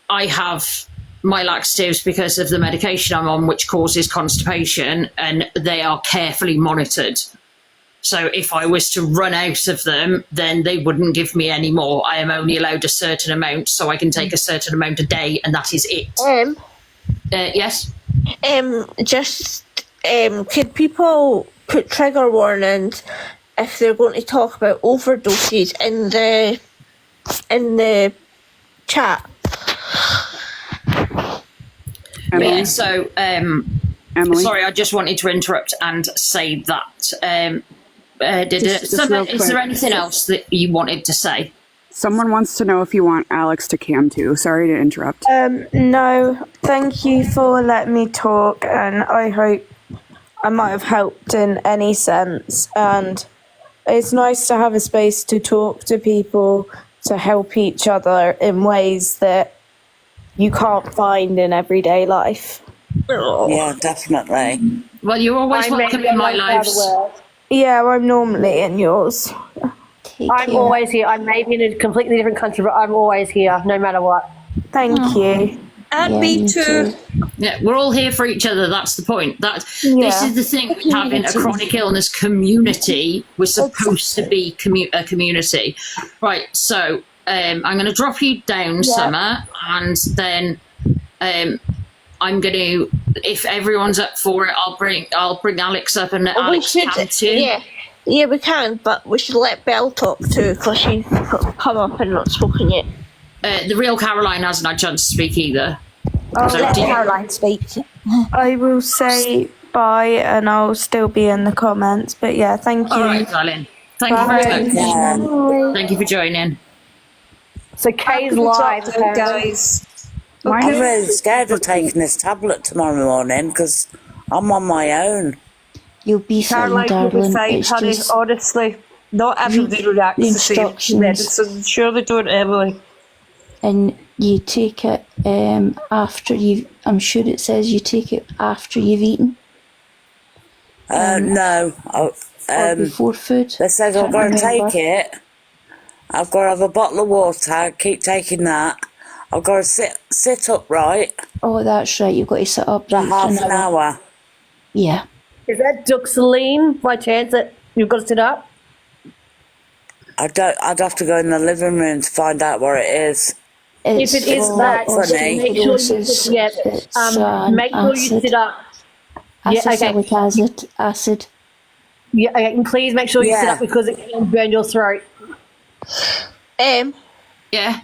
I have my laxatives because of the medication I'm on, which causes constipation, and they are carefully monitored. So if I was to run out of them, then they wouldn't give me any more. I am only allowed a certain amount, so I can take a certain amount a day, and that is it. Yes? Could people put trigger warnings if they're going to talk about overdoses in the chat? Yeah, so Emily? sorry, I just wanted to interrupt and say that. Is there anything else that you wanted to say? Someone wants to know if you want Alex to cam too. Sorry to interrupt. No, thank you for letting me talk, and I hope I might have helped in any sense. And it's nice to have a space to talk to people, to help each other in ways that you can't find in everyday life. Yeah, definitely. Well, you're always welcome in my life. Yeah, I'm normally in yours. I'm always here. I may be in a completely different country, but I'm always here, no matter what. Thank you. And me too. Yeah, we're all here for each other. That's the point. This is the thing we have in a chronic illness community. We're supposed to be a community. Right, so I'm going to drop you down, Summer, and then I'm going to, if everyone's up for it, I'll bring Alex up and Alex can too. Yeah, we can, but we should let Belle talk too, because she's come up and not spoken yet. The real Caroline hasn't had a chance to speak either. Let Caroline speak. I will say bye, and I'll still be in the comments. But yeah, thank you. All right, darling. Thank you very much. Bye. Thank you for joining. So Kay's live, guys. I'm really scared of taking this tablet tomorrow morning because I'm on my own. You'll be fine, Caroline, you'll darling. be fine, It's honey. just Honestly, not everybody reacts the same instructions. medicine. Sure they don't, Emily. And you take it after you've... I'm sure it says you take it after you've eaten. No. Or before food. They said I've got to take it. I've got to have a bottle of water, keep taking that. I've got to sit upright. Oh, that's right. You've got to sit up for half an hour. Yeah. Is that Duxaline by chance that you've got to sit up? I'd have to go in the living room to find out what it is. If it is that, then make sure you sit, make sure you sit up. Acetylsalic acid. Yeah, and please make sure you sit Yeah. up because it can burn your throat. Yeah.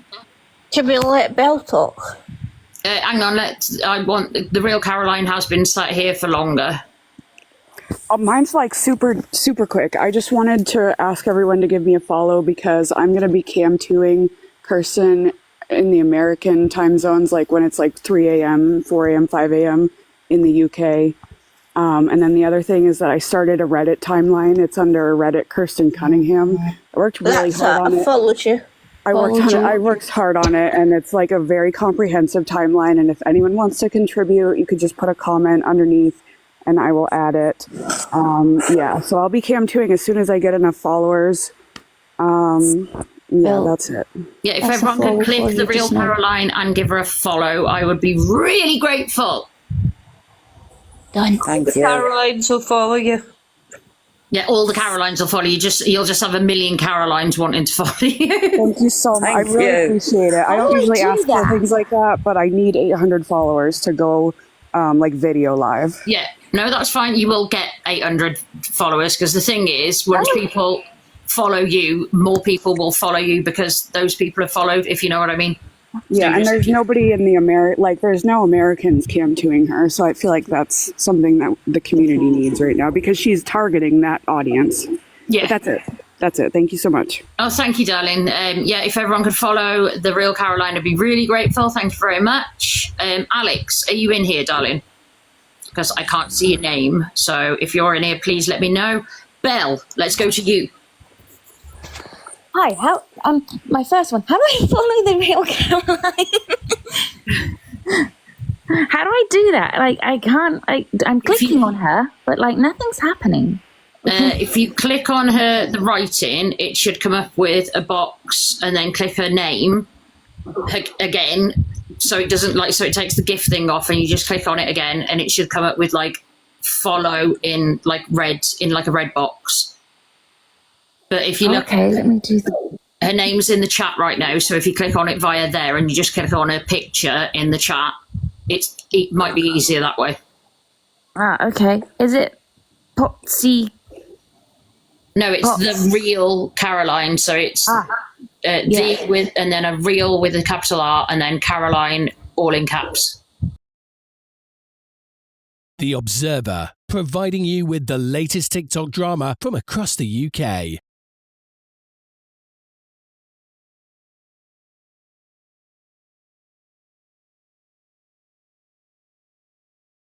Can we let Belle talk? Hang on, the real Caroline has been sat here for longer. Mine's like super quick. I just wanted to ask everyone to give me a follow because I'm going to be cam 2ing Kirsten in the American time zones, like when it's like 3 a.m., 4 a.m., 5 a.m. in the UK. And then the other thing is that I started a Reddit timeline. It's under Reddit Kirsten Cunningham. I worked really hard on it. Followed you. I worked hard on it, and it's like a very comprehensive timeline. And if anyone wants to contribute, you could just put a comment underneath, and I will add it. Yeah, so I'll be cam 2ing as soon as I get enough followers. Yeah, that's it. Yeah, if everyone could click the real Caroline and give her a follow, I would be really grateful. Done. Thank The you. Carolines will follow you. Yeah, all the Carolines will follow you. You'll just have a million Carolines wanting to follow you. Thank you so much. I Thank really you. appreciate it. I don't usually ask for things like that, but I need 800 followers to go like video live. Yeah, no, that's fine. You will get 800 followers because the thing is, once people follow you, more people will follow you because those people have followed, if you know what I mean. Yeah, and there's nobody in the there's no Americans cam 2ing her, so I feel like that's something that the community needs right now because she's targeting that audience. Yeah. But that's it. Thank you so much. Oh, thank you, darling. Yeah, if everyone could follow the real Caroline, I'd be really grateful. Thank you very much. Alex, are you in here, darling? Because I can't see your name. So if you're in here, please let me know. Belle, let's go to you. Hi, my first one. How do I follow the real Caroline? How do I do that? Like, I can't. I'm clicking on her, but like nothing's happening. If you click on the writing, it should come up with a box, and then click her name again. So it doesn't so it takes the GIF thing off, and you just click on it again, and it should come up with like follow in like a red box. But if you look, let me do that. Her name's in the chat right now, so if you click on it via there and you just click on her picture in the chat, it might be easier that way. Okay. Is it Potsy? No, it's the real Caroline. So it's the with and then a real with a capital R and then Caroline all in caps. The Observer, providing you with the latest TikTok drama from across the UK.